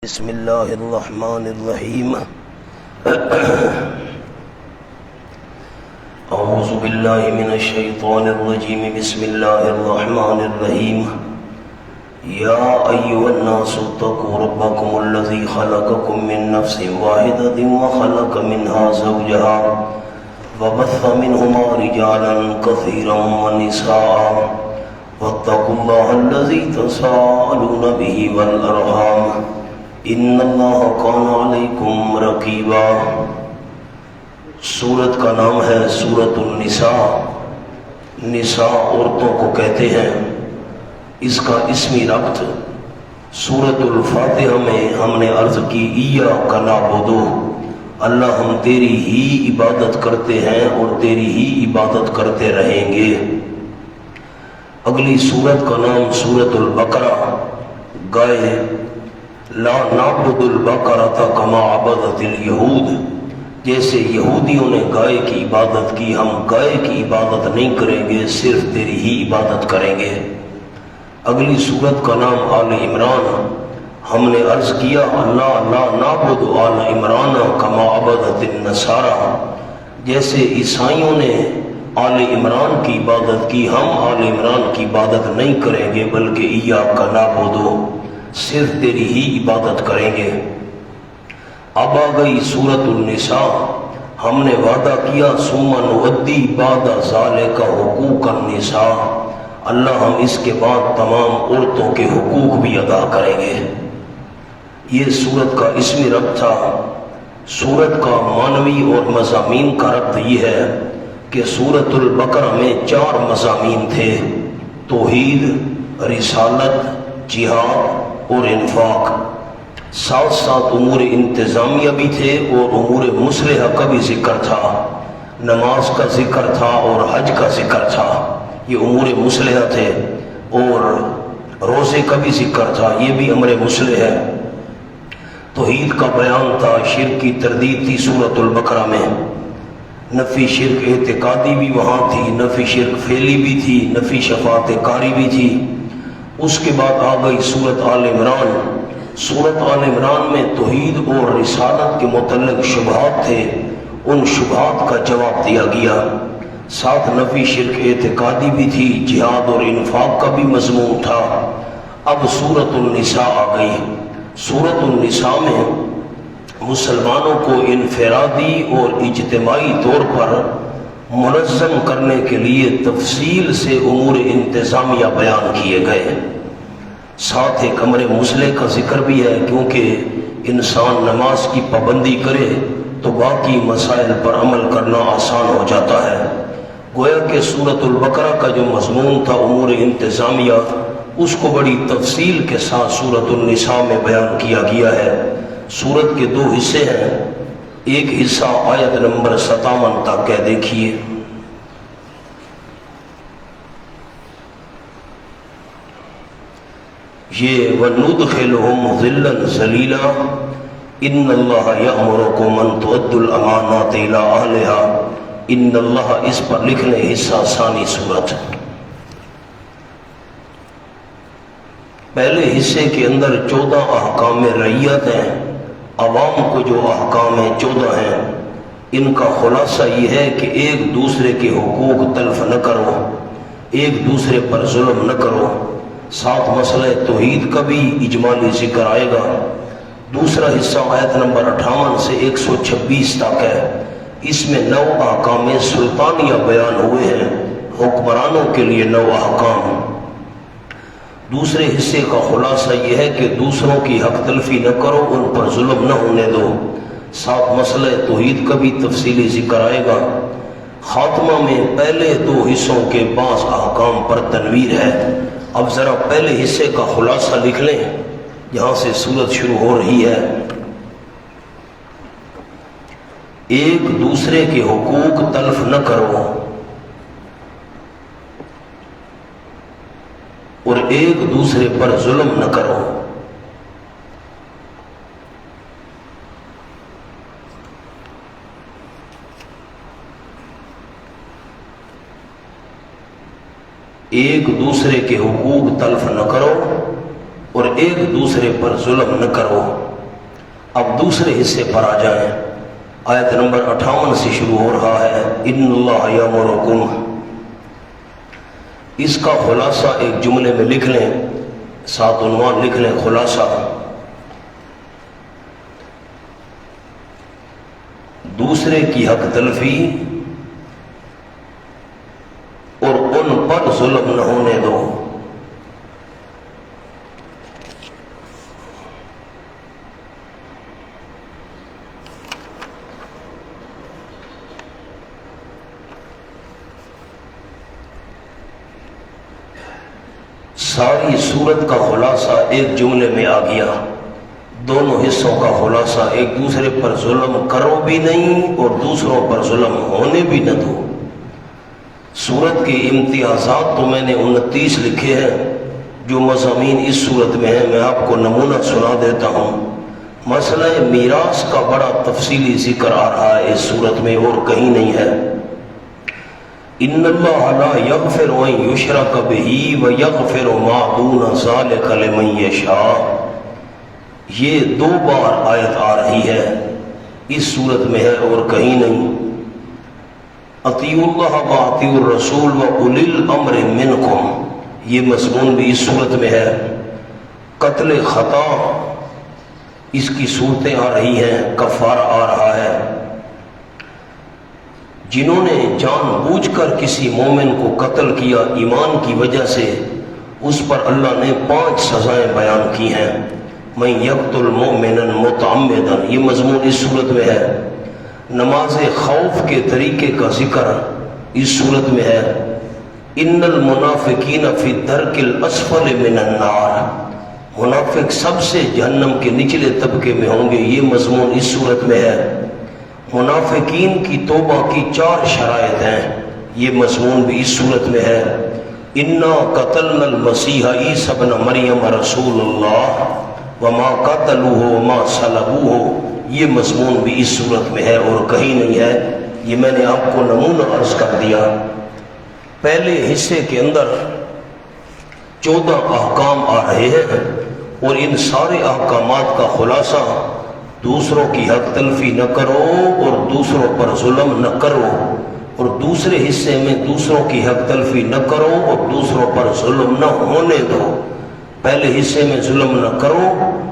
بسم اللہ الرحمن الرحیم اعوذ باللہ من الشیطان الرجیم بسم اللہ الرحمن الرحیم یا ایھا الناس اتقوا ربکم الذی خلقکم من نفس واحدۃ وخلق منها زوجها وبث منهما رجالا كثيرا ونساء واتقوا الله الذي تساءلون به والارحام ان اللہ کان علیکم رقیبا۔ سورت کا نام ہے سورۃ النساء۔ نساء عورتوں کو کہتے ہیں۔ اس کا اسمی ربط سورۃ الفاتحہ میں ہم نے عرض کی ایاک نعبد، اللہ ہم تیری ہی عبادت کرتے ہیں اور تیری ہی عبادت کرتے رہیں گے۔ اگلی سورت کا نام سورۃ البقرہ۔ گائے لا نعبد البقرۃ کما عبدت الیہود، جیسے یہودیوں نے گائے کی عبادت کی، ہم گائے کی عبادت نہیں کریں گے، صرف تیری ہی عبادت کریں گے۔ اگلی سورت کا نام آل عمران۔ ہم نے عرض کیا لا نعبد آل عمران کما عبدت النصارى، جیسے عیسائیوں نے آل عمران کی عبادت کی، ہم آل عمران کی عبادت نہیں کریں گے بلکہ ایاک نعبد، صرف تیری ہی عبادت کریں گے۔ اب آ گئی سورۃ النساء۔ ہم نے وعدہ کیا ثم نؤدی بعد ذلک حقوق النساء، اللہ ہم اس کے بعد تمام عورتوں کے حقوق بھی ادا کریں گے۔ یہ سورت کا اسمی ربط تھا۔ سورت کا معنوی اور مضامین کا ربط یہ ہے کہ سورۃ البقرہ میں 4 مضامین تھے: توحید، رسالت، جہاد اور انفاق۔ ساتھ ساتھ امور انتظامیہ بھی تھے اور امور مصلحہ کا بھی ذکر تھا، نماز کا ذکر تھا اور حج کا ذکر تھا، یہ امور مصلحہ تھے، اور روزے کا بھی ذکر تھا، یہ بھی امر مصلح ہے۔ توحید کا بیان تھا، شرک کی تردید تھی سورۃ البقرہ میں، نفی شرک اعتقادی بھی وہاں تھی، نفی شرک فعلی بھی تھی، نفی شفاعت کاری بھی تھی۔ اس کے بعد آ گئی سورۃ آل عمران۔ سورۃ آل عمران میں توحید اور رسالت کے متعلق شبہات تھے، ان شبہات کا جواب دیا گیا، ساتھ نفی شرک اعتقادی بھی تھی، جہاد اور انفاق کا بھی مضمون تھا۔ اب سورۃ النساء آ گئی۔ سورۃ النساء میں مسلمانوں کو انفرادی اور اجتماعی طور پر منظم کرنے کے لیے تفصیل سے امور انتظامیہ بیان کیے گئے، ساتھ ایک امر مصلح کا ذکر بھی ہے، کیونکہ انسان نماز کی پابندی کرے تو باقی مسائل پر عمل کرنا آسان ہو جاتا ہے۔ گویا کہ سورۃ البقرہ کا جو مضمون تھا امور انتظامیہ، اس کو بڑی تفصیل کے ساتھ سورۃ النساء میں بیان کیا گیا ہے۔ سورت کے 2 حصے ہیں، ایک حصہ آیت نمبر 57 تک ہے، دیکھیے۔ یہ وَنُدْخِلُهُمْ ظِلًّا ظَلِيلًا إِنَّ اللَّهَ يَأْمُرُكُمْ أَن تُؤَدُّوا الْأَمَانَاتِ إِلَىٰ أَهْلِهَا إِنَّ اللَّهَ، اس پر لکھ لیں حصہ ثانی سورت۔ پہلے حصے کے اندر 14 احکام رعیت ہیں، عوام کو جو احکام 14 ہیں، ان کا خلاصہ یہ ہے کہ ایک دوسرے کے حقوق تلف نہ کرو، ایک دوسرے پر ظلم نہ کرو، ساتھ مسئلہ توحید کا بھی اجمالی ذکر آئے گا۔ دوسرا حصہ آیت نمبر 58 سے 126 تک ہے، اس میں 9 احکام سلطانیہ بیان ہوئے ہیں، حکمرانوں کے لیے 9 احکام۔ دوسرے حصے کا خلاصہ یہ ہے کہ دوسروں کی حق تلفی نہ کرو، ان پر ظلم نہ ہونے دو، ساتھ مسئلہ توحید کا بھی تفصیلی ذکر آئے گا۔ خاتمہ میں پہلے 2 حصوں کے بعض احکام پر تنویر ہے۔ اب ذرا پہلے حصے کا خلاصہ لکھ لیں، جہاں سے سورت شروع ہو رہی ہے۔ ایک دوسرے کے حقوق تلف نہ کرو اور ایک دوسرے پر ظلم نہ کرو۔ ایک دوسرے کے حقوق تلف نہ کرو اور ایک دوسرے پر ظلم نہ کرو۔ اب دوسرے حصے پر آ جائیں. آیت نمبر 58 سے شروع ہو رہا ہے ان اللہ یامرکم. اس کا خلاصہ ایک جملے میں لکھ لیں، ساتھ عنوان لکھ لیں خلاصہ. دوسرے کی حق تلفی اور ان پر ظلم نہ ہونے دو. ساری صورت کا خلاصہ ایک جملے میں آ گیا. دونوں حصوں کا خلاصہ ایک دوسرے پر ظلم کرو بھی نہیں اور دوسروں پر ظلم ہونے بھی نہ دو. صورت کے امتیازات تو میں نے 29 لکھے ہیں جو مضامین اس صورت میں ہیں. میں آپ کو نمونہ سنا دیتا ہوں. مسئلہ میراث کا بڑا تفصیلی ذکر آ رہا ہے اس صورت میں اور کہیں نہیں ہے. ان اللہ لا یغفر ان یشرک بہ ویغفر ما دون ذلک لمن یشاء. یہ 2 بار آیت آ رہی ہے اس صورت میں ہے اور کہیں نہیں. اطیعوا اللہ واطیعوا الرسول واولی الامر منکم، یہ مضمون بھی اس صورت میں ہے. قتل خطا اس کی صورتیں آ رہی ہیں، کفارہ آ رہا ہے. جنہوں نے جان بوجھ کر کسی مومن کو قتل کیا ایمان کی وجہ سے، اس پر اللہ نے 5 سزائیں بیان کی ہیں. من یقتل مؤمنا متعمدا، یہ مضمون اس صورت میں ہے. نماز خوف کے طریقے کا ذکر اس صورت میں ہے. ان المنافقین فی الدرک الاسفل من النار، منافق سب سے جہنم کے نچلے طبقے میں ہوں گے، یہ مضمون اس صورت میں ہے. منافقین کی توبہ کی 4 شرائط ہیں، یہ مضمون بھی اس صورت میں ہے. انا قتلنا المسیح عیسی ابن مریم رسول اللہ وما قتلوہ وما صلبوہ، یہ مضمون بھی اس صورت میں ہے اور کہیں نہیں ہے. یہ میں نے آپ کو نمونہ عرض کر دیا. پہلے حصے کے اندر 14 احکام آ رہے ہیں اور ان سارے احکامات کا خلاصہ دوسروں کی حق تلفی نہ کرو اور دوسروں پر ظلم نہ کرو. اور دوسرے حصے میں دوسروں کی حق تلفی نہ کرو اور دوسروں پر ظلم نہ ہونے دو. پہلے حصے میں ظلم نہ کرو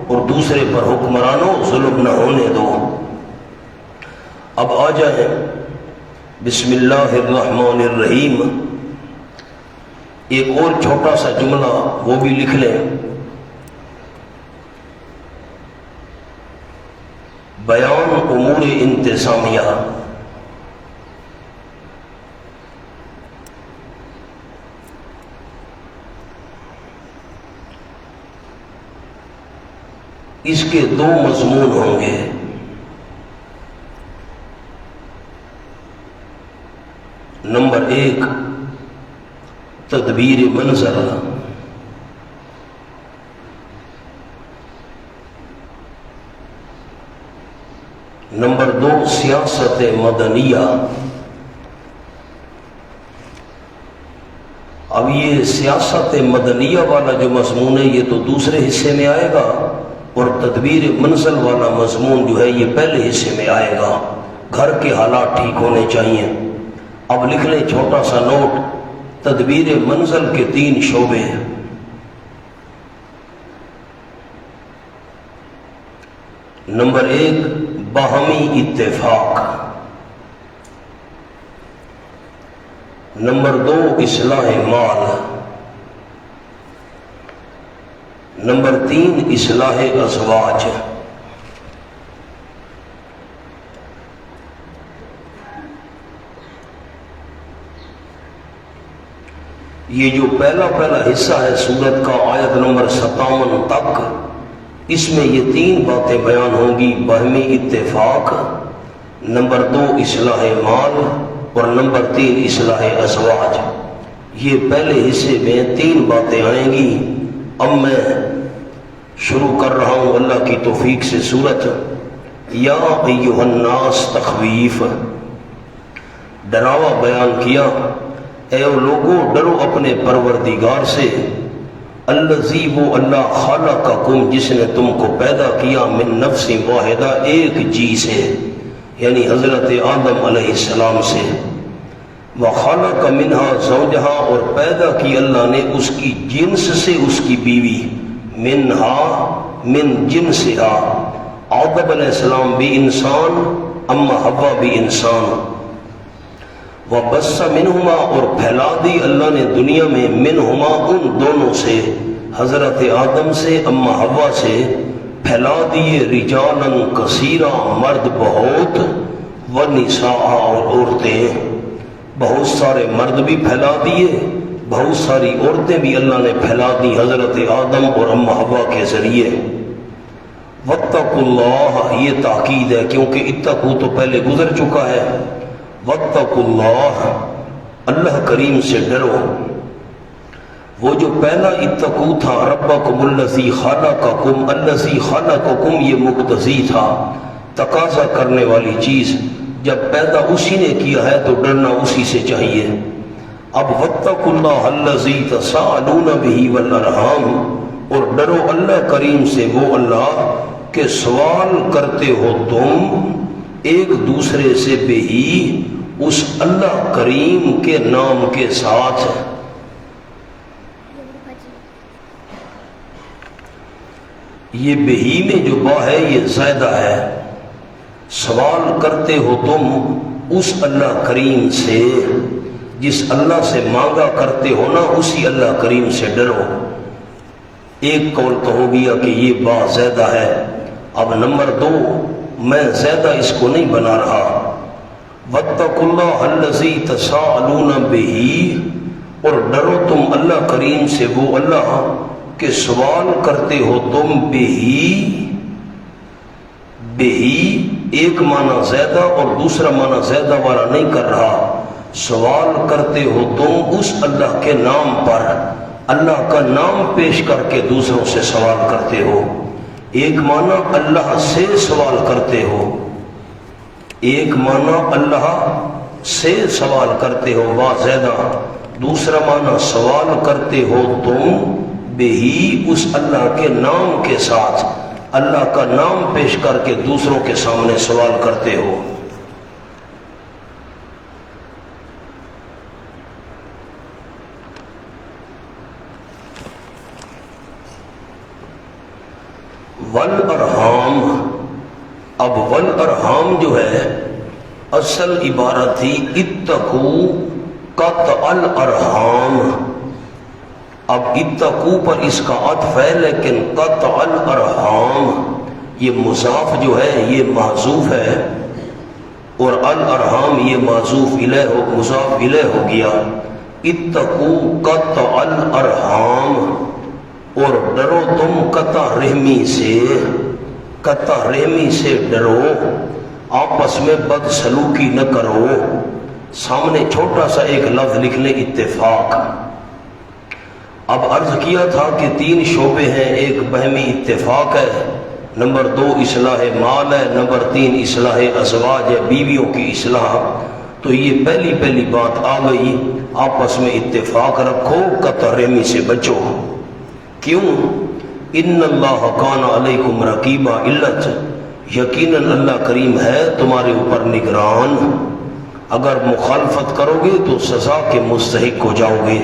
اور دوسرے پر حکمرانوں ظلم نہ ہونے دو. اب آ جائیں بسم اللہ الرحمن الرحیم. ایک اور چھوٹا سا جملہ وہ بھی لکھ لیں. بیان امور انتظامیہ. اس کے 2 مضمون ہوں گے. نمبر 1 تدبیر منظر، نمبر 2 سیاست مدنیہ. اب یہ سیاست مدنیہ والا جو مضمون ہے یہ تو دوسرے حصے میں آئے گا اور تدبیر منزل والا مضمون جو ہے یہ پہلے حصے میں آئے گا. گھر کے حالات ٹھیک ہونے چاہیے. اب لکھ لیں چھوٹا سا نوٹ. تدبیر منزل کے 3 شعبے ہیں. نمبر 1 باہمی اتفاق، نمبر 2 اصلاح مال، نمبر 3 اصلاح ازواج. یہ جو پہلا حصہ ہے سورت کا آیت نمبر 57 تک، اس میں یہ 3 باتیں بیان ہوں گی. باہمی اتفاق، نمبر 2 اصلاح مال اور نمبر 3 اصلاح ازواج. یہ پہلے حصے میں 3 باتیں آئیں گی. اب میں شروع کر رہا ہوں اللہ کی توفیق سے سورت. یا ایھا الناس تخویف، ڈراوا بیان کیا. اے لوگوں ڈرو اپنے پروردگار سے. الذی وہ اللہ خلقکم جس نے تم کو پیدا کیا من نفس واحدہ ایک جی سے، یعنی حضرت آدم علیہ السلام سے، وخلق منہا زوجہا اور پیدا کی اللہ نے اس کی جنس سے اس کی بیوی، منہا من جنسہا، آدم علیہ السلام بھی انسان، اما حوا بھی انسان، وبث منہما اور پھیلا دی اللہ نے دنیا میں منہما ان دونوں سے، حضرت آدم سے اما حوا سے پھیلا دیے رجالاً کثیرا مرد بہت، ونساء اور عورتیں، بہت سارے مرد بھی پھیلا دیے، بہت ساری عورتیں بھی اللہ نے پھیلا دی حضرت آدم اور اما حوا کے ذریعے۔ واتقوا اللہ، یہ تاکید ہے کیونکہ اتقوا تو پہلے گزر چکا ہے۔ واتقوا اللہ، اللہ کریم سے ڈرو۔ وہ جو پہلا اتقوا تھا، ربکم الذی خلقکم، الذی خلقکم یہ مقتضی تھا، تقاضا کرنے والی چیز، جب پیدا اسی نے کیا ہے تو ڈرنا اسی سے چاہیے۔ اب واتقوا اللہ الذی تساءلون بہ والارحام، اور ڈرو اللہ کریم سے، وہ اللہ کہ سوال کرتے ہو تم ایک دوسرے سے بہی، اس اللہ کریم کے نام کے ساتھ۔ یہ بہی میں جو با ہے یہ زائدہ ہے، سوال کرتے ہو تم اس اللہ کریم سے، جس اللہ سے مانگا کرتے ہو نا اسی اللہ کریم سے ڈرو۔ ایک قول تو ہو گیا کہ یہ با زیادہ ہے، اب نمبر 2 میں زیادہ اس کو نہیں بنا رہا۔ واتقوا اللہ الذی تساءلون بہ، اور ڈرو تم اللہ کریم سے، وہ اللہ کہ سوال کرتے ہو تم بہی، بہی ایک معنی زیادہ اور دوسرا معنی زیادہ والا نہیں کر رہا، سوال کرتے ہو تم اس اللہ کے نام پر، اللہ کا نام پیش کر کے دوسروں سے سوال کرتے ہو۔ ایک معنی اللہ سے سوال کرتے ہو، ایک معنی اللہ سے سوال کرتے ہو با زیادہ، دوسرا معنی سوال کرتے ہو تم بہی اس اللہ کے نام کے ساتھ، اللہ کا نام پیش کر کے دوسروں کے سامنے سوال کرتے ہو۔ والارحام، اب والارحام جو ہے اصل عبارت تھی اتقوا قطع الارحام، اب اتقوا پر اس کا عطف ہے، لیکن قطع الارحام یہ مضاف جو ہے یہ محذوف ہے، اور الارحام یہ معذوف الیہ ہو، مضاف الیہ ہو گیا۔ اتقوا قطع الارحام، اور ڈرو تم قطع رحمی سے، قطع رحمی سے ڈرو، آپس میں بد سلوکی نہ کرو۔ سامنے چھوٹا سا ایک لفظ لکھ لیں اتفاق۔ اب عرض کیا تھا کہ 3 شعبے ہیں، ایک بہمی اتفاق ہے، نمبر 2 اصلاح مال ہے، نمبر 3 اصلاح ازواج ہے، بیویوں کی اصلاح۔ تو یہ پہلی بات آ گئی، آپس میں اتفاق رکھو، قطع رحمی سے بچو۔ کیوں؟ ان اللہ کان علیکم رقیبا، علت یقیناً اللہ کریم ہے تمہارے اوپر نگران، اگر مخالفت کرو گے تو سزا کے مستحق ہو جاؤ گے۔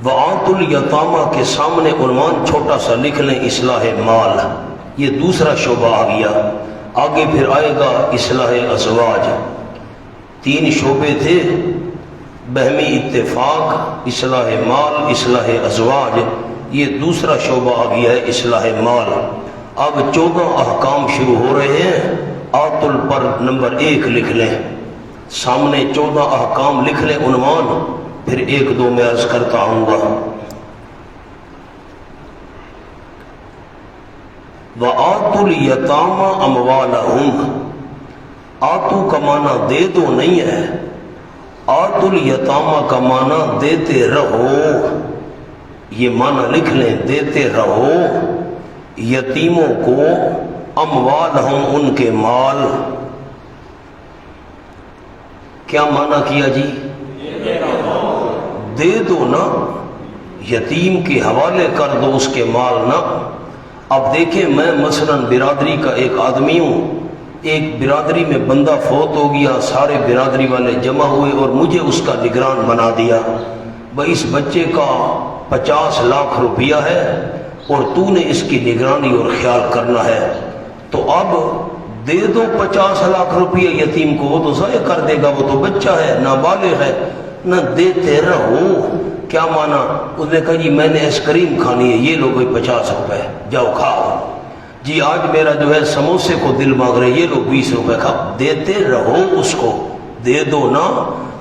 وآتوا الیتامی کے سامنے عنوان چھوٹا سا لکھ لیں اصلاح مال، یہ دوسرا شعبہ آ گیا، آگے پھر آئے گا اصلاح ازواج۔ 3 شعبے تھے، بہمی اتفاق، اصلاح مال، اصلاح ازواج، یہ دوسرا شعبہ آ گیا ہے اصلاح مال۔ اب 14 احکام شروع ہو رہے ہیں، آتل پر نمبر 1 لکھ لیں، سامنے 14 احکام لکھ لیں عنوان، پھر 1-2 میں عرض کرتا ہوں گا۔ وَآتُوا الْيَتَامَى أَمْوَالَهُمْ، آتو کا معنی دے دو نہیں ہے، آتوا الْيَتَامَى کا معنی دیتے رہو، یہ معنی لکھ لیں، دیتے رہو یتیموں کو، اموالہم ان کے مال۔ کیا معنی کیا جی؟ دے دو نا، یتیم کے حوالے کر دو اس کے مال نہ۔ اب دیکھیں میں مثلاً برادری کا ایک آدمی ہوں، ایک برادری میں بندہ فوت ہو گیا، سارے برادری والے جمع ہوئے اور مجھے اس کا نگران بنا دیا، بھائی اس بچے کا 50 لاکھ روپیہ ہے اور تو نے اس کی نگرانی اور خیال کرنا ہے، تو اب دے دو 50 لاکھ روپیہ یتیم کو، وہ تو ضائع کر دے گا، وہ تو بچہ ہے، نابالغ ہے، نہ دیتے رہو۔ کیا مانا؟ اس نے کہا جی میں نے آئس کریم کھانی ہے، یہ لو کوئی 50 روپے، جاؤ کھاؤ۔ جی آج میرا جو ہے سموسے کو دل مانگ رہے، یہ لو 20 روپے، کھا۔ دیتے رہو، اس کو دے دو نا،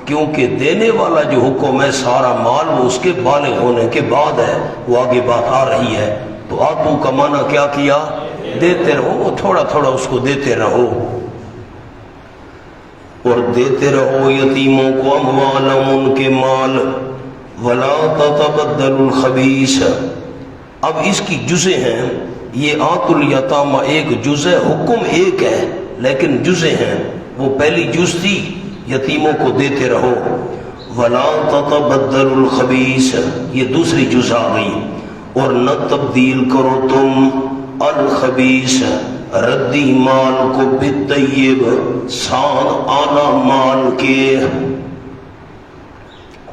کیونکہ دینے والا جو حکم ہے سارا مال وہ اس کے بالغ ہونے کے بعد ہے، وہ آگے بات آ رہی ہے۔ تو آتو کا معنی کیا کیا؟ دیتے رہو، تھوڑا تھوڑا اس کو دیتے رہو، اور دیتے رہو یتیموں کو اموالہم، ان کے مال، ولا تتبدلوا الخبیث۔ اب اس کی جزء ہیں، یہ آت الیتامہ ایک جزء، حکم ایک ہے لیکن جزء ہیں۔ وہ پہلی جز تھی یتیموں کو دیتے رہو، ولا تتبدلوا الخبیث، یہ دوسری جز آ گئی، اور نہ تبدیل کرو تم الخبیث، ردی مال کو بالطیب، ساتھ اعلیٰ مال کے۔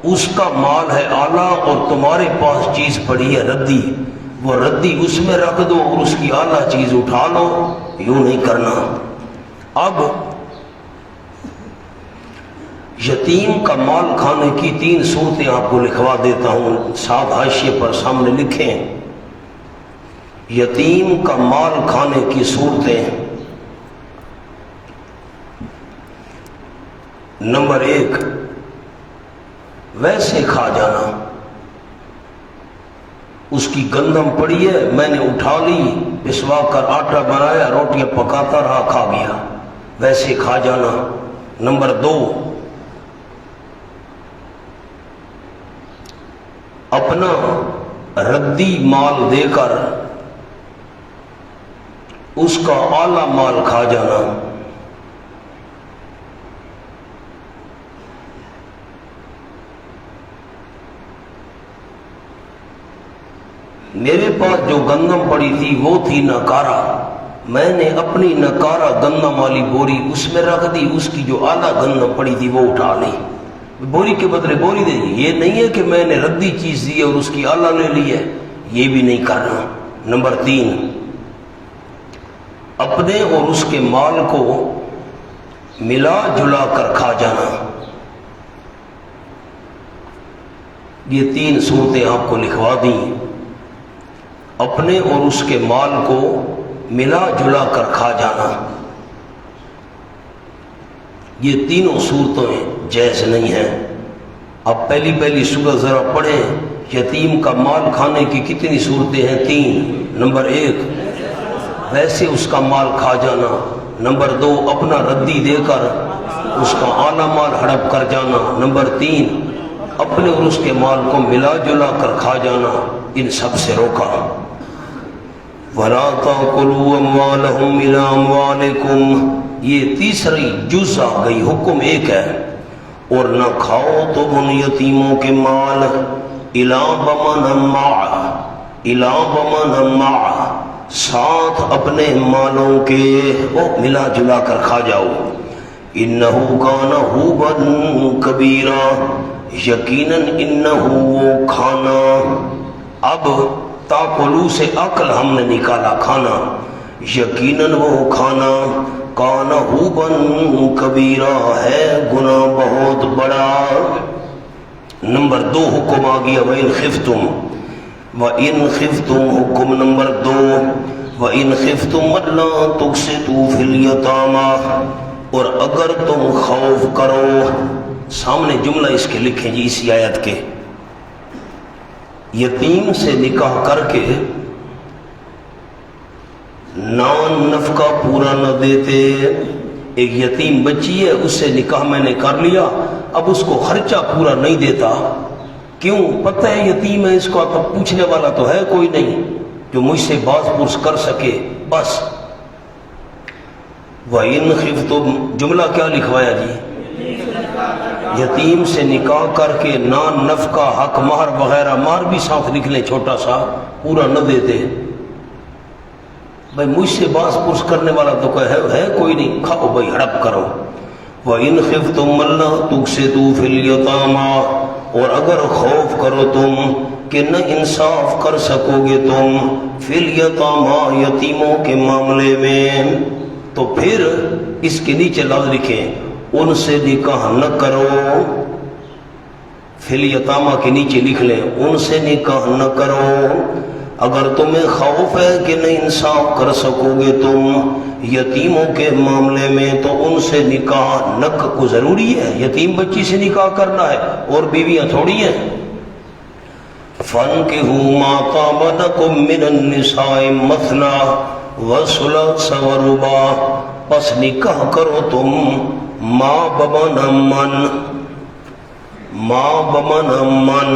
اس کا مال ہے اعلیٰ اور تمہارے پاس چیز پڑی ہے ردی، وہ ردی اس میں رکھ دو اور اس کی اعلیٰ چیز اٹھا لو، یوں نہیں کرنا۔ اب یتیم کا مال کھانے کی 3 صورتیں آپ کو لکھوا دیتا ہوں، ساتھ حاشیے پر سامنے لکھیں۔ یتیم کا مال کھانے کی صورتیں، نمبر 1 ویسے کھا جانا، اس کی گندم پڑی ہے، میں نے اٹھا لی، پسوا کر آٹا بنایا، روٹیاں پکاتا رہا، کھا گیا، ویسے کھا جانا۔ نمبر 2 اپنا ردی مال دے کر اس کا اعلیٰ مال کھا جانا۔ میرے پاس جو گندم پڑی تھی وہ تھی نکارا، میں نے اپنی نکارا گندم والی بوری اس میں رکھ دی، اس کی جو اعلیٰ گندم پڑی تھی وہ اٹھا لی، بوری کے بدلے بوری دے دی۔ یہ نہیں ہے کہ میں نے ردی چیز دی اور اس کی اعلیٰ لے لی ہے، یہ بھی نہیں کرنا۔ نمبر 3 اپنے اور اس کے مال کو ملا جلا کر کھا جانا۔ یہ 3 صورتیں آپ کو لکھوا دیں، اپنے اور اس کے مال کو ملا جلا کر کھا جانا، یہ تینوں صورتیں جائز نہیں ہیں۔ اب پہلی صورت ذرا پڑھیں، یتیم کا مال کھانے کی کتنی صورتیں ہیں؟ 3۔ نمبر 1 ویسے اس کا مال کھا جانا، نمبر 2 اپنا ردی دے کر اس کا اعلیٰ مال ہڑپ کر جانا، نمبر 3 اپنے اور اس کے مال کو ملا جلا کر کھا جانا، ان سب سے روکا۔ وَلَا تَأْكُلُوا أَمْوَالَهُمْ إِلَىٰ أَمْوَالِكُمْ، یہ تیسری جز آ گئی، حکم ایک ہے، اور نہ کھاؤ تم ان یتیموں کے مال، إِلَىٰ بَمَنْ مَعَ، إِلَىٰ بَمَنْ مَعَ، ساتھ اپنے مالوں کے وہ ملا جلا کر کھا جاؤ۔ إِنَّهُ كَانَ حُوبًا كَبِيرًا، یقیناً انہو وہ کھانا، اب تاکلو سے عقل ہم نے نکالا کھانا، یقیناً وہ کھانا کان حوبن کبیرہ ہے، گناہ بہت بڑا۔ نمبر 2 حکم آ گیا، وَإِنْ خِفْتُمْ، وَإِنْ خِفْتُمْ حکم نمبر 2، وَإِنْ خِفْتُمْ أَلَّا تُقْسِطُوا فِي الْيَتَامَىٰ، اور اگر تم خوف کرو، سامنے جملہ اس کے لکھیں جی اسی آیت کے، یتیم سے نکاح کر کے نان نفقہ پورا نہ دیتے، ایک یتیم بچی ہے اس سے نکاح میں نے کر لیا، اب اس کو خرچہ پورا نہیں دیتا، کیوں؟ پتہ ہے یتیم ہے، اس کو تو پوچھنے والا تو ہے کوئی نہیں جو مجھ سے باز پرس کر سکے، بس۔ وَإِنْ خِفْتُمْ جملہ کیا لکھوایا جی؟ یتیم سے نکاح کر کے نان نفقہ حق مہر وغیرہ مہر بھی ساتھ لکھ لیں، چھوٹا سا پورا نہ دیتے، بھائی مجھ سے باس پرس کرنے والا تو کوئی ہے کوئی نہیں، کھاؤ بھائی ہڑپ کرو۔ وَإِنْ خِفْتُمْ أَلَّا تُقْسِطُوا فِي الْيَتَامَىٰ، اور اگر خوف کرو تم کہ نہ انصاف کر سکو گے تم فی الیتامىٰ یتیموں کے معاملے میں، تو پھر اس کے نیچے لفظ لکھیں ان سے نکاح نہ کرو، فی الیتامىٰ کے نیچے لکھ لیں ان سے نکاح نہ کرو، اگر تمہیں خوف ہے کہ نہیں انصاف کر سکو گے تم یتیموں کے معاملے میں تو ان سے نکاح نہ کو ضروری ہے، یتیم بچی سے نکاح کرنا ہے اور بیویاں تھوڑی ہیں۔ فَانكِحُوا مَا طَابَ لَكُم مِّنَ النِّسَاءِ مَثْنَىٰ وَثُلَاثَ وَرُبَاعَ، پس نکاح کرو تم ماں بمن من، ماں بمن من،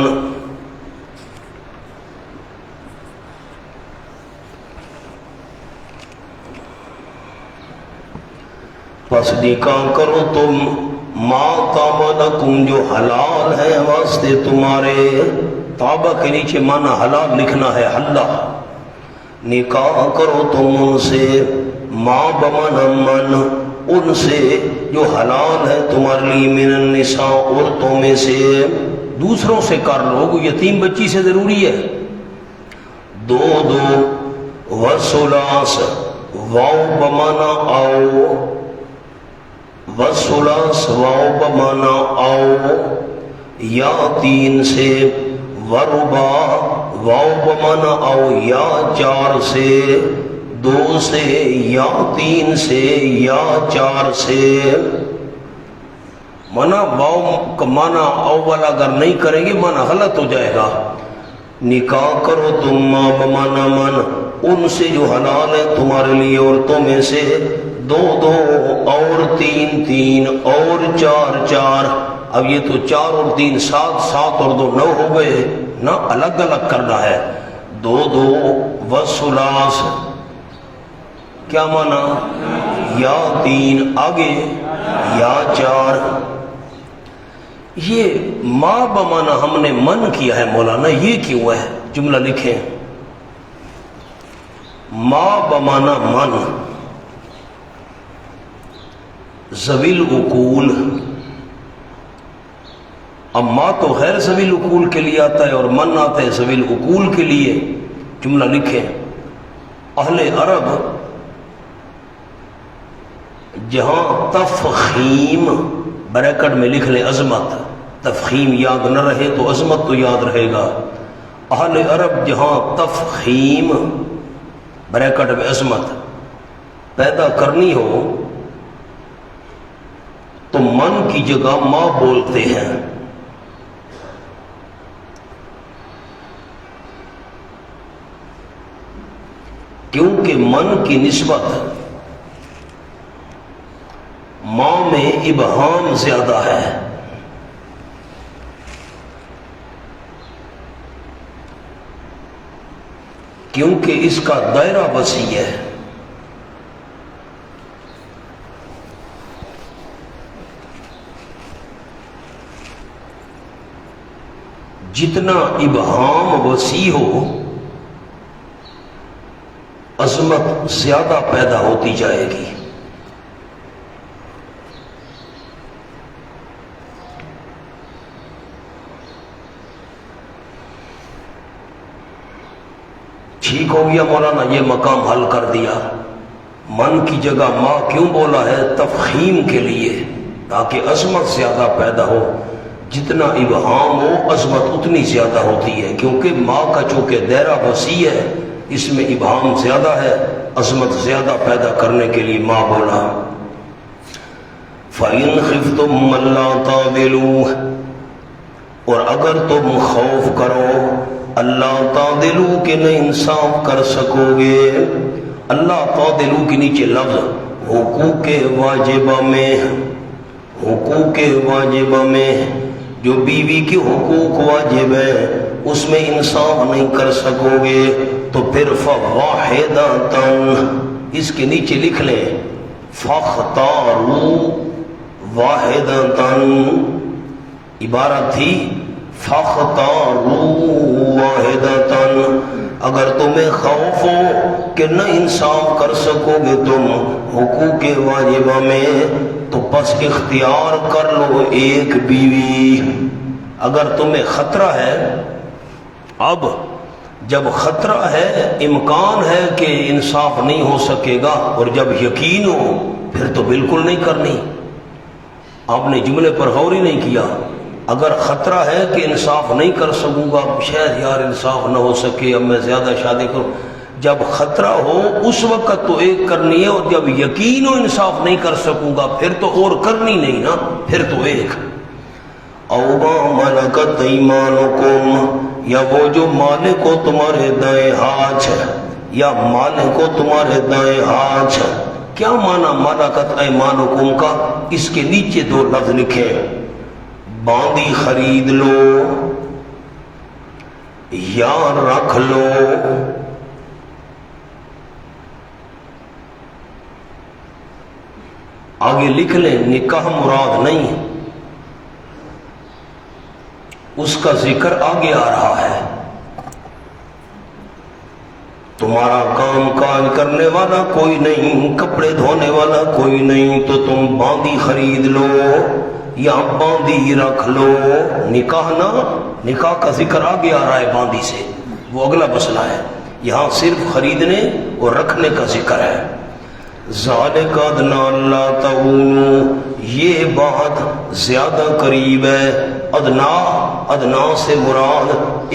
پس نکاح کرو تم ماں طاب لکم جو حلال ہے واسطے تمہارے، طابہ کے نیچے معنی حلال لکھنا ہے حلہ، نکاح کرو تم ان سے ماں بمن من، ان سے جو حلال ہے تمہارے لیے من النساء عورتوں میں سے، دوسروں سے کر لو، یتیم بچی سے ضروری ہے، دو دو وثلاث واو بمانا آؤ، وثلاث واو بمانا آؤ، یا تین سے، وربا واو بمانا آؤ یا چار سے، دو سے یا تین سے یا چار سے، مانا واو کا مانا اول اگر نہیں کریں گے مانا غلط ہو جائے گا۔ نکاح کرو تم ماں بمانا من، ان سے جو حلال ہے تمہارے لیے عورتوں میں سے، دو دو اور تین تین اور چار چار، اب یہ تو چار اور تین سات، سات اور دو نو ہو گئے نا، الگ الگ کرنا ہے، دو دو وثلاث، کیا مانا یا تین آگے یا چار، یہ ماں بمانا ہم نے من کیا ہے مولانا، یہ کیوں ہے؟ جملہ لکھیں ماں بمانا من، ذوی العقول، اب ماں تو غیر ذوی العقول کے لیے آتا ہے اور من آتا ہے ذوی العقول کے لیے، جملہ لکھیں اہل عرب جہاں تفخیم بریکٹ میں لکھ لیں عظمت، تفخیم یاد نہ رہے تو عظمت تو یاد رہے گا، اہل عرب جہاں تفخیم بریکٹ میں عظمت پیدا کرنی ہو تو من کی جگہ ماں بولتے ہیں، کیونکہ من کی نسبت ماں میں ابہام زیادہ ہے، کیونکہ اس کا دائرہ وسیع ہے، جتنا ابہام وسیع ہو عظمت زیادہ پیدا ہوتی جائے گی۔ ٹھیک ہو گیا مولانا، یہ مقام حل کر دیا، من کی جگہ ماں کیوں بولا ہے؟ تفخیم کے لیے، تاکہ عظمت زیادہ پیدا ہو، جتنا ابہام ہو عظمت اتنی زیادہ ہوتی ہے، کیونکہ ماں کا چونکہ دائرہ وسیع ہے اس میں ابہام زیادہ ہے، عظمت زیادہ پیدا کرنے کے لیے ماں بولا۔ فَإِنْ خِفْتُمْ أَلَّا تَعْدِلُوا، اور اگر تم خوف کرو اللہ تعدلوا کہ نہ انصاف کر سکو گے، اللہ تعدلوا کے نیچے لفظ حقوق واجبہ میں، حقوق واجبہ میں جو بیوی کے حقوق واجب ہے اس میں انصاف نہیں کر سکو گے تو پھر فواحدۃ، اس کے نیچے لکھ لیں فاختاروا واحدتاً عبارت تھی فاختاروا واحدتاً، اگر تمہیں خوف ہو کہ نہ انصاف کر سکو گے تم حقوق واجبہ میں تو بس اختیار کر لو ایک بیوی۔ اگر تمہیں خطرہ ہے، اب جب خطرہ ہے، امکان ہے کہ انصاف نہیں ہو سکے گا، اور جب یقین ہو پھر تو بالکل نہیں کرنی۔ آپ نے جملے پر غور ہی نہیں کیا۔ اگر خطرہ ہے کہ انصاف نہیں کر سکوں گا، شاید یار انصاف نہ ہو سکے، اب میں زیادہ شادی کروں، جب خطرہ ہو اس وقت تو ایک کرنی ہے، اور جب یقین ہو انصاف نہیں کر سکوں گا پھر تو اور کرنی نہیں نا، پھر تو ایک۔ او ما ملکت ایمانکم، یا وہ جو مالک ہو تمہارے دائیں ہاتھ ہے، یا مالک ہو تمہارے دائیں ہاتھ ہے۔ کیا معنی ملکت ایمانکم کا؟ اس کے نیچے دو لفظ لکھے، باندی خرید لو یا رکھ لو۔ آگے لکھ لیں نکاح مراد نہیں، اس کا ذکر آگے آ رہا ہے۔ تمہارا کام کاج کرنے والا کوئی نہیں، کپڑے دھونے والا کوئی نہیں، تو تم باندی خرید لو یا باندی رکھ لو۔ نکاح نہ، نکاح کا ذکر آگے آ رہا ہے باندی سے، وہ اگلا مسئلہ ہے، یہاں صرف خریدنے اور رکھنے کا ذکر ہے۔ ذالک ادنی الا تعولوا، یہ بات زیادہ قریب ہے۔ ادنا، ادنا سے مراد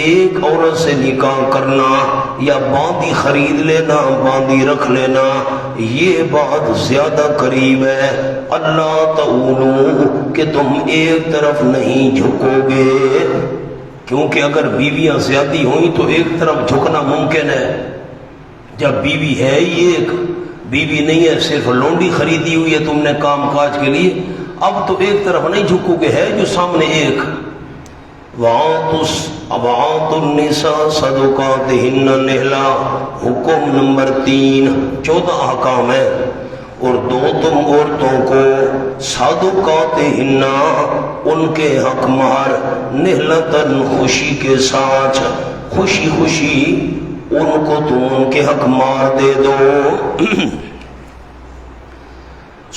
ایک عورت سے نکاح کرنا یا باندی خرید لینا، باندی رکھ لینا، یہ بات زیادہ قریب ہے۔ اللہ تعولوا، کہ تم ایک طرف نہیں جھکو گے، کیونکہ اگر بیویاں زیادہ ہوئیں تو ایک طرف جھکنا ممکن ہے۔ جب بیوی ہے ہی ایک، بیوی نہیں ہے صرف لونڈی خریدی ہوئی ہے تم نے کام کاج کے لیے، اب تو ایک طرف نہیں جھکو گے، ہے جو سامنے ایک۔ وَآتُوا النِّسَاءَ صَدُقَاتِهِنَّ نِحْلًا، حکم نمبر 3، 14 احکام ہے، اور دو تم عورتوں کو صدقاتہن، ان کے حق مہر، نحلتاً خوشی کے ساتھ، خوشی خوشی ان کو تم ان کے حق مار دے دو۔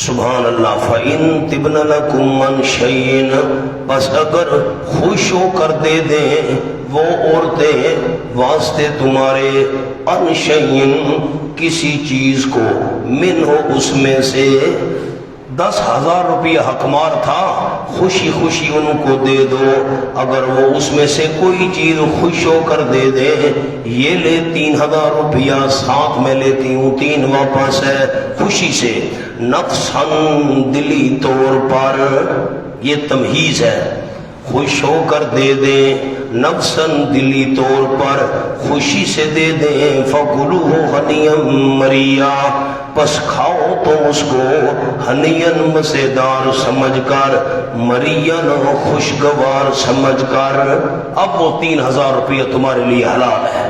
سبحان اللہ۔ فَإِن طِبْنَ لَكُمْ عَنْ شَيْءٍ، بس اگر خوش ہو کر دے دیں وہ عورتیں واسطے تمہارے، عَنْ شَيْءٍ کسی چیز کو، من ہو اس میں سے، 10,000 روپیہ حقمار تھا، خوشی خوشی ان کو دے دو۔ اگر وہ اس میں سے کوئی چیز خوش ہو کر دے دے، یہ لے 3,000 روپیہ، ساتھ میں لیتی ہوں 3 واپس ہے، خوشی سے، نفساً دلی طور پر، یہ تمہیز ہے، خوش ہو کر دے دیں، نفساً دلی طور پر خوشی سے دے دیں، فَكُلُوهُ هَنِيًّا مَرِيًّا، پس کھاؤ تم اس کو، ہنیًّا مزیدار سمجھ کر، مریًّا خوشگوار سمجھ کر۔ اب وہ 3,000 روپیہ تمہارے لیے حلال ہے۔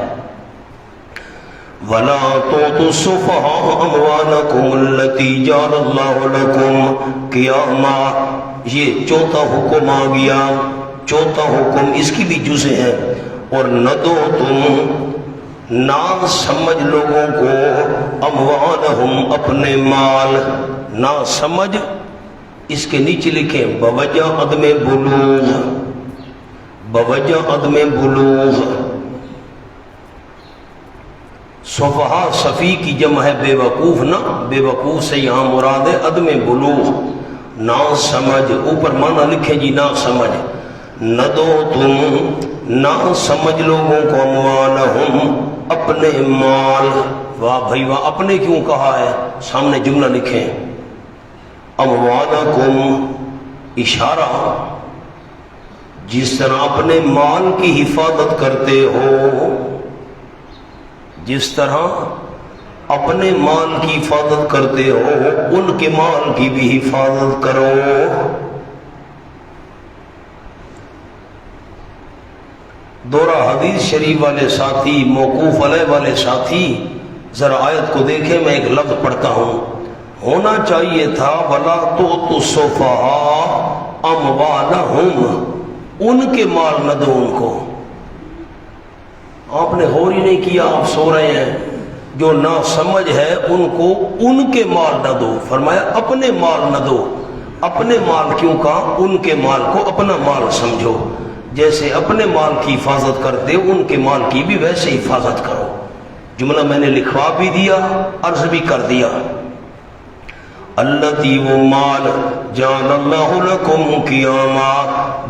وَلَا تُؤْتُوا السُّفَهَاءَ أَمْوَالَكُمُ الَّتِي جَعَلَ اللَّهُ لَكُمْ قِيَامًا، یہ چوتھا حکم آ گیا، چوتھا حکم، اس کی بھی جزء ہے۔ اور نہ دو تم، نہ سمجھ لوگوں کو، اموالہم اپنے مال، نہ سمجھ، اس کے نیچے لکھیں بوجہ عدم بلوغ، بوجہ عدم بلوغ۔ صفحہ صفی کی جمع ہے بے وقوف، نہ بے وقوف سے یہاں مراد ہے عدم بلوغ، نہ سمجھ، اوپر معنی لکھیں جی نہ سمجھ، نہ دو تم، نہ سمجھ لوگوں کو، اموالہم اپنے مال۔ واہ بھائی واہ، اپنے کیوں کہا ہے؟ سامنے جملہ لکھیں اموالکم، اشارہ جس طرح اپنے مال کی حفاظت کرتے ہو، جس طرح اپنے مال کی حفاظت کرتے ہو، ان کے مال کی بھی حفاظت کرو۔ دورہ حدیث شریف والے ساتھی، موقوف علیہ والے ساتھی، ذرا آیت کو دیکھیں، میں ایک لفظ پڑھتا ہوں، ہونا چاہیے تھا ولا تو السفہاء اموالہم، ان کے مال نہ دو ان کو. آپ نے غور ہی نہیں کیا، آپ سو رہے ہیں. جو نا سمجھ ہے ان کو ان کے مال نہ دو، فرمایا اپنے مال نہ دو. اپنے مال کیوں کہا؟ ان کے مال کو اپنا مال سمجھو. جیسے اپنے مال کی حفاظت کرتے ان کے مال کی بھی ویسے حفاظت کرو. جملہ میں نے لکھوا بھی دیا، عرض بھی کر دیا. اللتی وہ مال جعل اللہ لکم قیاما،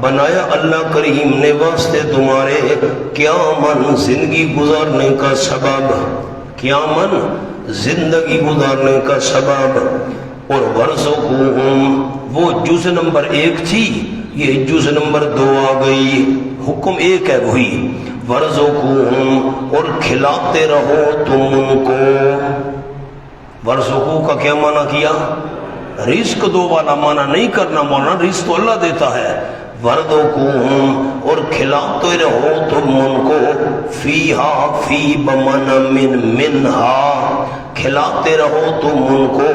بنایا اللہ کریم نے واسطے تمہارے قیامن، زندگی گزارنے کا سبب. قیامن زندگی گزارنے کا سبب. اور ورزقوہم، وہ جز نمبر 1 تھی، یہ جز نمبر 2 آ گئی. حکم ایک ہے وہی. ورزقوہم، اور کھلاتے رہو تم ان کو. ورزقو کا کیا معنی کیا؟ رزق دو والا معنی نہیں کرنا مولانا، رزق تو اللہ دیتا ہے. وردقوہم، اور کھلاتے رہو تم ان کو. فیہا، فی بمعنی من، منہا، کھلاتے رہو تم ان کو.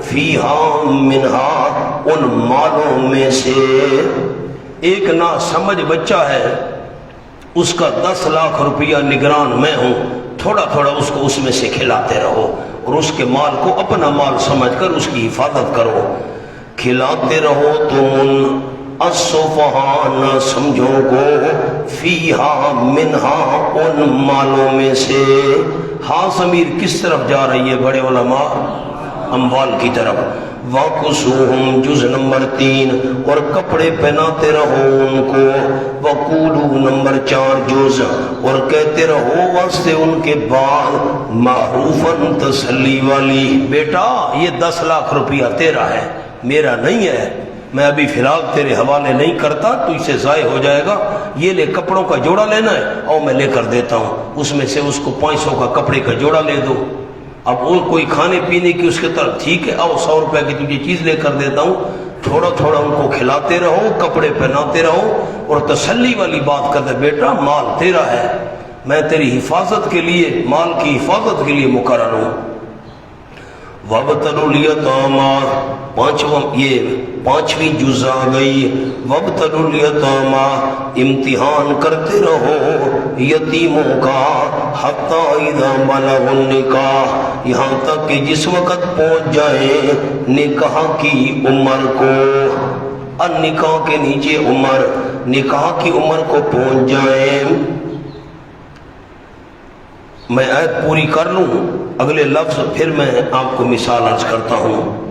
فیہا منہا، ان مالوں میں سے. ایک نا سمجھ بچہ ہے، اس کا 10 لاکھ روپیہ نگران میں ہوں، تھوڑا تھوڑا اس کو اس میں سے کھلاتے رہو اور اس کے مال کو اپنا مال سمجھ کر اس کی حفاظت کرو. کھلاتے رہو تم ان السفہاء، نہ سمجھو کو. فیہا منہا، ان مالوں میں سے. ہاں ضمیر کس طرف جا رہی ہے بڑے علماء؟ اموال کی طرف. وَقُسُوهُمْ جز نمبر 3، اور کپڑے پہناتے رہو ان کو. وَقُولُوا نمبر 4 جز، اور کہتے رہو واسطے ان کے بعد معروفاً، تسلی والی. بیٹا یہ 10 لاکھ روپیہ تیرا ہے، میرا نہیں ہے. میں ابھی فی الحال تیرے حوالے نہیں کرتا، تو اسے ضائع ہو جائے گا. یہ لے کپڑوں کا جوڑا لینا ہے، اور میں لے کر دیتا ہوں. اس میں سے اس کو 500 کا کپڑے کا جوڑا لے دو. اب وہ کوئی کھانے پینے کی اس کے طرف، ٹھیک ہے آؤ 100 روپے کی تجھے چیز لے کر دیتا ہوں. تھوڑا تھوڑا ان کو کھلاتے رہو، کپڑے پہناتے رہو، اور تسلی والی بات کرتے بیٹا مال تیرا ہے، میں تیری حفاظت کے لیے، مال کی حفاظت کے لیے مقرر ہوں. وَابْتَلُوا الْيَتَامَىٰ، یہ 5ویں جز آ گئی. وَابْتَلُوا الْيَتَامَىٰ، امتحان کرتے رہو یتیموں کا. حَتَّىٰ إِذَا بَلَغُوا النِّكَاحَ، یہاں تک کہ جس وقت پہنچ جائیں نکاح کی عمر کو. النکاح کے نیچے عمر، نکاح کی عمر کو پہنچ جائیں. میں آیت پوری کر لوں، اگلے لفظ پھر میں آپ کو مثال عرض کرتا ہوں.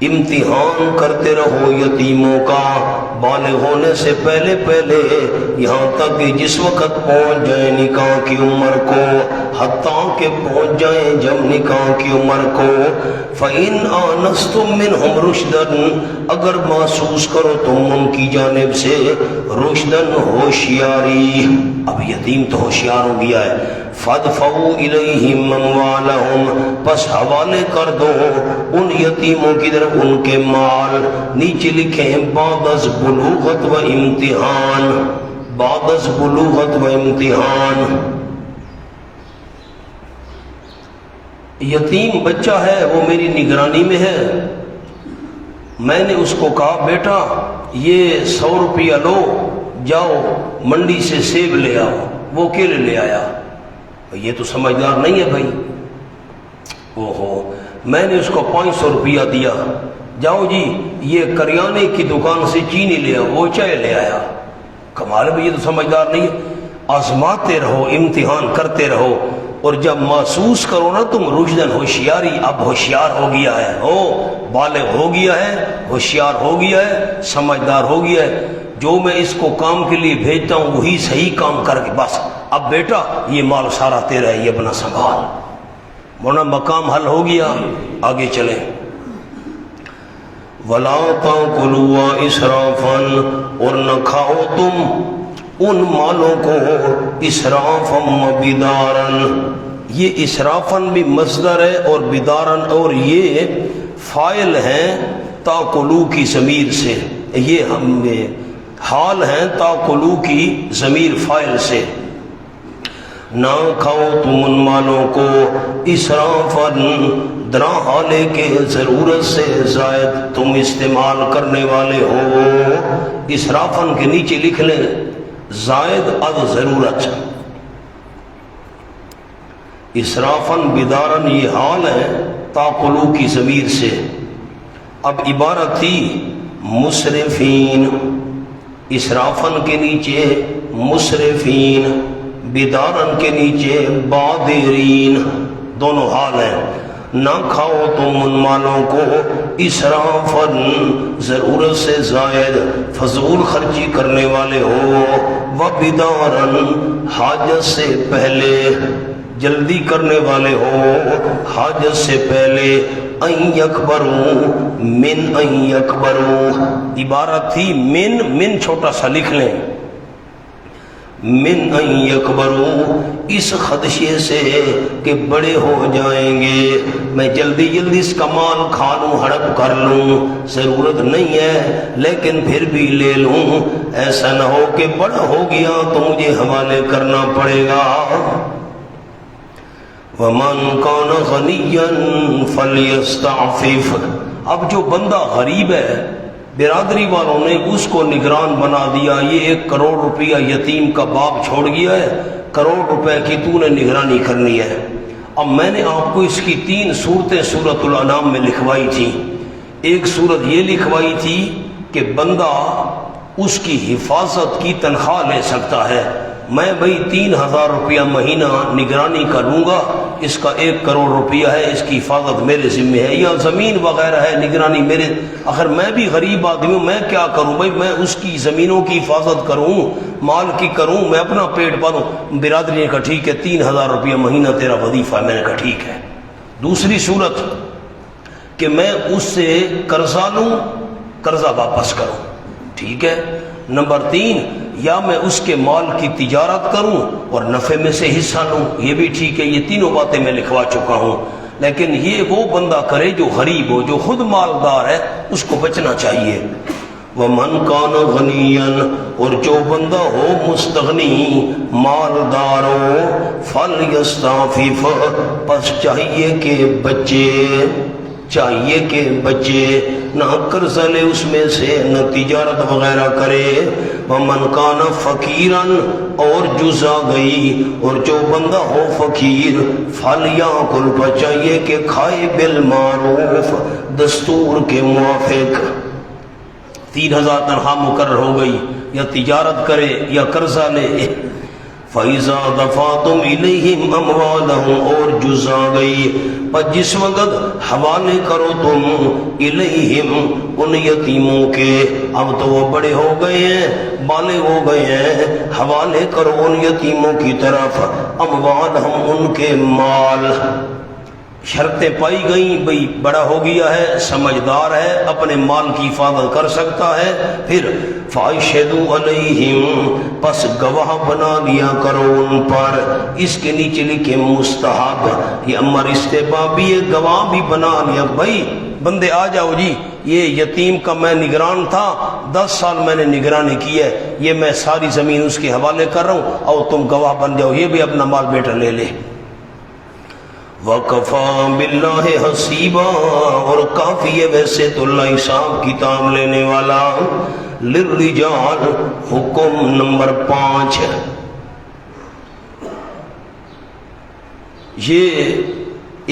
امتحان کرتے رہو یتیموں کا بالغ ہونے سے پہلے پہلے، یہاں تک کہ جس وقت پہنچ جائیں نکاح کی عمر کو. حتیٰ کہ پہنچ جائیں جب نکاح کی عمر کو. فَإِنْ آنَسْتُم مِّنْهُمْ رُشْدًا، اگر محسوس کرو تم ان کی جانب سے رشدن، ہوشیاری. اب یتیم تو ہوشیار ہو گیا ہے. فَادْفَعُوا إِلَيْهِمْ أَمْوَالَهُمْ، پس حوالے کر دو ان یتیموں کی طرف ان کے مال. نیچے لکھیں بعد از بلوغت و امتحان، بعد از بلوغت و امتحان. یتیم بچہ ہے، وہ میری نگرانی میں ہے. میں نے اس کو کہا بیٹا یہ 100 روپیہ لو، جاؤ منڈی سے سیب لے آؤ. وہ کیلے لے آیا. یہ تو سمجھدار نہیں ہے بھائی. اوہو، میں نے اس کو 500 روپیہ دیا، جاؤ جی یہ کریانے کی دکان سے چینی لے آؤ. وہ چائے لے آیا. کمال ہے، یہ تو سمجھدار نہیں ہے. آزماتے رہو، امتحان کرتے رہو، اور جب محسوس کرو نا تم رشدن، ہوشیاری، اب ہوشیار ہو گیا ہے، بالغ ہو گیا ہے، ہوشیار ہو گیا ہے، سمجھدار ہو گیا ہے، جو میں اس کو کام کے لیے بھیجتا ہوں وہی صحیح کام کر کے بس اب بیٹا یہ مال سارا تیرا ہے، یہ اپنا سنبھال. مولانا مقام حل ہو گیا. آگے چلیں. وَلَا تَأْكُلُوا إِسْرَافًا، اور نہ کھاؤ تم ان مالوں کو اسرافاً و بداراً. یہ اسرافاً بھی مصدر ہے اور بداراً، اور یہ فاعل ہیں تاکلو کی ضمیر سے. یہ ہم حال ہیں تاکلو کی ضمیر فاعل سے. نہ کھاؤ تم ان مالوں کو اسرافاً درا حالے کے ضرورت سے زائد تم استعمال کرنے والے ہو. اسرافن کے نیچے لکھ لیں زائد از ضرورت. اسرافن بدارن یہ حال ہے تاقلو کی ضمیر سے. اب عبارت تھی مسرفین، اسرافن کے نیچے مسرفین، بدارن کے نیچے بادرین، دونوں حال ہیں. نہ کھاؤ تم ان مالوں کو اسرافن ضرورت سے زائد فضول خرچی کرنے والے ہو، و بدارن حاجت سے پہلے جلدی کرنے والے ہو، حاجت سے پہلے. ان یکبروا من ان یکبروا، عبارت تھی من چھوٹا سا لکھ لیں، من ان یکبروا، اس خدشے سے کہ بڑے ہو جائیں گے، میں جلدی جلدی اس کا مال کھا لوں، ہڑپ کر لوں، ضرورت نہیں ہے لیکن پھر بھی لے لوں، ایسا نہ ہو کہ بڑا ہو گیا تو مجھے حوالے کرنا پڑے گا. وَمَنْ كَانَ غَنِيًّا فَلْيَسْتَعْفِفْ. اب جو بندہ غریب ہے برادری والوں نے اس کو نگران بنا دیا، یہ 1 کروڑ روپیہ یتیم کا باپ چھوڑ گیا ہے، 1 کروڑ روپے کی تو نے نگرانی کرنی ہے. اب میں نے آپ کو اس کی 3 صورتیں سورۃ الانعام میں لکھوائی تھی. ایک صورت یہ لکھوائی تھی کہ بندہ اس کی حفاظت کی تنخواہ لے سکتا ہے، میں بھئی 3000 روپیہ مہینہ نگرانی کروں گا، اس کا 1 کروڑ روپیہ ہے، اس کی حفاظت میرے ذمہ ہے، یا زمین وغیرہ ہے نگرانی میرے. اگر میں بھی غریب آدمی ہوں میں کیا کروں بھئی، میں اس کی زمینوں کی حفاظت کروں، مال کی کروں، میں اپنا پیٹ پالوں. برادری نے کہا ٹھیک ہے 3000 روپیہ مہینہ تیرا وظیفہ ہے. میں نے کہا ٹھیک ہے. دوسری صورت کہ میں اس سے قرضہ لوں، قرضہ واپس کروں، ٹھیک ہے. نمبر 3 یا میں اس کے مال کی تجارت کروں اور نفع میں سے حصہ لوں، یہ بھی ٹھیک ہے. یہ تینوں باتیں میں لکھوا چکا ہوں. لیکن یہ وہ بندہ کرے جو غریب ہو، جو خود مالدار ہے، اس کو بچنا چاہیے. وَمَنْ كَانَ غَنِيًّا، اور جو بندہ ہو مستغنی مالدار ہو، فَلْيَسْتَعْفِفْ، پس چاہیے کہ بچے، نہ قرض لے اس میں سے، نہ تجارت وغیرہ کرے. وَمَنْ كَانَ فَقِيرًا، اور جزا گئی، اور جو بندہ ہو فقیر، فَلْيَأْكُلْ، بچائیے کہ کھائے بالمعروف، دستور کے موافق. 3000 تنخواہ مقرر ہو گئی، یا تجارت کرے یا قرضہ لے. فَإِذَا دَفَعْتُمْ إِلَيْهِمْ أَمْوَالَهُمْ، اور جزا گئی، پر جس وقت حوالے کرو تم الیہم ان یتیموں کے، اب تو وہ بڑے ہو گئے ہیں، بالغ ہو گئے ہیں، حوالے کرو ان یتیموں کی طرف اموالہم، ان کے مال. شرطیں پائی گئیں، بھئی بڑا ہو گیا ہے، سمجھدار ہے، اپنے مال کی حفاظت کر سکتا ہے. پھر فَأَشْهِدُوا عَلَيْهِمْ، پس گواہ بنا لیا کرو ان پر. اس کے نیچے لکھے مستحب، یہ امر استحبابی ہے، گواہ بھی بنا لیا. بھائی بندے آ جاؤ جی، یہ یتیم کا میں نگران تھا، 10 سال میں نے نگرانی کی ہے، یہ میں ساری زمین اس کے حوالے کر رہا ہوں، اور تم گواہ بن جاؤ، یہ بھی اپنا مال بیٹا لے لے. وَقَفَى بِاللَّهِ حَسِيبًا، اور کافی ہے ویسے تو اللہ حساب کتاب لینے والا. للرجال، حکم نمبر 5، یہ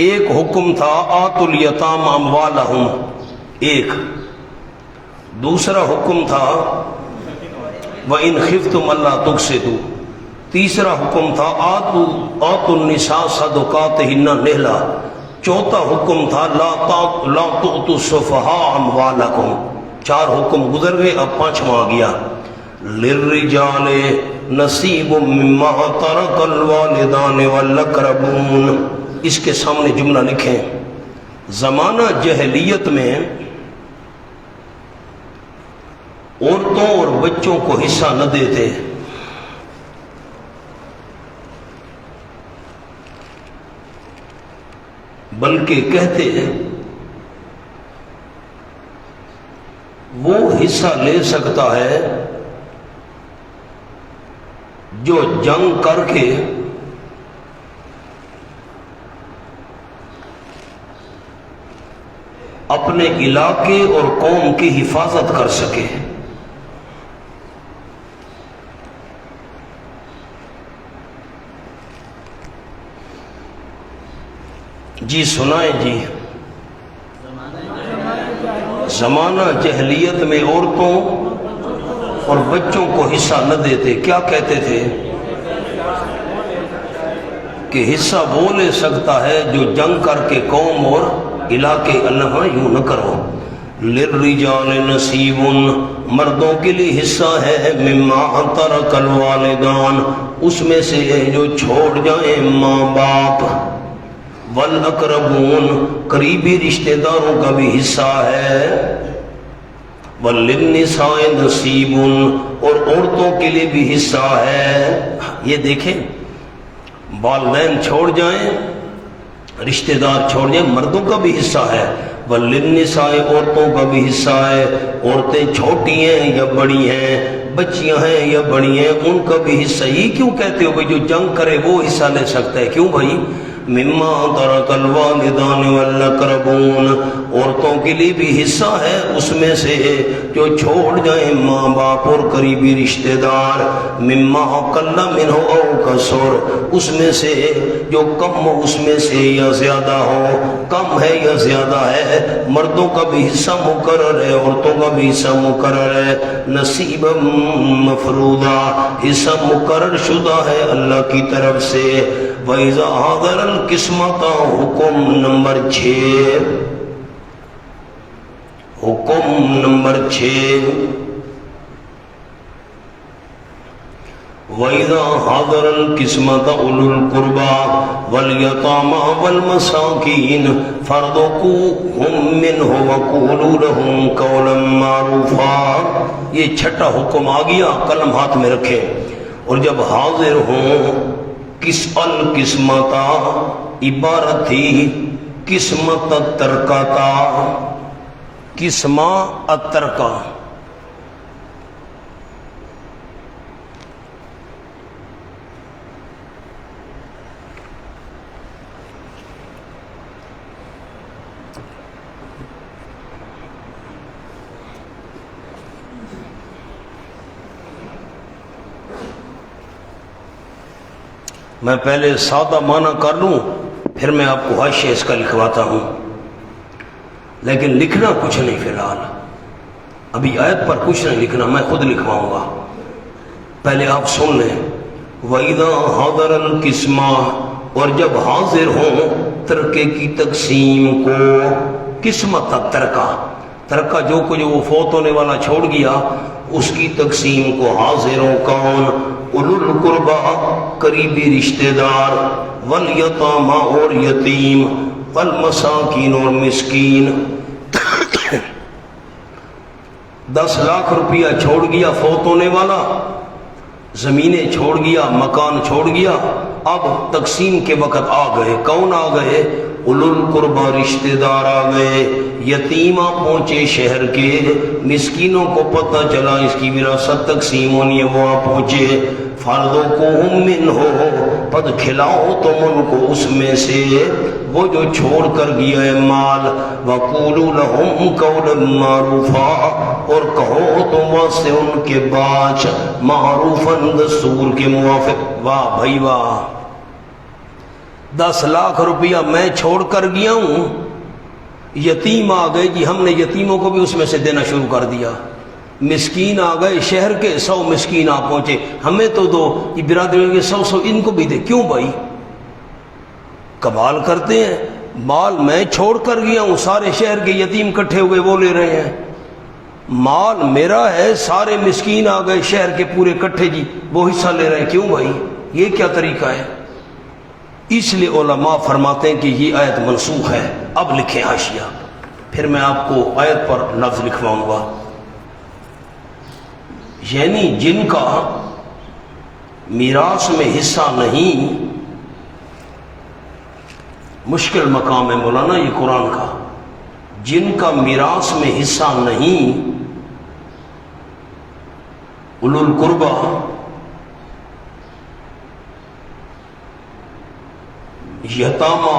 ایک حکم تھا آتوا الیتام اموالہم، ایک. دوسرا حکم تھا وَإِنْ خِفْتُمْ أَلَّا تُقْسِطُوا. تیسرا حکم تھا آتوا النساء صدقاتہن نحلا. چوتھا حکم تھا لا تؤتوا السفہاء اموالکم. 4 حکم گزر گئے، اب 5واں آ گیا. للرجال نصیب مما ترک الوالدان والاقربون. اس کے سامنے جملہ لکھیں. زمانہ جہلیت میں عورتوں اور بچوں کو حصہ نہ دیتے، بلکہ کہتے وہ حصہ لے سکتا ہے جو جنگ کر کے اپنے علاقے اور قوم کی حفاظت کر سکے۔ جی سنائیں جی۔ زمانہ جہلیت میں عورتوں اور بچوں کو حصہ نہ دیتے، کیا کہتے تھے کہ حصہ وہ لے سکتا ہے جو جنگ کر کے قوم اور علاقے، اللہ یوں نہ کرو۔ للرجال نصیب، مردوں کے لیے حصہ ہے، مما ترک الوالدان، اس میں سے جو چھوڑ جائیں ماں باپ، والاقربون، قریبی رشتہ داروں کا بھی حصہ ہے، وللنساء نصیب، اور عورتوں کے لیے بھی حصہ ہے۔ یہ دیکھیں، والدین چھوڑ جائیں، رشتہ دار چھوڑ جائیں، مردوں کا بھی حصہ ہے، وللنساء، عورتوں کا بھی حصہ ہے، عورتیں چھوٹی ہیں یا بڑی ہیں، بچیاں ہیں یا بڑی ہیں، ان کا بھی حصہ۔ یہ کیوں کہتے ہو بھائی جو جنگ کرے وہ حصہ لے سکتا ہے؟ کیوں بھائی؟ مما ترک الوالدان والاقربون، عورتوں کے لیے بھی حصہ ہے اس میں سے جو چھوڑ جائیں ماں باپ اور قریبی رشتہ دار، مما قل منہ او کثر، اس میں سے جو کم ہو اس میں سے یا زیادہ ہو، کم ہے یا زیادہ ہے، مردوں کا بھی حصہ مقرر ہے، عورتوں کا بھی حصہ مقرر ہے، نصیبا مفروضہ، حصہ مقرر شدہ ہے اللہ کی طرف سے۔ وَإِذَا حَضَرَ الْقِسْمَةَ، حکم نمبر 6، حکم نمبر 6، وَإِذَا حَضَرَ الْقِسْمَةَ أُولُو الْقُرْبَى وَالْيَتَامَى وَالْمَسَاكِينَ فَارْزُقُوهُم مِّنْهُ وَقُولُوا لَهُمْ قَوْلًا مَّعْرُوفًا۔ یہ چھٹا حکم آ گیا، قلم ہاتھ میں رکھیں، اور جب حاضر ہوں کس القسمتا، عبارت تھی قسمت الترکتا، قسمہ الترکہ، میں پہلے سادہ معنی کر لوں پھر میں آپ کو حاشیہ اس کا لکھواتا ہوں، لیکن لکھنا کچھ نہیں فی الحال، ابھی آیت پر کچھ نہیں لکھنا، میں خود لکھواؤں گا، پہلے آپ سن لیں۔ وَإِذَا حَضَرَ الْقِسْمَةَ، اور جب حاضر ہوں ترکے کی تقسیم کو، قسمت ترکہ، ترکہ جو کچھ وہ فوت ہونے والا چھوڑ گیا اس کی تقسیم کو حاضر ہوں کون؟ اولو القربہ، قریبی رشتہ دار، والیتامى، اور یتیم، والمساکین، اور مسکین۔ 10 لاکھ روپیہ چھوڑ گیا فوت ہونے والا، زمینیں چھوڑ گیا، مکان چھوڑ گیا، اب تقسیم کے وقت آ گئے، کون آ گئے؟ اولو القربہ، رشتہ دار آ گئے، یتیمہ پہنچے شہر کے، مسکینوں کو پتہ چلا اس کی وراثت تقسیم ہونی ہے، وہاں پہنچے، فَارْزُقُوهُم مِّنْهُ، پس کھلاؤ تم ان کو اس میں سے وہ جو چھوڑ کر گیا ہے مال، وَقُولُوا لَهُمْ قَوْلًا مَّعْرُوفًا، اور کہو تم واسطے ان کے باچ، معروفاً، دستور کے موافق۔ واہ بھائی واہ، 10 لاکھ روپیہ میں چھوڑ کر گیا ہوں، یتیم آ گئے جی، ہم نے یتیموں کو بھی اس میں سے دینا شروع کر دیا، مسکین آ گئے، شہر کے 100 مسکین آ پہنچے، ہمیں تو دو، یہ برادری کے 100 ان کو بھی دے، کیوں بھائی؟ کمال کرتے ہیں، مال میں چھوڑ کر گیا ہوں، سارے شہر کے یتیم کٹھے ہوئے وہ لے رہے ہیں، مال میرا ہے، سارے مسکین آ گئے شہر کے پورے کٹھے جی وہ حصہ لے رہے ہیں، کیوں بھائی؟ یہ کیا طریقہ ہے؟ اس لیے علماء فرماتے ہیں کہ یہ آیت منسوخ ہے۔ اب لکھیں حاشیہ، پھر میں آپ کو آیت پر لفظ لکھواؤں گا۔ یعنی جن کا میراث میں حصہ نہیں، مشکل مقام ہے مولانا یہ قرآن کا، جن کا میراث میں حصہ نہیں، اولو القربہ، یتامہ،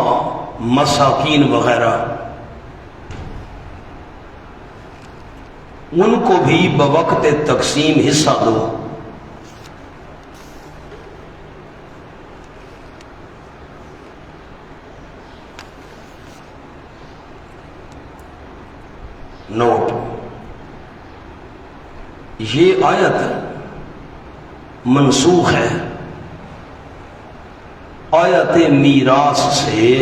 مساکین وغیرہ، ان کو بھی بوقت تقسیم حصہ دو۔ نوٹ، یہ آیت منسوخ ہے آیت میراث سے۔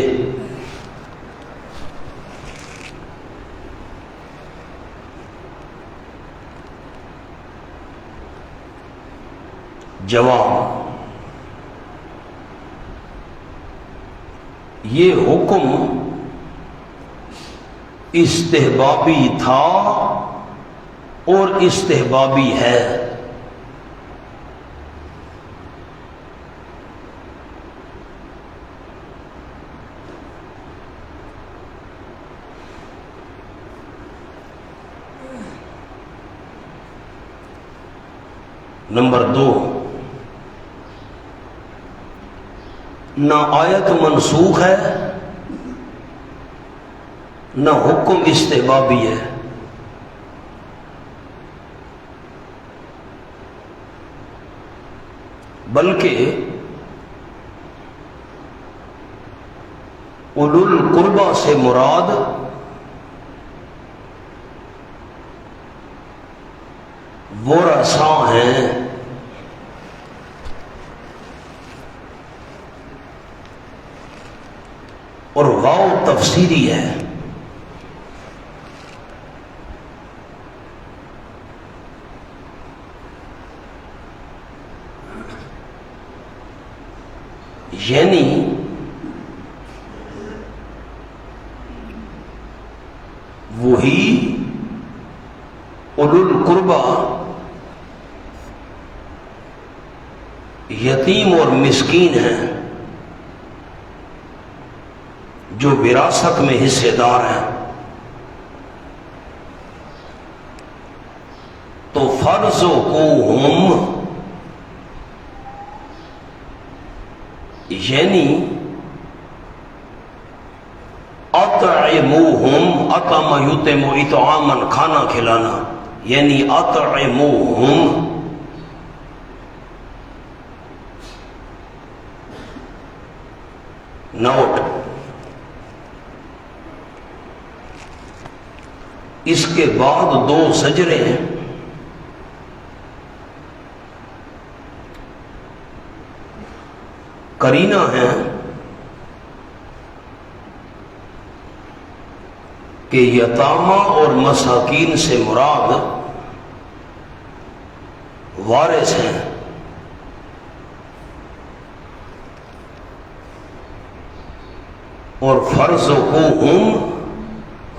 جواب، یہ حکم استحبابی تھا اور استحبابی ہے۔ نمبر 2، نہ آیت منسوخ ہے نہ حکم استحبابی ہے، بلکہ اولو القربہ سے مراد ورثاء ہیں۔ اور واو تفسیری ہے۔ یعنی وہی اولو القربہ یتیم اور مسکین ہیں جو وراثت میں حصے دار ہیں، تو فرزقوہم یعنی اطعموہم، اطعم یطعم اطعاما کھانا کھلانا، یعنی اطعموہم۔ نوٹ، اس کے بعد 2 زجریں ہیں۔ قرینہ ہے کہ یتامہ اور مساکین سے مراد وارث ہیں، اور فرزقوہم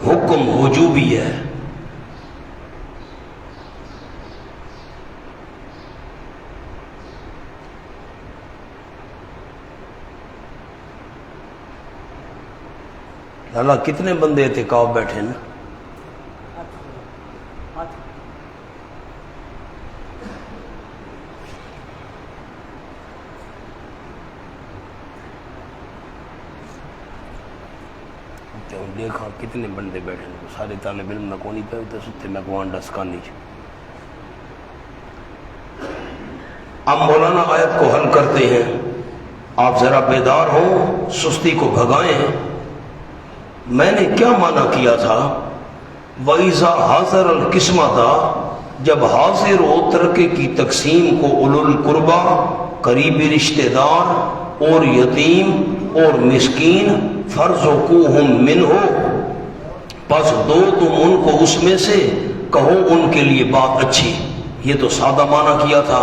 حکم وجوبی ہے۔ لالا کتنے بندے اعتکاف بیٹھے نا؟ دیکھا کتنے بندے بیٹھے نا، سارے طالب علم نہ کونی پہ ہوتے ستے میں کوان ڈسکانی چھو۔ اب مولانا آیت کو حل کرتے ہیں، آپ ذرا بیدار ہوں، سستی کو بھگائیں۔ میں نے کیا معنی کیا تھا؟ وَإِذَا حَضَرَ الْقِسْمَةَ، جب حاضر ہو ترکے کی تقسیم کو اولو القربہ قریبی رشتہ دار اور یتیم اور مسکین، فَرْزُقُوهُم مِّنْهُ، پس دو تم ان کو اس میں سے، کہو ان کے لیے بات اچھی۔ یہ تو سادہ معنی کیا تھا۔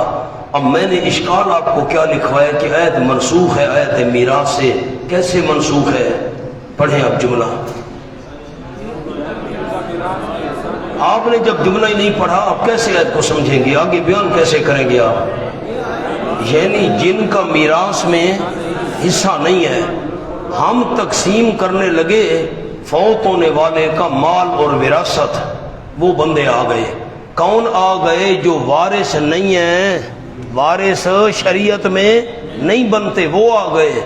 اب میں نے اشکال آپ کو کیا لکھوایا کہ آیت منسوخ ہے آیت میراث سے۔ کیسے منسوخ ہے؟ پڑھیں اب جملہ۔ آپ نے جب جملہ ہی نہیں پڑھا آپ کیسے آیت کو سمجھیں گے؟ آگے بیان کیسے کریں گے آپ؟ یعنی جن کا میراث میں حصہ نہیں ہے، ہم تقسیم کرنے لگے فوت ہونے والے کا مال اور وراثت، وہ بندے آ گئے۔ کون آ گئے؟ جو وارث نہیں ہیں، وارث شریعت میں نہیں بنتے، وہ آ گئے۔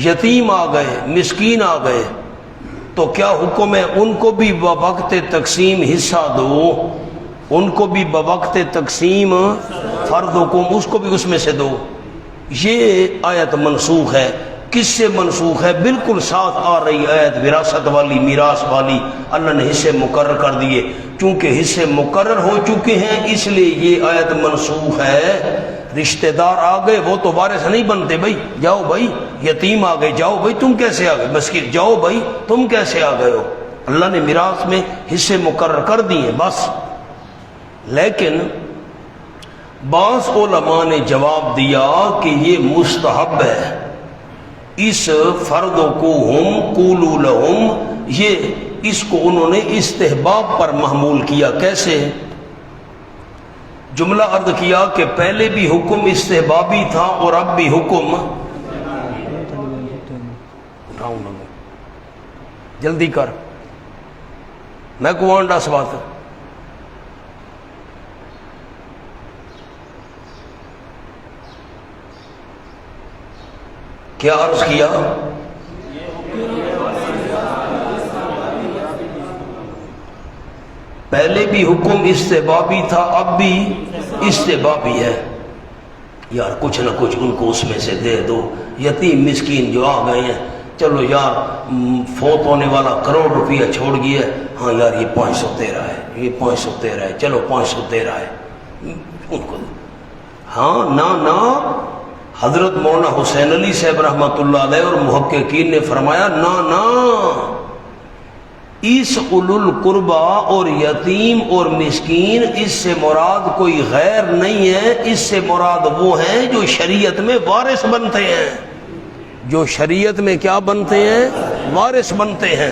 یتیم آ گئے، مسکین آ گئے، تو کیا حکم ہے ان کو بھی بوقت تقسیم حصہ دو، ان کو بھی بوقت تقسیم فردکم، اس کو بھی اس میں سے دو۔ یہ آیت منسوخ ہے۔ کس سے منسوخ ہے؟ بالکل ساتھ آ رہی آیت وراثت والی، میراث والی، اللہ نے حصے مقرر کر دیے۔ چونکہ حصے مقرر ہو چکے ہیں اس لیے یہ آیت منسوخ ہے۔ رشتہ دار آ گئے وہ تو وارث نہیں بنتے، بھائی جاؤ بھائی، یتیم آ گئے، جاؤ بھائی تم کیسے آ گئے، مسکین جاؤ بھائی تم کیسے آ گئے ہو۔ اللہ نے میراث میں حصے مقرر کر دیے بس۔ لیکن بعض علماء نے جواب دیا کہ یہ مستحب ہے، اس فرد کو ہم قولوا لہم، یہ اس کو انہوں نے استحباب پر محمول کیا۔ کیسے؟ جملہ عرض کیا کہ پہلے بھی حکم استحبابی تھا اور اب بھی حکم، اٹھاؤں نہ جلدی کر، میں کو وانڈا سوات کیا عرض کیا؟ پہلے بھی حکم استحبابی تھا اب بھی استحبابی ہے۔ یار کچھ نہ کچھ ان کو اس میں سے دے دو، یتیم مسکین جو آ گئے ہیں، چلو یار فوت ہونے والا کروڑ روپیہ چھوڑ گیا ہے، ہاں یار یہ 500 تیرا ہے، یہ 500 تیرا ہے، چلو 500 تیرا ہے ان کو۔ ہاں نہ حضرت مولانا حسین علی صاحب رحمۃ اللہ علیہ اور محققین نے فرمایا نہ اس اولو القربا اور یتیم اور مسکین اس سے مراد کوئی غیر نہیں ہے، اس سے مراد وہ ہیں جو شریعت میں وارث بنتے ہیں، جو شریعت میں کیا بنتے ہیں؟ وارث بنتے ہیں۔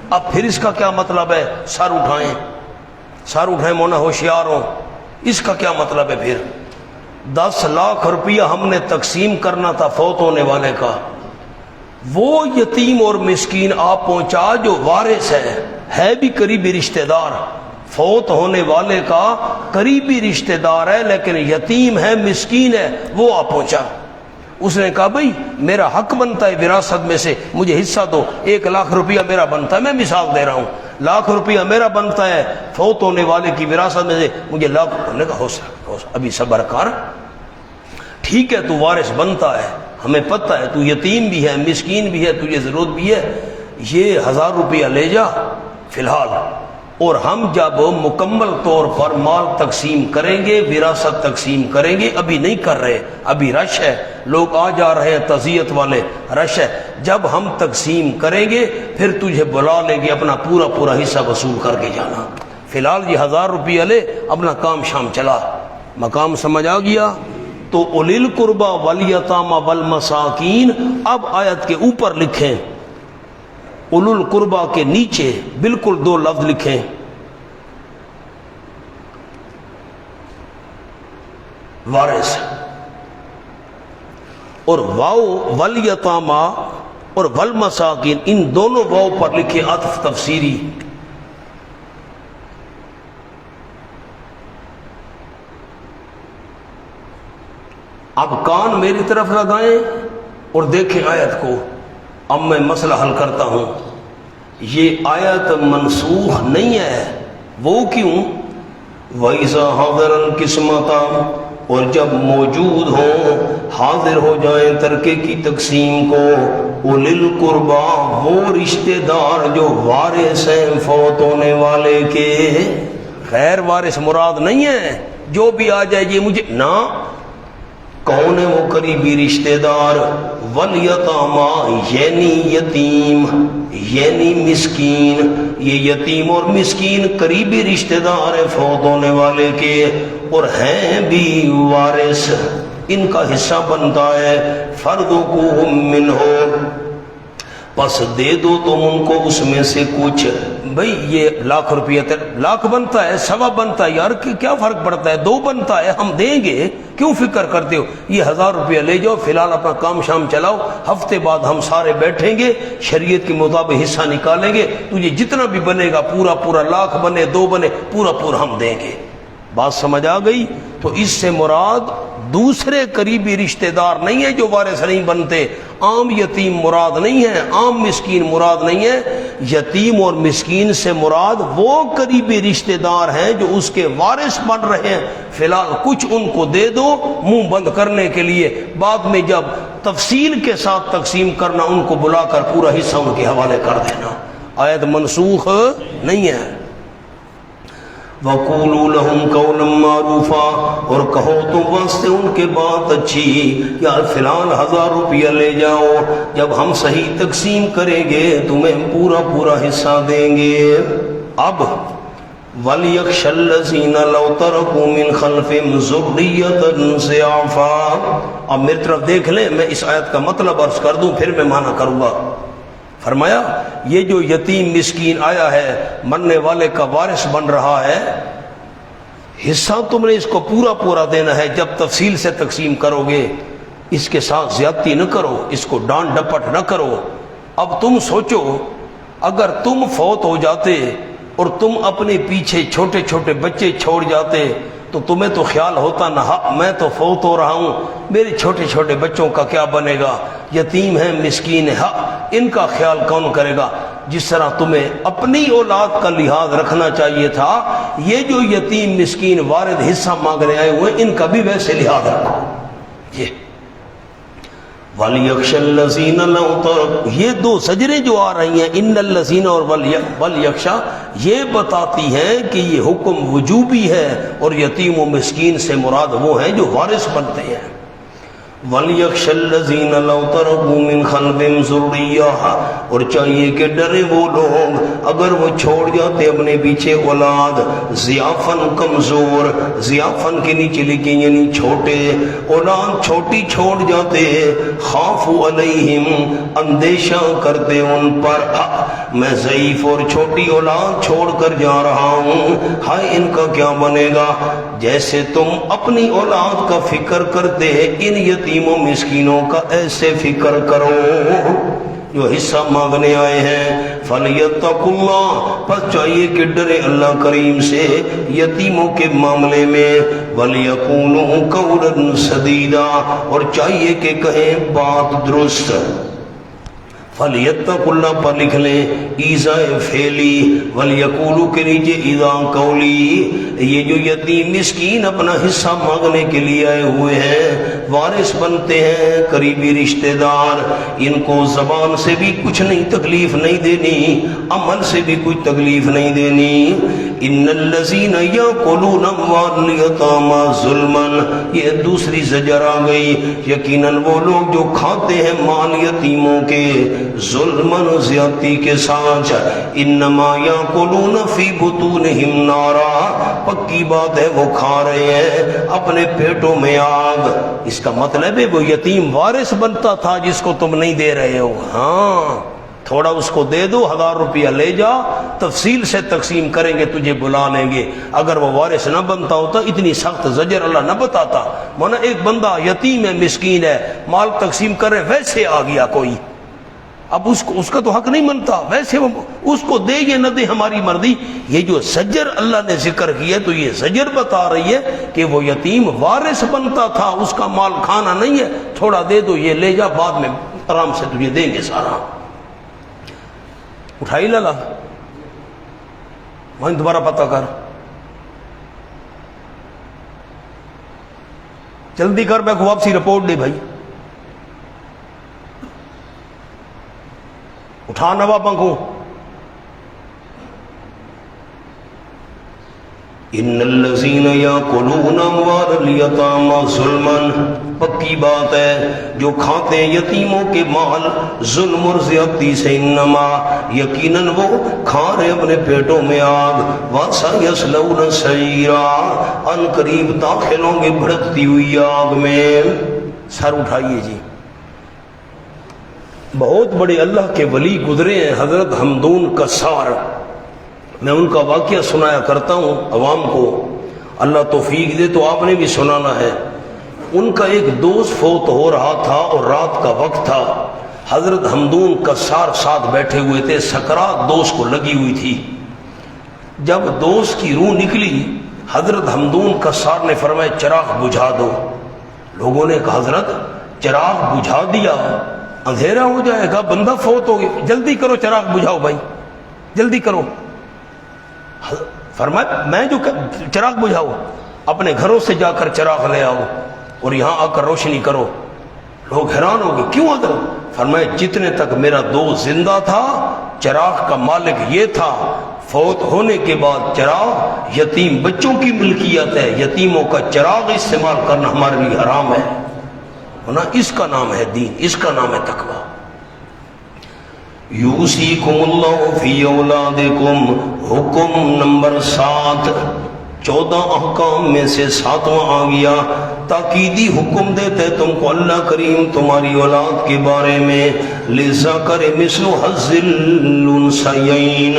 اب پھر اس کا کیا مطلب ہے؟ سر اٹھائیں مولانا ہوشیار ہوں، اس کا کیا مطلب ہے؟ پھر 10 لاکھ روپیہ ہم نے تقسیم کرنا تھا فوت ہونے والے کا، وہ یتیم اور مسکین آپ پہنچا جو وارث ہے بھی قریبی رشتہ دار، فوت ہونے والے کا قریبی رشتہ دار ہے لیکن یتیم ہے مسکین ہے، وہ آپ پہنچا۔ اس نے کہا بھئی میرا حق بنتا ہے وراثت میں سے، مجھے حصہ دو، 1 لاکھ روپیہ میرا بنتا ہے، میں مثال دے رہا ہوں، 1 لاکھ روپیہ میرا بنتا ہے فوت ہونے والے کی وراثت میں سے، مجھے لاکھ نے کہا ہو ابھی صبر کر، ٹھیک ہے تو وارث بنتا ہے، ہمیں پتہ ہے تو یتیم بھی ہے مسکین بھی ہے، تجھے ضرورت بھی ہے، یہ 1000 روپیہ لے جا فی الحال، اور ہم جب مکمل طور پر مال تقسیم کریں گے، وراثت تقسیم کریں گے، ابھی نہیں کر رہے، ابھی رش ہے، لوگ آ جا رہے ہیں تعزیت والے، رش ہے، جب ہم تقسیم کریں گے پھر تجھے بلا لیں گے، اپنا پورا حصہ وصول کر کے جانا، فی الحال یہ 1000 روپیہ لے، اپنا کام شام چلا۔ مقام سمجھ آ گیا؟ تو اولی القربی والیتامی والمساکین، اب آیت کے اوپر لکھیں، اولو القربہ کے نیچے بالکل 2 لفظ لکھیں، وارث، اور واو والیتامی اور والمساکین، ان دونوں واو پر لکھیں عطف تفسیری۔ اب کان میری طرف لگائیں اور دیکھیں آیت کو، اب میں مسئلہ حل کرتا ہوں۔ یہ آیت منسوخ نہیں ہے، وہ کیوں؟ وَإِذَا حَضَرَ الْقِسْمَةَ، اور جب موجود ہوں، حاضر ہو جائیں ترکے کی تقسیم کو، اُولِي الْقُرْبَى، وہ رشتہ دار جو وارث ہیں فوت ہونے والے کے، غیر وارث مراد نہیں ہے، جو بھی آ جائے یہ مجھے نہ، کون ہے وہ قریبی رشتہ دار؟ والیتامی، یعنی یتیم، یعنی مسکین، یہ یتیم اور مسکین قریبی رشتہ دار ہیں فوت ہونے والے کے، اور ہیں بھی وارث، ان کا حصہ بنتا ہے، فردکم منہ، پس دے دو تم ان کو اس میں سے کچھ۔ بھئی یہ 1 لاکھ روپیہ 1 لاکھ بنتا ہے، 1.25 بنتا ہے، یار کیا فرق پڑتا ہے، 2 بنتا ہے، ہم دیں گے، کیوں فکر کرتے ہو؟ یہ 1000 روپیہ لے جاؤ، فی الحال اپنا کام شام چلاؤ، ہفتے بعد ہم سارے بیٹھیں گے، شریعت کے مطابق حصہ نکالیں گے، تجھے جتنا بھی بنے گا، پورا 1 لاکھ بنے 2 بنے، پورا ہم دیں گے۔ بات سمجھ آ گئی؟ تو اس سے مراد دوسرے قریبی رشتہ دار نہیں ہے جو وارث نہیں بنتے. عام یتیم مراد نہیں ہے, عام مسکین مراد نہیں ہے. یتیم اور مسکین سے مراد وہ قریبی رشتہ دار ہیں جو اس کے وارث بن رہے ہیں. فی الحال کچھ ان کو دے دو منہ بند کرنے کے لیے, بعد میں جب تفصیل کے ساتھ تقسیم کرنا ان کو بلا کر پورا حصہ ان کے حوالے کر دینا. آیت منسوخ نہیں ہے. وَقُولُوا لَهُمْ قَوْلًا مَّعْرُوفًا, اور کہو تم واسطے ان کے بات اچھی. یار فلان 1000 روپیہ لے جاؤ, جب ہم صحیح تقسیم کریں گے تمہیں پورا پورا حصہ دیں گے. اب وَلْيَخْشَ الَّذِينَ لَوْ تَرَكُوا مِنْ خَلْفِهِمْ ذُرِّيَّةً ضِعَافًا. اب میری طرف دیکھ لیں, میں اس آیت کا مطلب عرض کر دوں پھر میں معنی کروں گا. فرمایا یہ جو یتیم مسکین آیا ہے مرنے والے کا وارث بن رہا ہے, حصہ تم نے اس کو پورا پورا دینا ہے. جب تفصیل سے تقسیم کرو گے اس کے ساتھ زیادتی نہ کرو, اس کو ڈانٹ ڈپٹ نہ کرو. اب تم سوچو اگر تم فوت ہو جاتے اور تم اپنے پیچھے چھوٹے چھوٹے بچے چھوڑ جاتے تو تمہیں تو خیال ہوتا نہ میں تو فوت ہو رہا ہوں, میرے چھوٹے چھوٹے بچوں کا کیا بنے گا, یتیم ہیں مسکین ہے, ان کا خیال کون کرے گا. جس طرح تمہیں اپنی اولاد کا لحاظ رکھنا چاہیے تھا, یہ جو یتیم مسکین وارث حصہ مانگنے آئے ہوئے ان کا بھی ویسے لحاظ رکھو. یہ وَلْيَخْشَ الَّذِينَ لَوْ تَرَكُوا, یہ دو سجریں جو آ رہی ہیں ان الذین اور وَلْيَخْشَ, یہ بتاتی ہیں کہ یہ حکم وجوبی ہے اور یتیم و مسکین سے مراد وہ ہیں جو وارث بنتے ہیں. وَلْيَخْشَ الَّذِينَ لَوْ تَرَكُوا مِنْ خَلْفِهِمْ ذُرِّيَّةً, اور چاہیے کہ ڈرے وہ لوگ اگر وہ چھوڑ جاتے اپنے پیچھے اولاد, ضعافاً کمزور, ضعافاً کے نیچے لکھیں یعنی چھوٹے, اولاد چھوٹی چھوڑ جاتے, خافوا علیہم, اندیشہ کرتے ان پر, میں ضعیف اور چھوٹی اولاد چھوڑ کر جا رہا ہوں, ہائے ان کا کیا بنے گا. جیسے تم اپنی اولاد کا فکر کرتے ان یتیم و مسکینوں کا ایسے فکر کرو جو حصہ مانگنے آئے ہیں. فَلْيَتَّقُوا اللَّهَ, پس چاہیے کہ ڈرے اللہ کریم سے یتیموں کے معاملے میں. وَلْيَقُولُوا قَوْلًا سَدِيدًا, اور چاہیے کہ کہیں بات درست. فَلْيَتَّقُوا اللَّهَ پر لکھ لیں ایزائے فعلی, وَلْيَقُولُوا کے نیچے ایزا قولی. یہ جو یتیم مسکین اپنا حصہ مانگنے کے لیے آئے ہوئے ہیں, وارث بنتے ہیں, قریبی رشتہ دار, ان کو زبان سے بھی کچھ نہیں تکلیف نہیں دینی, عمل سے بھی کچھ تکلیف نہیں دینی. ان الذین یاکلون اموال الیتامی ظلما, یہ دوسری زجر آ گئی. یقیناً وہ لوگ جو کھاتے ہیں مال یتیموں کے ظلمن و زیادتی کے ساتھ, انما یاکلون فی بطونہم نارا, پکی بات ہے وہ کھا رہے ہیں اپنے پیٹوں میں آگ. اس کا مطلب ہے وہ یتیم وارث بنتا تھا جس کو تم نہیں دے رہے ہو. ہاں تھوڑا اس کو دے دو, 1000 روپیہ لے جا, تفصیل سے تقسیم کریں گے تجھے بلا لیں گے. اگر وہ وارث نہ بنتا ہوتا اتنی سخت زجر اللہ نہ بتاتا. مانا ایک بندہ یتیم ہے مسکین ہے, مال تقسیم کر رہے, ویسے آ گیا کوئی, اب اس کا تو حق نہیں بنتا, ویسے اس کو دے یا نہ دے ہماری مرضی. یہ جو زجر اللہ نے ذکر کیا تو یہ زجر بتا رہی ہے کہ وہ یتیم وارث بنتا تھا, اس کا مال کھانا نہیں ہے, تھوڑا دے دو, یہ لے جا, بعد میں آرام سے تجھے دیں گے سارا. اٹھائی لالا, وہیں دوبارہ پتہ کر, جلدی کر, میں کو واپسی رپورٹ دے بھائی. اٹھا نواب کو. ان الذین یاکلون اموال الیتامی ظلما, پکی بات ہے جو کھاتے ہیں یتیموں کے مال ظلم اور زیادتی سے, انما یقیناً وہ کھا رہے اپنے پیٹوں میں آگ. وَسَيَصْلَوْنَ سَعِيرًا, ان قریب داخل ہوں گے بھڑکتی ہوئی آگ میں. سر اٹھائیے جی. بہت بڑے اللہ کے ولی گزرے ہیں, حضرت حمدون کسار. میں ان کا واقعہ سنایا کرتا ہوں عوام کو, اللہ توفیق دے تو آپ نے بھی سنانا ہے. ان کا ایک دوست فوت ہو رہا تھا اور رات کا وقت تھا. حضرت حمدون کسار ساتھ بیٹھے ہوئے تھے, سکرات دوست کو لگی ہوئی تھی. جب دوست کی روح نکلی, حضرت حمدون کسار نے فرمایا چراغ بجھا دو. لوگوں نے کہا حضرت چراغ بجھا دیا اندھیرا ہو جائے گا، بندہ فوت ہو گیا، جلدی کرو چراغ بجھاؤ بھائی، جلدی کرو۔ فرمایا میں جو چراغ بجھاؤ، اپنے گھروں سے جا کر چراغ لے آؤ اور یہاں آ کر روشنی کرو۔ لوگ حیران ہو گئے، کیوں حضرت؟ فرمایا جتنے تک میرا دوست زندہ تھا چراغ کا مالک یہ تھا، فوت ہونے کے بعد چراغ یتیم بچوں کی ملکیت ہے، یتیموں کا چراغ استعمال کرنا ہمارے لیے حرام ہے، ورنہ اس کا نام ہے دین، اس کا نام ہے تقویٰ۔ یوصیکم اللہ فی اولادکم، حکم نمبر 7، 14 احکام میں سے 7واں آ گیا، تاکیدی حکم دیتے تم کو اللہ کریم تمہاری اولاد کے بارے میں، للذکر مثل حظ الانثیین،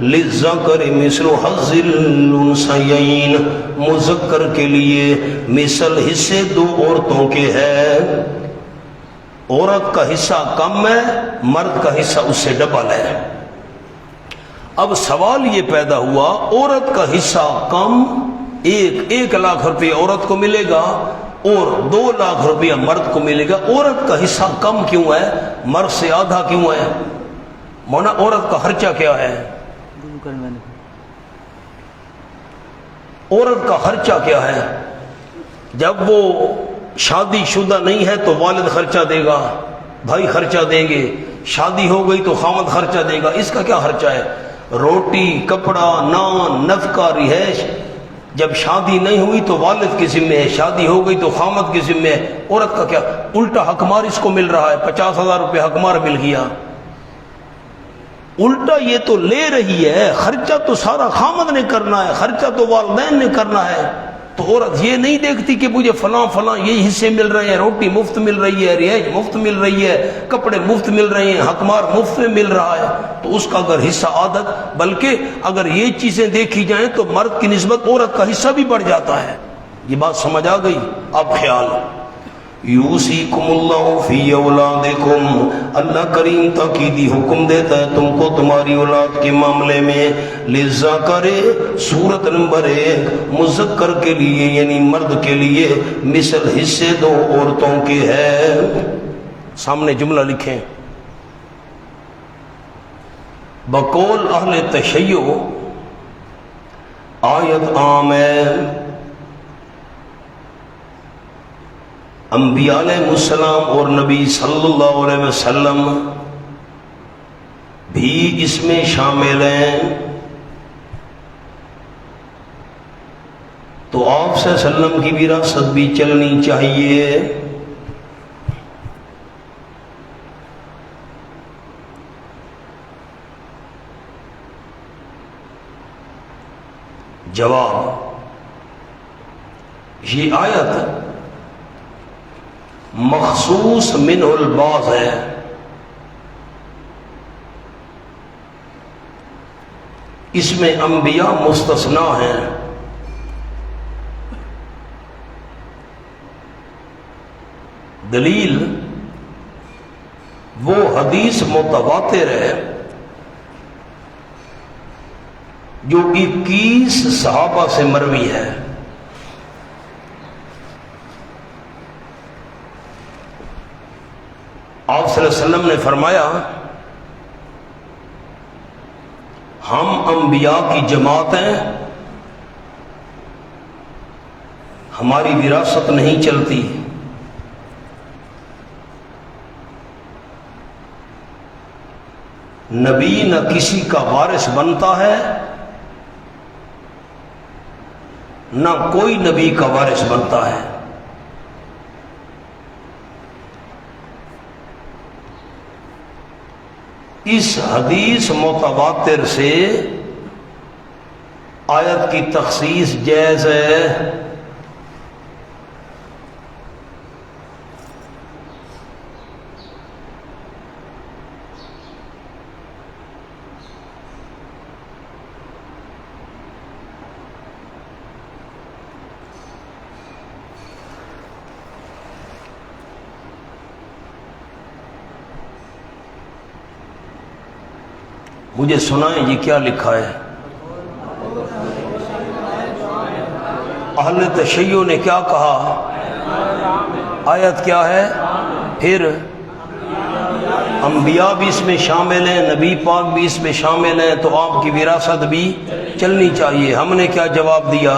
للذکر مثل حظ الانثیین، مذکر کے لیے مثل حصے دو عورتوں کے ہے، عورت کا حصہ کم ہے، مرد کا حصہ اس سے ڈبل ہے۔ اب سوال یہ پیدا ہوا، عورت کا حصہ کم، 1 لاکھ روپے عورت کو ملے گا اور 2 لاکھ روپیہ مرد کو ملے گا، عورت کا حصہ کم کیوں ہے، مرد سے آدھا کیوں ہے؟ مونا عورت کا خرچہ کیا ہے؟ عورت کا خرچہ کیا ہے؟ جب وہ شادی شدہ نہیں ہے تو والد خرچہ دے گا، بھائی خرچہ دیں گے، شادی ہو گئی تو خامد خرچہ دے گا، اس کا کیا خرچہ ہے؟ روٹی، کپڑا، نان، نفقہ، رہائش۔ جب شادی نہیں ہوئی تو والد کے ذمہ ہے، شادی ہو گئی تو خامد کے ذمہ ہے۔ عورت کا کیا؟ الٹا حقمار اس کو مل رہا ہے، 50,000 روپے حقمار مل گیا، الٹا یہ تو لے رہی ہے، خرچہ تو سارا خامد نے کرنا ہے، خرچہ تو والدین نے کرنا ہے۔ تو عورت یہ نہیں دیکھتی کہ مجھے فلاں فلاں یہ حصے مل رہے ہیں، روٹی مفت مل رہی ہے، رہائش مفت مل رہی ہے، کپڑے مفت مل رہے ہیں، حقمار مفت میں مل رہا ہے، تو اس کا اگر حصہ عادت، بلکہ اگر یہ چیزیں دیکھی جائیں تو مرد کی نسبت عورت کا حصہ بھی بڑھ جاتا ہے۔ یہ بات سمجھ آ گئی؟ اب خیال، یوصیکم اللہ فی اولادکم، اللہ کریم تاکیدی حکم دیتا ہے تم کو تمہاری اولاد کے معاملے میں، للذکر سورت نمبر 1، مذکر کے لیے یعنی مرد کے لیے، مثل حصے دو عورتوں کے ہے۔ سامنے جملہ لکھیں، بقول اہل تشیع آیت عام ہے، انبیاء علیہ السلام اور نبی صلی اللہ علیہ وسلم بھی اس میں شامل ہیں، تو آپ صلی اللہ علیہ وسلم کی وراثت بھی چلنی چاہیے۔ جواب، یہ آیت مخصوص منہ البعض ہے، اس میں انبیاء مستثنا ہیں۔ دلیل، وہ حدیث متواتر ہے جو 21 صحابہ سے مروی ہے۔ آپ صلی اللہ علیہ وسلم نے فرمایا، ہم انبیاء کی جماعت ہیں، ہماری وراثت نہیں چلتی، نبی نہ کسی کا وارث بنتا ہے، نہ کوئی نبی کا وارث بنتا ہے۔ اس حدیث متواتر سے آیت کی تخصیص جائز ہے۔ مجھے سنائیں یہ کیا لکھا ہے؟ اہل تشیع نے کیا کہا؟ آیت کیا ہے؟ پھر انبیاء بھی اس میں شامل ہیں، نبی پاک بھی اس میں شامل ہیں، تو آپ کی وراثت بھی چلنی چاہیے۔ ہم نے کیا جواب دیا؟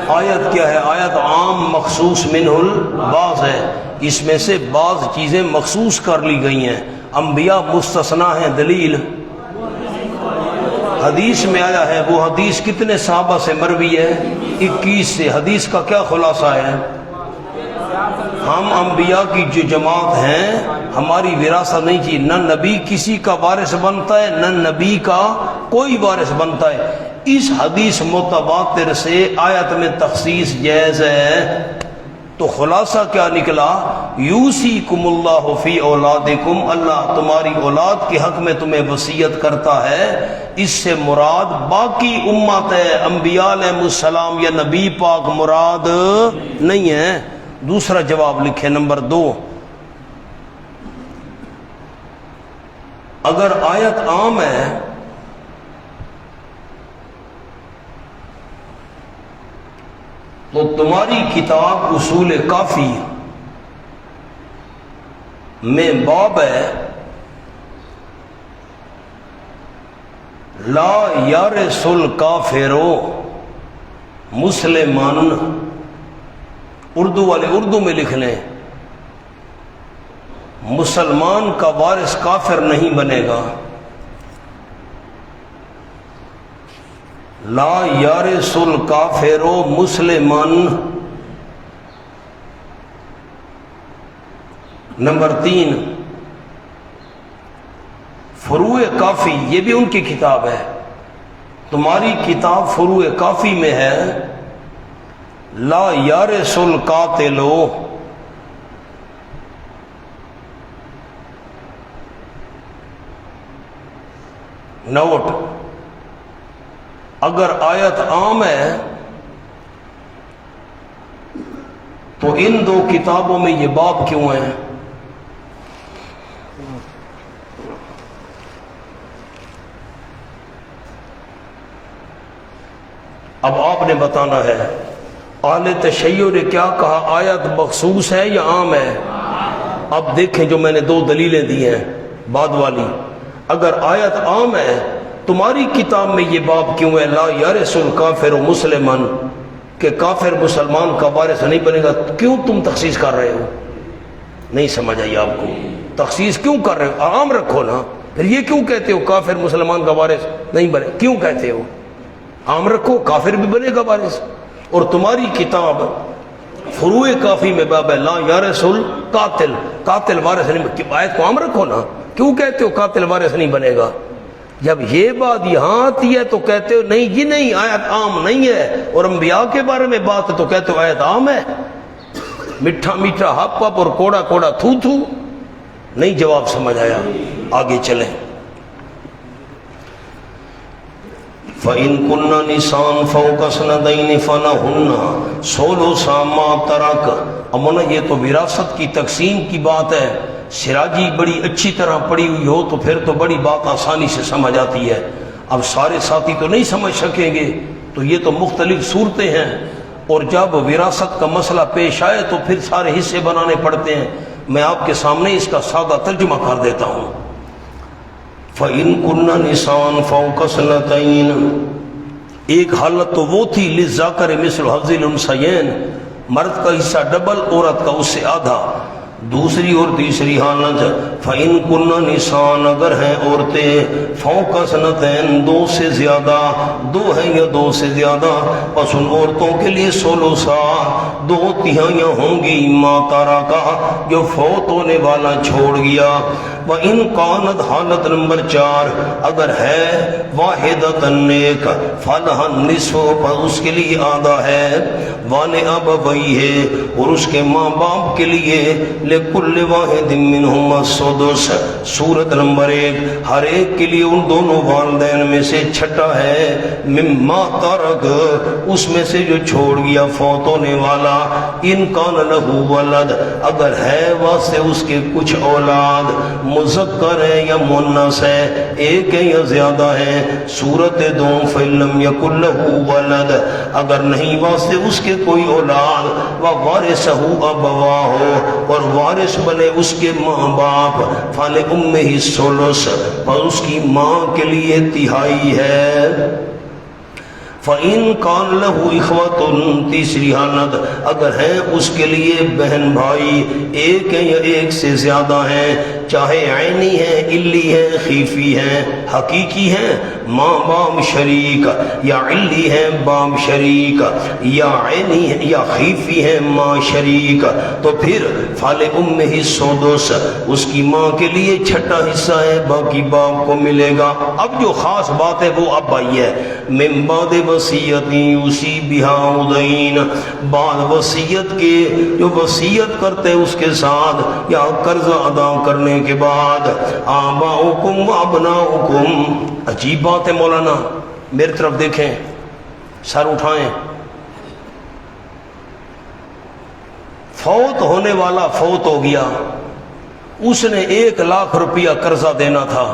آیت کیا ہے؟ آیت عام مخصوص منہ البعض ہے، اس میں سے بعض چیزیں مخصوص کر لی گئی ہیں، انبیاء مستثنیٰ ہیں۔ دلیل حدیث میں آیا ہے، وہ حدیث کتنے صحابہ سے مروی ہے؟ 21 سے۔ حدیث کا کیا خلاصہ ہے؟ ہم انبیاء کی جو جماعت ہیں ہماری وراثت نہیں چاہیے، نہ نبی کسی کا وارث بنتا ہے نہ نبی کا کوئی وارث بنتا ہے۔ اس حدیث متواتر سے آیت میں تخصیص جائز ہے، تو خلاصہ کیا نکلا؟ یوصیکم اللہ فی اولادکم، اللہ تمہاری اولاد کے حق میں تمہیں وصیت کرتا ہے۔ اس سے مراد باقی امت ہے، انبیاء علیہ السلام یا نبی پاک مراد نہیں ہے۔ دوسرا جواب لکھے نمبر 2، اگر آیت عام ہے تو تمہاری کتاب اصول کافی میں باب ہے لا یارث الکافر مسلمان، اردو والے اردو میں لکھ لیں، مسلمان کا وارث کافر نہیں بنے گا۔ لا یارث الکافر مسلمان۔ نمبر 3، فروع کافی، یہ بھی ان کی کتاب ہے، تمہاری کتاب فروع کافی میں ہے لا یارث القاتل، نوٹ، اگر آیت عام ہے تو ان دو کتابوں میں یہ باب کیوں ہیں؟ اب آپ نے بتانا ہے، اہل تشیع نے کیا کہا؟ آیت مخصوص ہے یا عام ہے؟ اب دیکھیں جو میں نے 2 دلیلیں دی ہیں بعد والی، اگر آیت عام ہے تمہاری کتاب میں یہ باب کیوں ہے لا یارث الکافر مسلمان، کہ کافر مسلمان کا وارث نہیں بنے گا، کیوں تم تخصیص کر رہے ہو؟ نہیں سمجھ آئی آپ کو؟ تخصیص کیوں کر رہے ہو؟ عام رکھو نا، پھر یہ کیوں کہتے ہو کافر مسلمان کا وارث نہیں بنے؟ کیوں کہتے ہو؟ عام رکھو، کافر بھی بنے گا وارث۔ اور تمہاری کتاب فروع کافی میں باب ہے لا یارث القاتل، قاتل وارث نہیں، آیت کو عام رکھو نا، کیوں کہتے ہو قاتل وارث نہیں بنے گا؟ جب یہ بات یہاں آتی ہے تو کہتے ہو نہیں جی نہیں آیت عام نہیں ہے، اور انبیاء کے بارے میں بات ہے تو کہتے ہو آیت عام ہے۔ میٹھا میٹھا ہپ ہپ اور کوڑا کوڑا تھو تھو، نہیں جواب سمجھ آیا؟ آگے چلیں۔ فَإِن كُنَّ نِسَاءً فَوْقَ اثْنَتَيْنِ فَلَهُنَّ ثُلُثُ مَا تَرَكَ۔ امنا یہ تو وراثت کی تقسیم کی بات ہے، سراجی بڑی اچھی طرح پڑھی ہوئی ہو تو پھر تو بڑی بات آسانی سے سمجھ آتی ہے۔ اب سارے ساتھی تو نہیں سمجھ سکیں گے، تو یہ تو مختلف صورتیں ہیں، اور جب وراثت کا مسئلہ پیش آئے تو پھر سارے حصے بنانے پڑتے ہیں۔ میں آپ کے سامنے اس کا سادہ ترجمہ کر دیتا ہوں۔ فَإِن كُنَّ نِسَاءً فَوْقَ اثْنَتَيْنِ، ایک حالت تو وہ تھی لِلذَّكَرِ مِثْلُ حَظِّ الْأُنثَيَيْنِ، مرد کا حصہ ڈبل، عورت کا اس سے آدھا۔ دوسری اور تیسری حالت فَإِن كُنَّ نِسَاءً، اگر ہیں عورتیں فوق اثنتین، 2 سے زیادہ، 2 ہیں یا 2 سے زیادہ، پس ان عورتوں کے لیے ثلثا، 2 تہائیاں ہوں گی، ما ترکا، جو فوت ہونے والا چھوڑ گیا۔ وَإِن كَانَتْ، حالت نمبر 4، اگر ہے واحدۃ ایک، فَلَهَا النِّصْفُ، پر اس کے لیے آدھا ہے، وَلِأَبَوَيْهِ، اور اس کے ماں باپ کے لیے، لِكُلِّ وَاحِدٍ مِّنْهُمَا السُّدُسُ سورت نمبر 1 ہر ایک کے لیے ان دونوں والدین میں سے چھٹا ہے مما ترک اس میں سے جو چھوڑ گیا فوت ہونے والا ان کان لہو ولد اگر ہے واسطے اس کے کچھ اولاد مذکر ہے یا مؤنث ہے ایک ہے یا زیادہ ہے سورت 2 فَإِلَّمْ يَكُنْ لَهُ ولد اگر نہیں واسطے اس کے کوئی اولاد وَوَارِثَهُ أَبَوَاهُ اور وارث بنے اس کے ماں باپ فَلِأُمِّهِ الثُّلُثُ اور اس کی ماں کے لیے تہائی ہے فَإِن كَانَ لَهُ إِخْوَةٌ تیسری حالت اگر ہیں اس کے لیے بہن بھائی ایک ہیں یا ایک سے زیادہ ہیں چاہے عینی ہیں علی ہیں خیفی ہیں حقیقی ہیں ماں باپ شریک یا علی ہیں باپ شریک یا عینی ہیں یا خیفی ہیں ماں شریک تو پھر فَلِأُمِّهِ السُّدُسُ اس کی ماں کے لیے چھٹا حصہ ہے باقی باپ کو ملے گا اب جو خاص بات ہے وہ اب آئی ہے من بعد وصیت یوصی بہا ادین بعد وصیت کے جو وصیت کرتے اس کے ساتھ یا قرض ادا کرنے کے بعد آباؤکم و ابناؤکم عجیب بات ہے مولانا میری طرف دیکھیں سر اٹھائیں فوت ہونے والا فوت ہو گیا اس نے 1,00,000 روپیہ قرضہ دینا تھا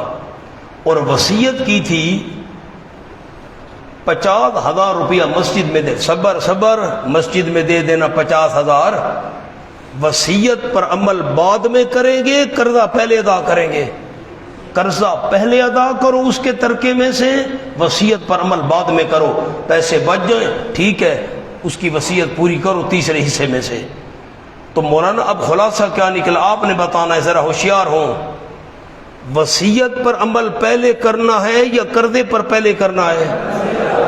اور وصیت کی تھی 50,000 روپیہ مسجد میں دے صبر مسجد میں دے دینا 50,000 وصیت پر عمل بعد میں کریں گے قرضہ پہلے ادا کریں گے قرضہ پہلے ادا کرو اس کے ترکے میں سے وصیت پر عمل بعد میں کرو پیسے بچ جائیں ٹھیک ہے اس کی وصیت پوری کرو تیسرے حصے میں سے تو مولانا اب خلاصہ کیا نکلا آپ نے بتانا ہے ذرا ہوشیار ہوں وصیت پر عمل پہلے کرنا ہے یا قرضے پر پہلے کرنا ہے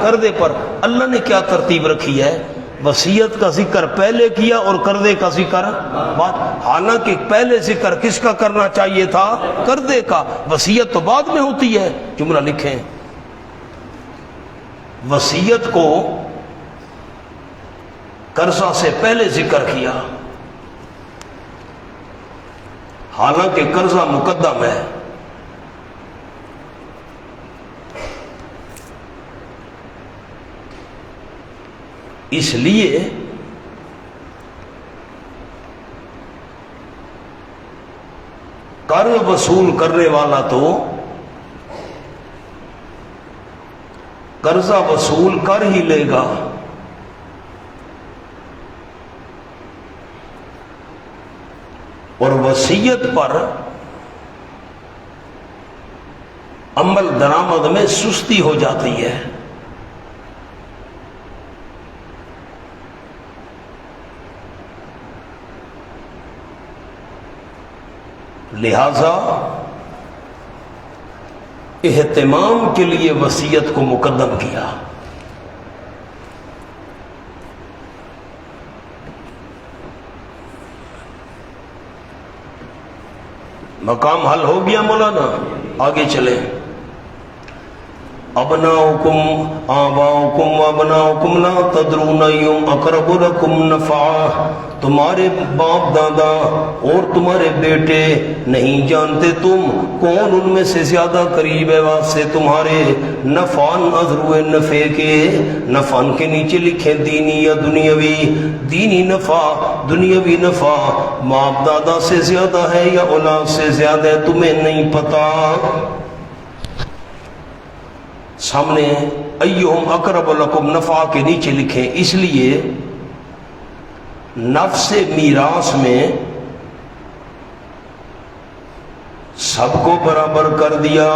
قرضے پر اللہ نے کیا ترتیب رکھی ہے وصیت کا ذکر پہلے کیا اور قرضے کا ذکر بعد حالانکہ پہلے ذکر کس کا کرنا چاہیے تھا قرضے کا وصیت تو بعد میں ہوتی ہے جملہ لکھیں وصیت کو قرضہ سے پہلے ذکر کیا حالانکہ قرضہ مقدم ہے اس لیے قرض وصول کرنے والا تو قرضہ وصول کر ہی لے گا اور وصیت پر عمل درآمد میں سستی ہو جاتی ہے لہذا اہتمام کے لیے وصیت کو مقدم کیا مقام حل ہو گیا مولانا آگے چلیں ابناؤکم آباؤکم وابناؤکم لا تدرون ایہم اقرب لکم نفعا تمہارے باپ دادا اور تمہارے بیٹے نہیں جانتے تم کون ان میں سے زیادہ قریب ہے واسطے تمہارے نفعان اذرو نفع کے نفعان کے نیچے لکھیں دینی یا دنیاوی دینی نفع دنیاوی نفع باپ دادا سے زیادہ ہے یا اولاد سے زیادہ ہے تمہیں نہیں پتا سامنے ایہم اقرب لکم نفع کے نیچے لکھیں اس لیے نفس میراث میں سب کو برابر کر دیا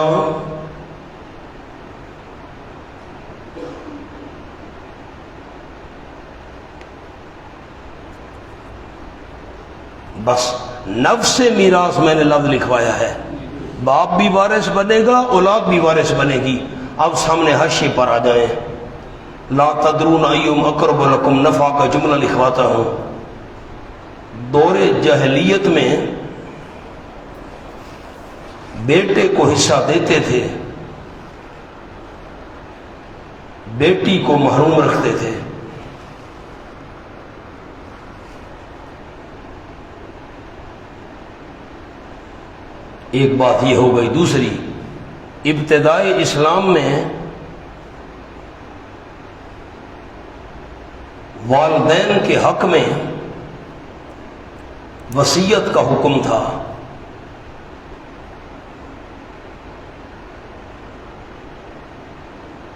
بس نفس میراث میں نے لفظ لکھوایا ہے باپ بھی وارث بنے گا اولاد بھی وارث بنے گی اب سامنے حاشیے پر آ جائیں لا تدرون ایہم اقرب لکم نفع کا جملہ لکھواتا ہوں دور جاہلیت میں بیٹے کو حصہ دیتے تھے بیٹی کو محروم رکھتے تھے ایک بات یہ ہو گئی۔ دوسری، ابتدائی اسلام میں والدین کے حق میں وصیت کا حکم تھا،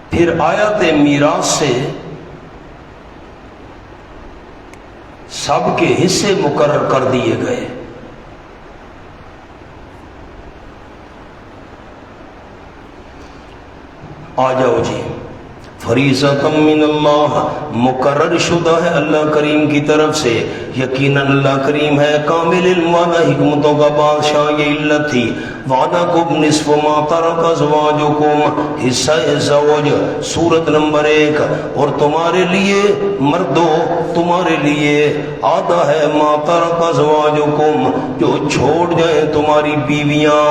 پھر آیت میراث سے سب کے حصے مقرر کر دیے گئے۔ آ جاؤ جی، فریضۃ من اللہ، مقرر شدہ ہے اللہ کریم کی طرف سے، یقیناً اللہ کریم ہے کامل علم والا، حکمتوں کا بادشاہ۔ یہ علت تھی وَعَلَكُمْ نِصْفُ مَا تَرَكَ أَزْوَاجُكُمْ، حصہ زوج، سورت نمبر 1، اور تمہارے لیے مردو، تمہارے لیے آدھا ہے ما ترک أزواجكم، جو چھوڑ جائیں تمہاری بیویاں،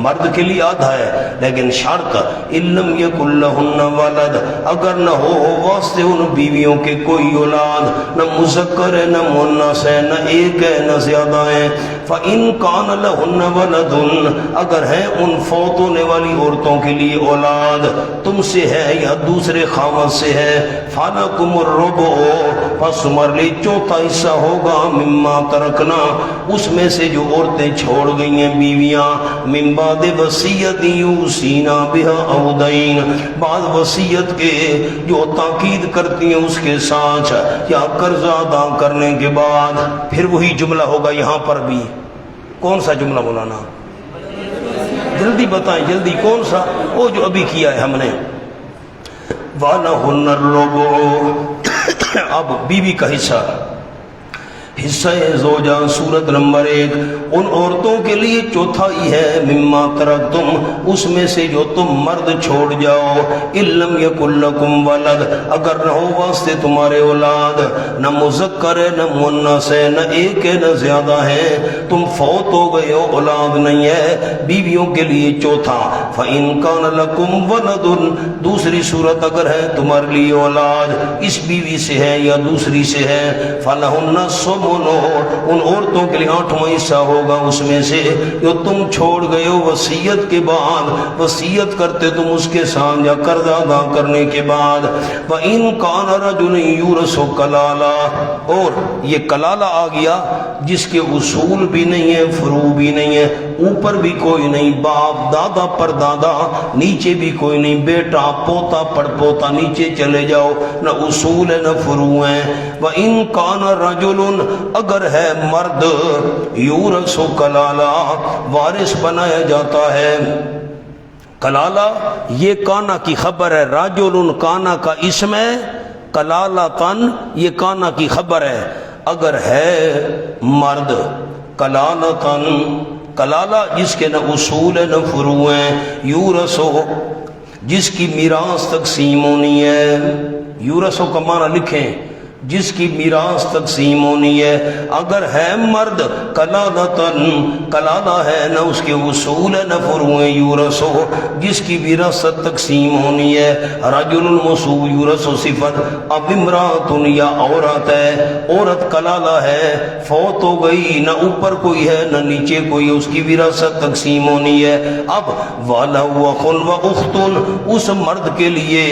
مرد کے لیے آدھا ہے، لیکن شرط إِن لَّمْ يَكُن لَّهُنَّ وَلَدٌ، اگر نہ ہو واسطے ان بیویوں کے کوئی اولاد، نہ مذکر ہے نہ مؤنث ہے، نہ ایک ہے نہ زیادہ ہے۔ فَإِن كَانَ لَهُنَّ وَلَدٌ، اگر ہے ان فوت ہونے والی عورتوں کے لیے اولاد، تم سے ہے یا دوسرے خاوند سے ہے، فَلَكُمُ الرُّبُعُ، پس تمہارے لیے چوتھا حصہ ہوگا، مما ترکنا، اس میں سے جو عورتیں چھوڑ گئی ہیں بیویاں، من بعد وصیت یوصینا بها أو دین، بعد وصیت کے جو تاکید کرتی ہیں اس کے ساتھ یا قرض ادا کرنے کے بعد۔ پھر وہی جملہ ہوگا یہاں پر بھی۔ کون سا جملہ مولانا؟ جلدی بتائیں، جلدی، کون سا؟ وہ جو ابھی کیا ہے ہم نے، وَلَهُنَّ الرُّبُعُ، اب بیوی کا حصہ، حصہ زوجہ، سورت نمبر 1، ان عورتوں کے لیے چوتھا ہی ہے، مما ترکتم، اس میں سے جو تم مرد چھوڑ جاؤ، إِن لَّمْ يَكُن لَّكُمْ وَلَدٌ، اگر نہ ہو واسطے تمہارے اولاد، نہ مذکر ہے نہ مؤنث ہے، نہ ایک ہے نہ زیادہ ہے، تم فوت ہو گئے ہو، اولاد نہیں ہے، بیویوں کے لیے چوتھا۔ فَإِن كَانَ لَكُمْ وَلَدٌ، دوسری صورت اگر ہے تمہارے لیے اولاد، اس بیوی سے ہے یا دوسری سے ہے، فَلَهُنَّ السُّدُسُ، ان عورتوں کے لیے 8واں حصہ ہوگا اس میں سے جو تم چھوڑ گئے ہو وصیت کے بعد، وصیت کرتے تم اس کے ساتھ یا قرض ادا کرنے کے بعد۔ وَإِن كَانَ رَجُلٌ يُورَثُ كَلَالَةً، اور یہ کلالہ آ گیا جس کے اصول بھی نہیں ہے، فروع بھی نہیں ہے، اوپر بھی کوئی نہیں، باپ دادا پر دادا، نیچے بھی کوئی نہیں، بیٹا پوتا پڑ پوتا، نیچے چلے جاؤ، نہ اصول ہے نہ فروع ہے۔ وَإِن كَانَ رَجُلٌ، اگر ہے مرد، یورث کلالہ، وارث بنایا جاتا ہے، کلالہ یہ کانا کی خبر ہے، راجل کانا کا اسم ہے، کلالہ تن یہ کانا کی خبر ہے، اگر ہے مرد کلالہ تن، کلالہ جس کے نہ اصول ہے نہ فروع ہیں، یورث جس کی میراث تقسیم ہونی ہے، یورث کا معنی لکھیں، جس کی میراث تقسیم ہونی ہے، اگر ہے مرد کلالتن، کلالہ ہے نہ اس کے اصول ہے نہ فروع ہیں، یورث جس کی وراثت تقسیم ہونی ہے، رجل موصوف یورث صفت، اب امرات یا عورت ہے، عورت کلالہ ہے، فوت ہو گئی، نہ اوپر کوئی ہے نہ نیچے کوئی، اس کی وراثت تقسیم ہونی ہے۔ اب وَلَهُ أَخٌ وَأُخْتٌ، اس مرد کے لیے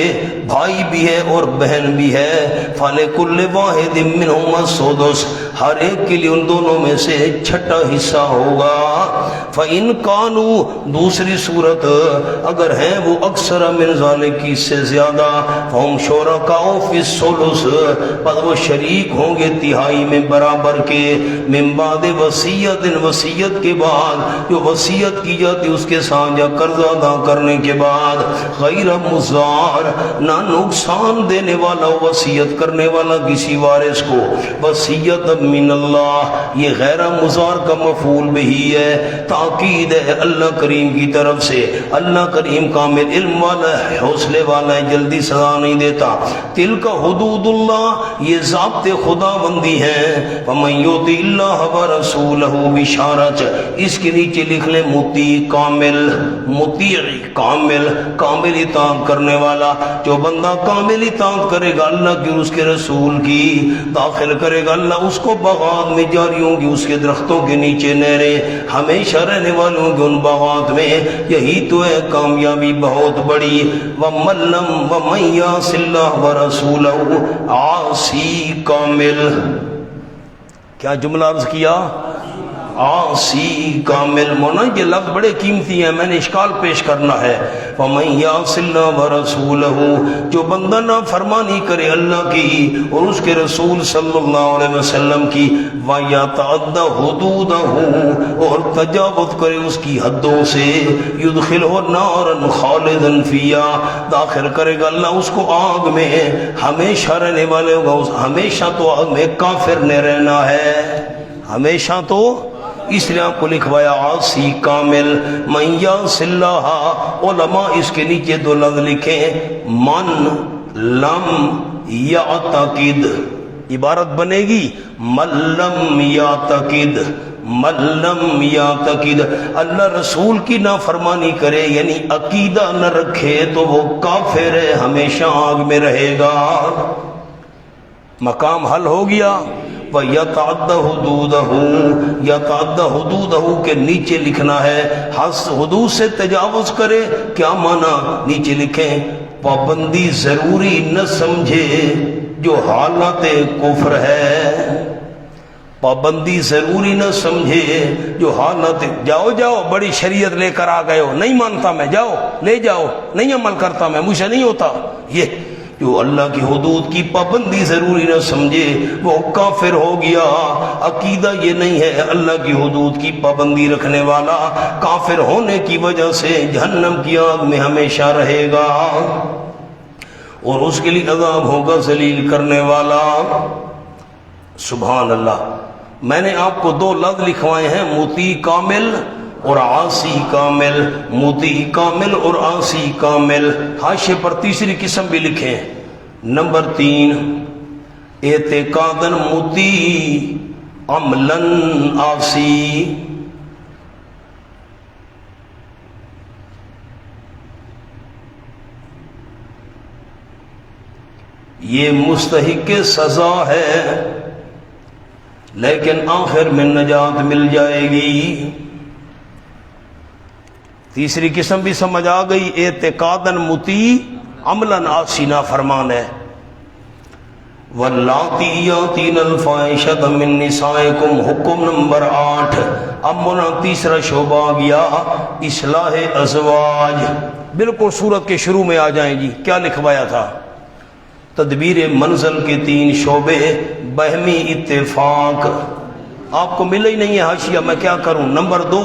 بھائی بھی ہے اور بہن بھی ہے، فَلِكُلِّ واحد منہم السدس، ہر ایک کے لیے ان دونوں میں سے چھٹا حصہ ہوگا۔ فَإِن كَانُوا، دوسری صورت اگر ہیں وہ اکثر من ذالک سے زیادہ، فَهُمْ شُرَكَاءُ فِي الثُّلُثِ، پس وہ شریک ہوں گے تہائی میں برابر کے، من بعد وصیت، وصیت کے بعد، جو وصیت کی جاتی اس کے ساتھ یا قرض ادا کرنے کے بعد، غیر مضار، نہ نقصان دینے والا، وصیت کرنے والا کسی وارث کو، وصیت من اللہ، یہ غیر مضار کا مفعول بہی ہے، تاکید ہے اللہ کریم کی طرف سے۔ اللہ کریم کامل علم والا ہے، حوصلے والا ہے، جلدی سزا نہیں دیتا۔ تلک حدود اللہ، یہ ضابط خدا بندی ہیں، ومن یطع اللہ ورسولہ بشارت، اس کے نیچے لکھ لیں مطیع کامل، مطیع کامل، کامل اطاعت کرنے والا، جو بندہ کامل اطاعت کرے گا اللہ کی، اس کے رسول کی، داخل کرے گا اللہ اس کو کو باغات میں جاری ہوں گی، اس کے درختوں کے نیچے نہریں، ہمیشہ رہنے والوں کے ان باغات میں، یہی تو ہے کامیابی بہت بڑی۔ وَمَن يَعْصِ اللَّهَ وَرَسُولَهُ عَاصِی کامل، کیا جملہ عرض کیا؟ عاصی کامل۔ مونا یہ لفظ بڑے قیمتی ہیں، میں نے اشکال پیش کرنا ہے۔ وَمَن يَعْصِ اللَّهَ وَرَسُولَهُ، جو بندہ نافرمانی کرے اللہ کی اور اس کے رسول صلی اللہ علیہ وسلم کی، وَيَتَعَدَّ حُدُودَهُ، اور تجاوز کرے اس کی حدوں سے، يُدْخِلْهُ نَارًا خَالِدًا فِيهَا، داخل کرے گا اللہ اس کو آگ میں، ہمیشہ رہنے والے ہوگا، ہمیشہ تو آگ میں کافر نے رہنا ہے، ہمیشہ تو، اس لیے آپ کو لکھوایا عاصی کامل۔ من یعص اللہ، علماء اس کے نیچے دو لفظ لکھیں، من لم یعتقد، عبارت بنے گی من لم یعتقد، من لم یعتقد، اللہ رسول کی نافرمانی کرے یعنی عقیدہ نہ رکھے تو وہ کافر ہے، ہمیشہ آگ میں رہے گا۔ مقام حل ہو گیا۔ وَيَتَعَدَّ حُدُودَهُ، يَتَعَدَّ حُدُودَهُ کے نیچے لکھنا ہے حدود سے تجاوز کرے، کیا معنی؟ نیچے لکھیں پابندی ضروری نہ سمجھے جو حالت کفر ہے، پابندی ضروری نہ سمجھے جو حالت، جاؤ جاؤ بڑی شریعت لے کر آ گئے ہو، نہیں مانتا میں، جاؤ لے جاؤ، نہیں عمل کرتا میں، مجھ سے نہیں ہوتا، یہ جو اللہ کی حدود کی پابندی ضروری نہ سمجھے وہ کافر ہو گیا۔ عقیدہ یہ نہیں ہے اللہ کی حدود کی پابندی رکھنے والا کافر ہونے کی وجہ سے جہنم کی آگ میں ہمیشہ رہے گا اور اس کے لیے عذاب ہوگا ذلیل کرنے والا۔ سبحان اللہ۔ میں نے آپ کو دو لفظ لکھوائے ہیں، مطیع کامل اور عاصی کامل، مطیع کامل اور عاصی کامل۔ حاشیے پر تیسری قسم بھی لکھیں، نمبر 3، اعتقاداً مطیع عملاً عاصی۔ یہ مستحق سزا ہے لیکن آخر میں نجات مل جائے گی۔ تیسری قسم بھی سمجھ آ گئی، اعتقاداً مطیع عملاً عاصی نافرمان ہے۔ واللاتی یاتین الفاحشۃ من نسائکم، حکم نمبر 8۔ اب مولانا تیسرا شعبہ آ گیا، اصلاح ازواج۔ بالکل سورت کے شروع میں آ جائیں جی، کیا لکھوایا تھا؟ تدبیر منزل کے 3 شعبے، بہمی اتفاق۔ آپ کو ملا ہی نہیں ہے حاشیہ، میں کیا کروں؟ نمبر 2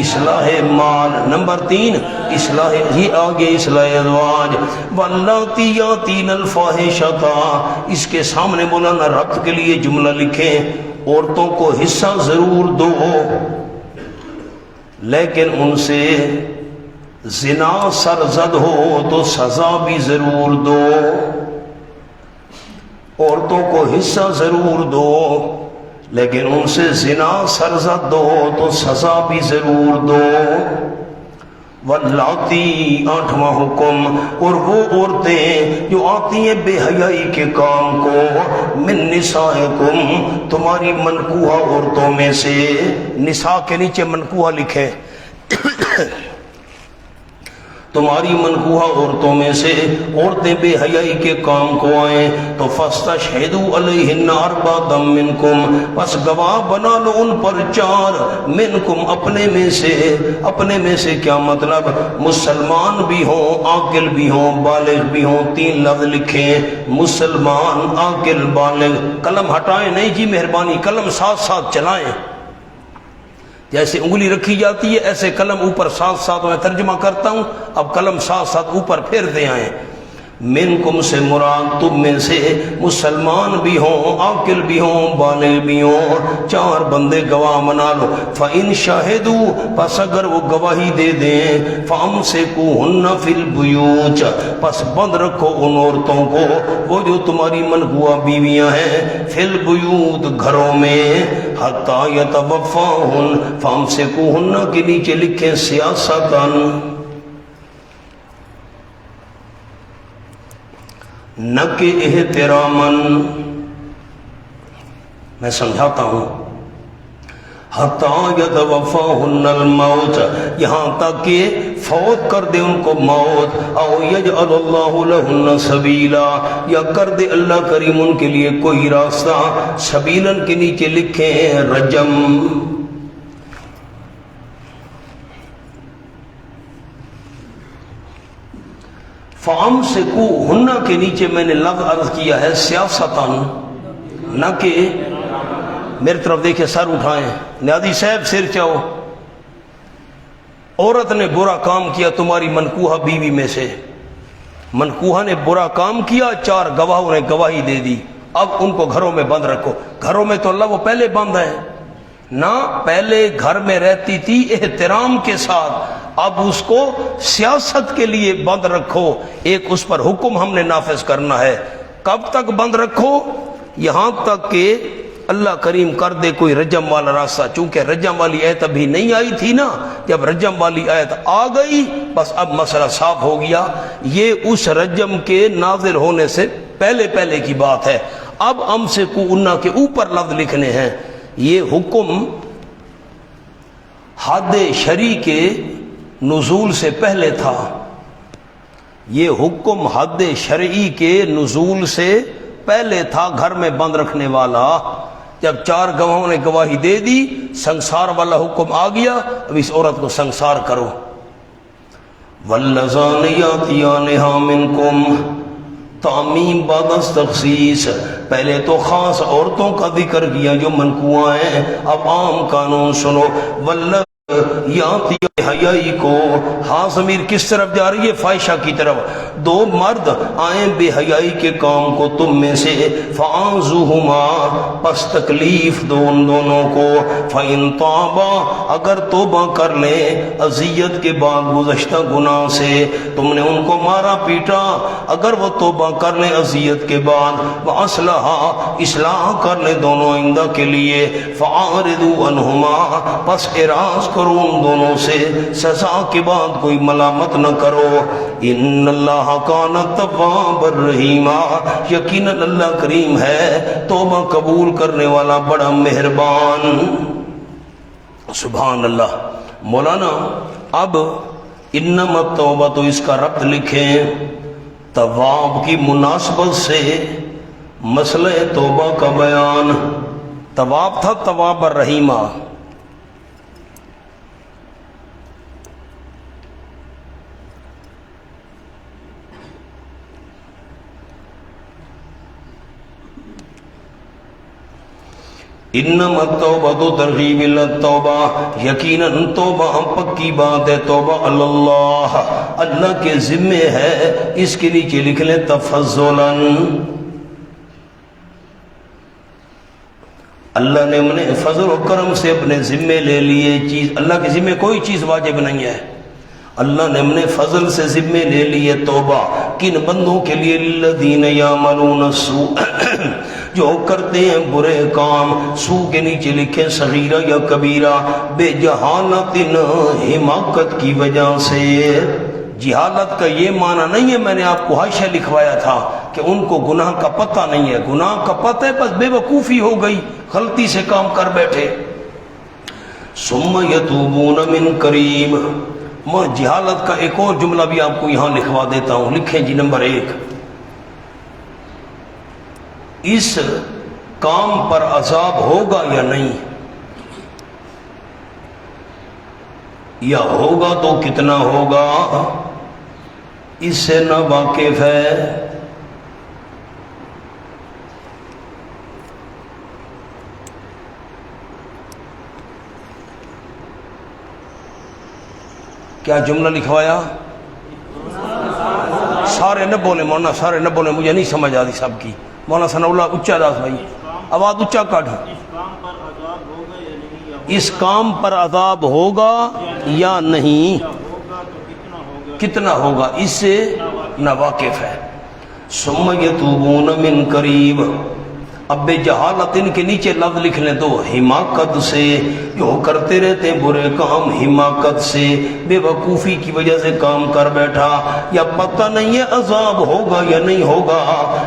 اصلاح مال، نمبر 3 اصلاح، ہی آگے اصلاح ازواج۔ واللاتی یاتین الفاحشۃ، اس کے سامنے مولانا ربط کے لیے جملہ لکھیں، عورتوں کو حصہ ضرور دو لیکن ان سے زنا سرزد ہو تو سزا بھی ضرور دو، عورتوں کو حصہ ضرور دو لیکن ان سے زنا سرزد دو تو سزا بھی ضرور دو۔ واللاتی، 8واں حکم، اور وہ عورتیں جو آتی ہیں بے حیائی کے کام کو، من نسائکم، تمہاری منکوحہ عورتوں میں سے، نساء کے نیچے منکوحہ لکھے، تمہاری منکوحہ عورتوں میں سے عورتیں بے حیائی کے کام کو آئیں تو فاستشہدوا علیہن اربعۃ منکم، پس گواہ بنا لو ان پر 4 منکم، اپنے میں سے۔ اپنے میں سے کیا مطلب؟ مسلمان بھی ہوں، عاقل بھی ہوں، بالغ بھی ہوں۔ 3 لفظ لکھیں، مسلمان، عاقل، بالغ۔ قلم ہٹائیں نہیں جی مہربانی، قلم ساتھ ساتھ چلائیں، جیسے انگلی رکھی جاتی ہے ایسے قلم اوپر ساتھ ساتھ، میں ترجمہ کرتا ہوں، اب قلم ساتھ ساتھ اوپر پھیرتے آئیں۔ منکم سے مراد تم میں سے مسلمان بھی ہوں، عاقل بھی ہوں، بالغ بھی ہوں، 4 بندے گواہ بنا لو۔ فَإِن شَهِدُوا، پس اگر وہ گواہی دے دیں، فَأَمْسِكُوهُنَّ فِي الْبُيُوتِ، پس بند رکھو ان عورتوں کو، وہ جو تمہاری منکوحہ بیویاں ہیں، فِي الْبُيُوتِ، گھروں میں، حَتَّى يَتَوَفَّاهُنَّ، فَأَمْسِكُوهُنَّ کے نیچے لکھیں سیاستاً، نہ کہ احتراماً، میں سمجھاتا ہوں، حَتَّى يَتَوَفَّاهُنَّ الْمَوْتِ، یہاں تک کہ فوت کر دے ان کو موت، او يَجْعَلَ اللَّهُ لَهُنَّ سَبِيلًا، یا کر دے اللہ کریم ان کے لیے کوئی راستہ، سبیلاً کے نیچے لکھیں رجم۔ فَأَمْسِكُوهُنَّ کے نیچے میں نے لفظ عرض کیا ہے سیاستاً، نہ کہ میری طرف دیکھے سر اٹھائیں، نیازی صاحب سر چاہو، عورت نے برا کام کیا تمہاری منکوہہ بیوی میں سے، منکوہہ نے برا کام کیا، 4 گواہوں نے گواہی دے دی، اب ان کو گھروں میں بند رکھو۔ گھروں میں تو اللہ وہ پہلے بند ہیں نہ، پہلے گھر میں رہتی تھی احترام کے ساتھ، اب اس کو سیاست کے لیے بند رکھو، ایک اس پر حکم ہم نے نافذ کرنا ہے۔ کب تک بند رکھو؟ یہاں تک کہ اللہ کریم کر دے کوئی رجم والا راستہ، چونکہ رجم والی آیت ابھی نہیں آئی تھی نا، جب رجم والی آیت آ گئی بس اب مسئلہ صاف ہو گیا، یہ اس رجم کے نازل ہونے سے پہلے کی بات ہے۔ اب امسکوہن کے اوپر لفظ لکھنے ہیں، یہ حکم حد شرعی کے نزول سے پہلے تھا، یہ حکم حد شرعی کے نزول سے پہلے تھا، گھر میں بند رکھنے والا۔ جب 4 گواہوں نے گواہی دے دی، سنسار والا حکم آ گیا، اب اس عورت کو سنسار کرو۔ وَاللَّذَانِ يَأْتِيَانِهَا مِنْكُمْ، تعمیم بعد از تخصیص، پہلے تو خاص عورتوں کا ذکر کیا جو منکوہ ہیں، اب عام قانون سنو۔ یاتی حیائی کو، ہاں ضمیر کس طرف جا رہی ہے؟ فائشہ کی طرف۔ 2 مرد آئیں بے حیائی کے کام کو تم میں سے، فَآنزُوهُمَا، پس تکلیف دو ان دونوں کو، فَإِن طَابَا، اگر توبہ کر لیں اذیت کے بعد گزشتہ گناہ سے، تم نے ان کو مارا پیٹا، اگر وہ توبہ کر لیں اذیت کے بعد، وَأَصْلَحَا، اصلاح کر لیں دونوں آئندہ کے لیے، فَأَعْرِضُوا عَنْهُمَا، پس اعراض کرو ان دونوں سے، سزا کے بعد کوئی ملامت نہ کرو۔ ان اللہ کان توابا رحیما، یقیناً اللہ کریم ہے توبہ قبول کرنے والا بڑا مہربان۔ سبحان اللہ۔ مولانا اب انما التوبہ تو اس کا ربط لکھیں تواب کی مناسبت سے مسئلہ توبہ کا بیان۔ تواب تھا تواب الرحیمہ، انما التوبہ ترغیب الی التوبہ، یقیناً توبہ پکی بات ہے، توبہ اللہ، اللہ کے ذمے ہے۔ اس کے نیچے لکھ لیں تفضلاً، اللہ نے انہیں فضل و کرم سے اپنے ذمے لے لیے چیز، اللہ کے ذمے کوئی چیز واجب نہیں ہے، اللہ نے اپنے فضل سے ذمے لے لیے توبہ۔ کن بندوں کے لیے؟ للذین یعملون السوء، جو کرتے ہیں برے کام، سو کے نیچے لکھیں صغیرہ یا کبیرہ، بے جہالت، حماقت کی وجہ سے۔ جہالت کا یہ معنی نہیں ہے، میں نے آپ کو حاشیہ لکھوایا تھا کہ ان کو گناہ کا پتہ نہیں ہے، گناہ کا پتہ ہے بس بے وقوفی ہو گئی، غلطی سے کام کر بیٹھے۔ ثم یتوبون من قریب، میں جہالت کا ایک اور جملہ بھی آپ کو یہاں لکھوا دیتا ہوں، لکھیں جی نمبر 1، اس کام پر عذاب ہوگا یا نہیں، یا ہوگا تو کتنا ہوگا، اس سے نہ واقف ہے۔ کیا جملہ لکھوایا؟ سارے نہ بولے مولانا، سارے نہ بولے، مجھے نہیں سمجھ آتی سب کی۔ مولانا ثناء اللہ اچا داس بھائی، آواز اچا کاٹ۔ اس کام پر عذاب ہوگا یا نہیں، کتنا ہوگا، اس سے نہ واقف ہے۔ ثم یتوبون من قریب، اب بے جہالت ان کے نیچے لفظ لکھ لیں تو حماقت سے، جو کرتے رہتے ہیں برے کام حماقت سے، بے وقوفی کی وجہ سے کام کر بیٹھا، یا پتہ نہیں ہے عذاب ہوگا یا نہیں ہوگا،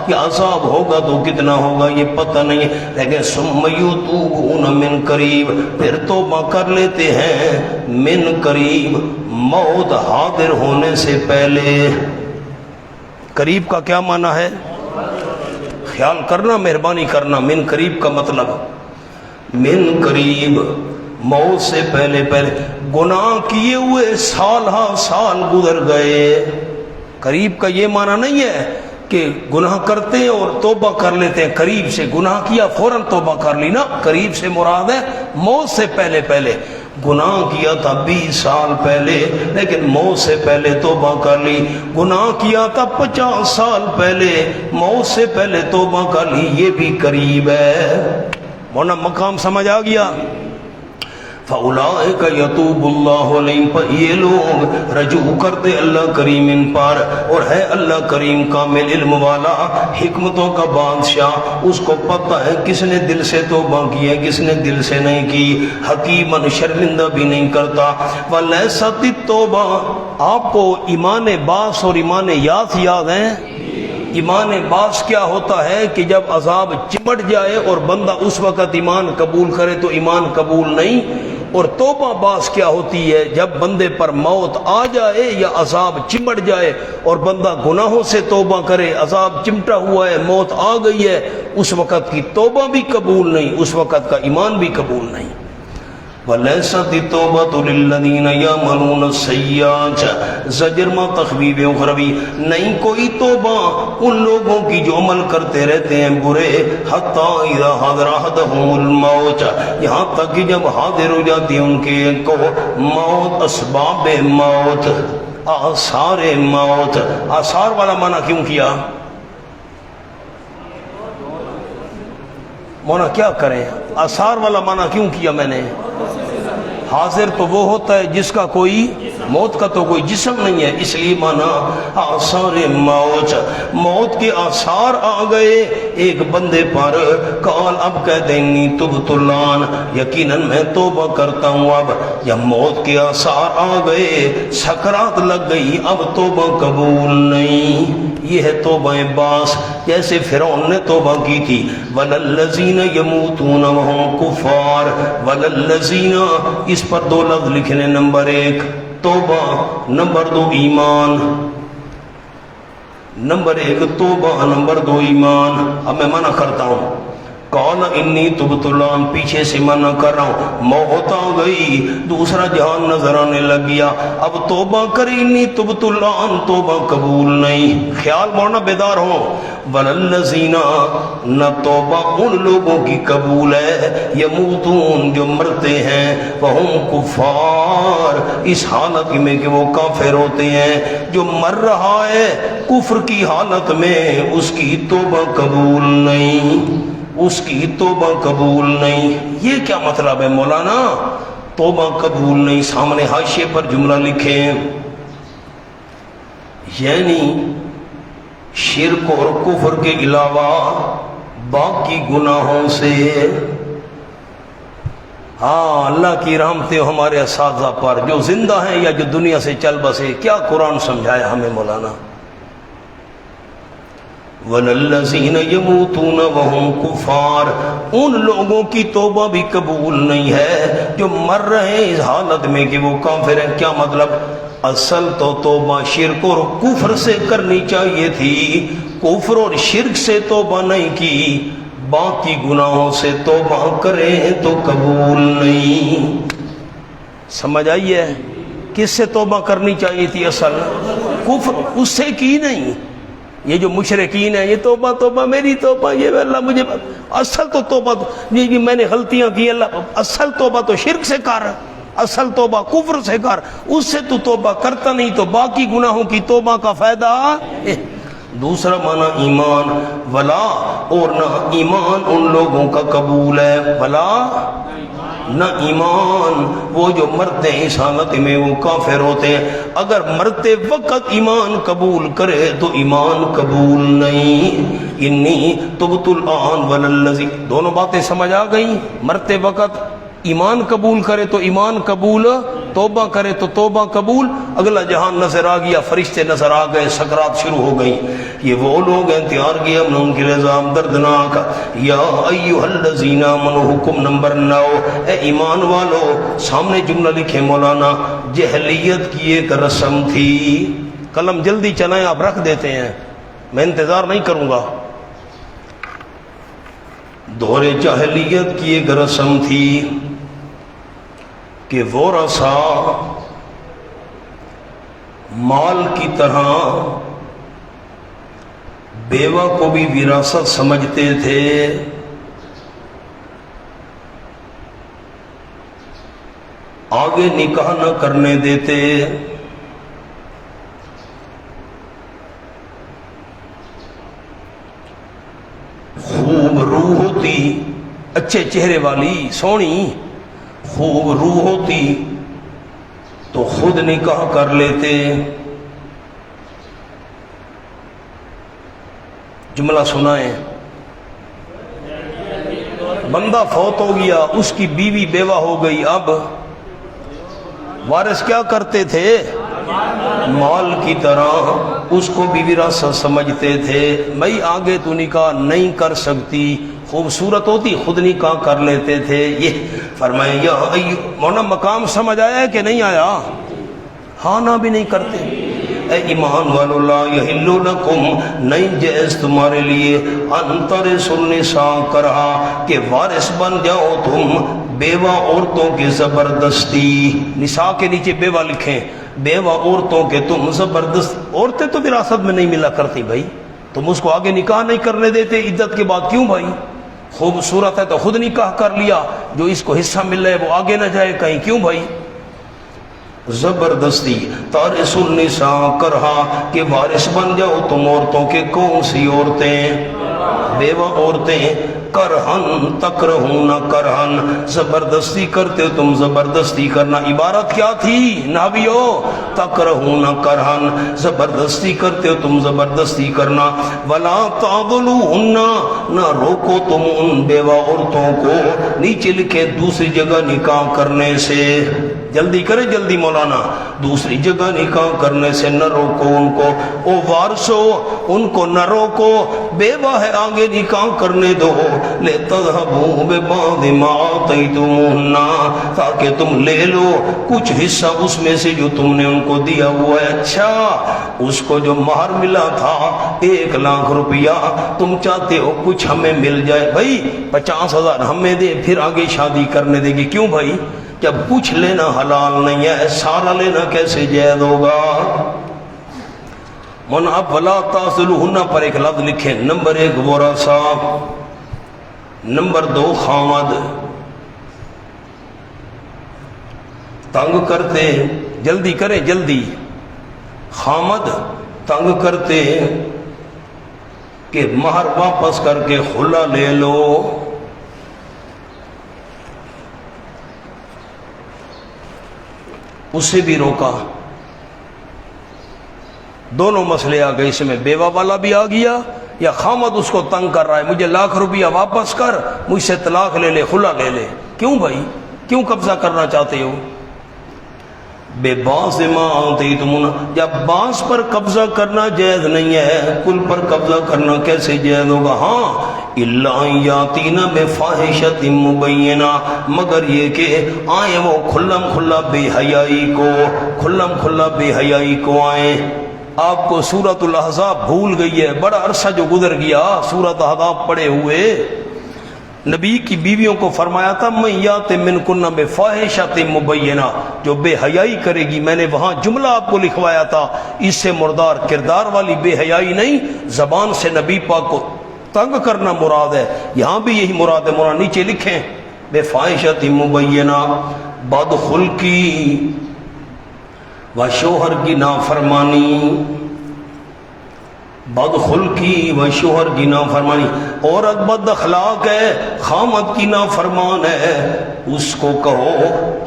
یا عذاب ہوگا تو کتنا ہوگا یہ پتہ نہیں ہے، لیکن ثم یتوبون من قریب، پھر توبہ کر لیتے ہیں من قریب، موت حاضر ہونے سے پہلے۔ قریب کا کیا معنی ہے؟ خیال کرنا، مہربانی کرنا، من قریب کا مطلب من قریب موت سے پہلے پہلے، گناہ کیے ہوئے سال ہا سال گزر گئے۔ قریب کا یہ معنی نہیں ہے کہ گناہ کرتے ہیں اور توبہ کر لیتے ہیں، قریب سے گناہ کیا فوراً توبہ کر لی نا، قریب سے مراد ہے موت سے پہلے پہلے، گناہ کیا تھا 20 سال پہلے لیکن موت سے پہلے توبہ کر لی، گناہ کیا تھا 50 سال پہلے موت سے پہلے توبہ کر لی، یہ بھی قریب ہے۔ مولانا مقام سمجھ آ گیا؟ فَأُولَٰئِكَ يَتُوبُ اللَّهُ عَلَيْهِمْ، یہ لوگ رجوع کرتے اللہ کریم ان پر، اور ہے اللہ کریم کامل علم والا، حکمتوں کا بادشاہ، اس کو پتہ ہے کس نے دل سے توبہ کی ہے کس نے دل سے نہیں کی، حکیماً شرمندہ بھی نہیں کرتا۔ وَلَيْسَتِ التَّوْبَةُ، آپ کو ایمان باس اور ایمان یاس یاد ہیں؟ ایمان باس کیا ہوتا ہے کہ جب عذاب چمٹ جائے اور بندہ اس وقت ایمان قبول کرے تو ایمان قبول نہیں، اور توبہ باس کیا ہوتی ہے جب بندے پر موت آ جائے یا عذاب چمٹ جائے اور بندہ گناہوں سے توبہ کرے، عذاب چمٹا ہوا ہے موت آ گئی ہے، اس وقت کی توبہ بھی قبول نہیں، اس وقت کا ایمان بھی قبول نہیں۔ وَلَيْسَتِ التَّوْبَةُ لِلَّذِينَ يَعْمَلُونَ السَّيِّئَاتِ، زجر ما تخویب اخروی، نہیں کوئی توبہ ان لوگوں کی جو عمل کرتے رہتے ہیں برے، حَتَّى إِذَا حَضَرَ أَحَدَهُمُ الْمَوْتُ، یہاں تک کہ جب حاضر ہو جاتی ان کے کو موت، اسباب موت، آثار موت۔ آثار والا معنی کیوں کیا؟ مونا کیا کریں، آثار والا معنی کیوں کیا میں نے؟ حاضر تو وہ ہوتا ہے جس کا کوئی، موت کا تو کوئی جسم نہیں ہے، اس لیے مانا آثار موت، موت کے آثار آ گئے ایک بندے پر، قال اب کہہ دینی تبت الآن، یقیناً میں توبہ کرتا ہوں اب، یا موت کے آثار آ گئے، سکرات لگ گئی، اب توبہ قبول نہیں۔ یہ ہے توبہ باس، جیسے فرعون نے توبہ کی تھی، وَلَلَّذِينَ يَمُوتُونَ وَهُمْ كُفَّارٌ، وَلَلَّذِينَ، اس پر دو لفظ لکھنے، نمبر 1 توبہ، نمبر 2 ایمان، نمبر 1 توبہ، نمبر 2 ایمان۔ اب میں منع کرتا ہوں، قال انی تبت الآن، پیچھے سے منع کر رہا ہوں، موت آ گئی، دوسرا جہان نظر آنے لگ گیا، اب توبہ کر، انی تبت الآن، توبہ قبول نہیں۔ خیال مولانا بیدار ہو، وَلَلَّذِينَ، نہ توبہ ان لوگوں کی قبول ہے، یموتون، جو مرتے ہیں، وَهُمْ کفار، اس حالت میں کہ وہ کافر ہوتے ہیں، جو مر رہا ہے کفر کی حالت میں، اس کی توبہ قبول نہیں، اس کی توبہ قبول نہیں۔ یہ کیا مطلب ہے مولانا؟ توبہ قبول نہیں، سامنے حاشیے پر جملہ لکھیں، یعنی شرک اور کفر کے علاوہ باقی گناہوں سے، ہاں اللہ کی رحمتیں ہمارے اساتذہ پر جو زندہ ہیں یا جو دنیا سے چل بسے، کیا قرآن سمجھایا ہمیں مولانا؟ وَلَلَّذِينَ يَمُوتُونَ وَهُمْ كُفَّارٌ، ان لوگوں کی توبہ بھی قبول نہیں ہے جو مر رہے ہیں اس حالت میں کہ وہ کافر ہیں۔ کیا مطلب؟ اصل تو توبہ شرک اور کفر سے کرنی چاہیے تھی، کفر اور شرک سے توبہ نہیں کی، باقی گناہوں سے توبہ کریں تو قبول نہیں۔ سمجھ آئی ہے؟ کس سے توبہ کرنی چاہیے تھی؟ اصل کفر، اس سے کی نہیں۔ یہ جو مشرکین ہیں، یہ توبہ توبہ میری توبہ، یہ اللہ مجھے، اصل تو توبہ یہ میں نے غلطیاں کی، اللہ اصل توبہ تو شرک سے کر، اصل توبہ کفر سے کر، اس سے تو توبہ کرتا نہیں تو باقی گناہوں کی توبہ کا فائدہ۔ دوسرا معنی ایمان، ولا، اور نہ ایمان ان لوگوں کا قبول ہے، ولا نہ ایمان، وہ جو مرتے ہیں اس حالت میں وہ کافر ہوتے ہیں، اگر مرتے وقت ایمان قبول کرے تو ایمان قبول نہیں۔ انی تبت الآن وللذی، دونوں باتیں سمجھ آ گئیں؟ مرتے وقت ایمان قبول کرے تو ایمان قبول، توبہ کرے تو توبہ قبول، اگلا جہان نظر آ گیا، فرشتے نظر آ گئے، سکرات شروع ہو گئی۔ یہ وہ لوگ ہیں تیار کیا ہم نے ان کے لیے عذاب دردناک۔ یا ایھا الذین آمنوا، حکم نمبر 9، اے ایمان والو، سامنے جملہ لکھے مولانا، جہلیت کی ایک رسم تھی، قلم جلدی چلائیں، آپ رکھ دیتے ہیں، میں انتظار نہیں کروں گا۔ دور جاہلیت کی ایک رسم تھی کہ ورثاء مال کی طرح بیوہ کو بھی وراثت سمجھتے تھے، آگے نکاح نہ کرنے دیتے۔ خوب روح ہوتی، اچھے چہرے والی، سونی خوب روح ہوتی تو خود نکاح کر لیتے۔ جملہ سنائیں، بندہ فوت ہو گیا، اس کی بیوی بیوہ ہو گئی، اب وارث کیا کرتے تھے؟ مال کی طرح اس کو بھی وراثت سمجھتے تھے، بھائی آگے تو نکاح نہیں کر سکتی، خوبصورت ہوتی خود نکاح کر لیتے تھے۔ یہ فرمائے یا مولانا مقام سمجھ آیا ہے کہ نہیں آیا؟ ہاں نہ بھی نہیں کرتے۔ اے ایمان والو، لا یحل لکم، نہیں جائز تمہارے لیے، ان ترثوا النساء کرہا، کہ وارث بن جاؤ تم بیوہ عورتوں کی زبردستی۔ نساء کے نیچے بیوہ لکھیں، بیوہ عورتوں کے تم زبردست، عورتیں تو وراثت میں نہیں ملا کرتی بھائی، تم اس کو آگے نکاح نہیں کرنے دیتے عدت کے بعد، کیوں بھائی؟ خوبصورت ہے تو خود نکاح کر لیا، جو اس کو حصہ مل رہا ہے وہ آگے نہ جائے کہیں، کیوں بھائی؟ زبردستی۔ تارث النساء کرہا، کہ وارث بن جاؤ تم عورتوں کے، کون سی عورتیں؟ بیوہ عورتیں، کرہن تکرہون کرہن، زبردستی کرتے ہو تم، زبردستی کرنا عبارت کیا تھی نحویو؟ تکرہون کرہن، زبردستی کرتے ہو تم، زبردستی کرنا۔ ولا تعضلوہن، نہ روکو تم ان بیوہ عورتوں کو، نیچے لکھے دوسری جگہ نکاح کرنے سے، جلدی کرے جلدی مولانا، دوسری جگہ نکاح کرنے سے نہ روکو ان کو، او وارثو ان کو نہ روکو، بیوہ ہے آگے نکاح کرنے دو، لِتَذْهَبُوا بِبَعْضِ مَا آتَيْتُمُوهُنَّ، تاکہ تم لے لو کچھ حصہ اس میں سے جو تم نے ان کو دیا ہوا ہے۔ اچھا اس کو جو مہر ملا تھا 1,00,000 روپیہ، تم چاہتے ہو کچھ ہمیں مل جائے، بھائی 50,000 ہمیں دے پھر آگے شادی کرنے دے گی، کیوں بھائی؟ جب کچھ لینا حلال نہیں ہے، سارا لینا کیسے جائز ہوگا؟ من اب ولا تعضلوہن پر ایک لفظ لکھیں، نمبر 1 ورثاء، نمبر 2 خامد، تنگ کرتے، جلدی کریں جلدی، خامد تنگ کرتے کہ مہر واپس کر کے خلا لے لو، اسے بھی روکا۔ دونوں مسئلے آ گئے اس میں، بیوہ والا بھی آ گیا یا خامد اس کو تنگ کر رہا ہے، مجھے 1,00,000 روپیہ واپس کر، مجھ سے طلاق لے لے، خلا لے لے، کیوں بھائی؟ کیوں قبضہ کرنا چاہتے ہو؟ بے باز ما آتیتموہن، جب باز پر قبضہ کرنا جائز نہیں ہے، کل پر قبضہ کرنا کیسے جائز ہوگا؟ ہاں الا ان یاتینا بفاحشۃ مبینہ، مگر یہ کہ آئیں وہ کھلم کھلا بے حیائی کو، کھلم کھلا بے حیائی کو آئیں۔ آپ کو سورۃ الاحزاب بھول گئی ہے، بڑا عرصہ جو گزر گیا سورۃ الاحزاب پڑھے ہوئے، نبی کی بیویوں کو فرمایا تھا من یات منکن بفاحشۃ مبینہ، جو بے حیائی کرے گی، میں نے وہاں جملہ آپ کو لکھوایا تھا، اس سے مردار کردار والی بے حیائی نہیں، زبان سے نبی پاک کو تنگ کرنا مراد ہے، یہاں بھی یہی مراد ہے، مولانا نیچے لکھیں بفاحشۃ مبینہ، بدخلقی و شوہر کی نافرمانی، بدخلقی و شوہر کی نافرمانی، عورت بد اخلاق ہے، خامد کی نافرمان ہے، اس کو کہو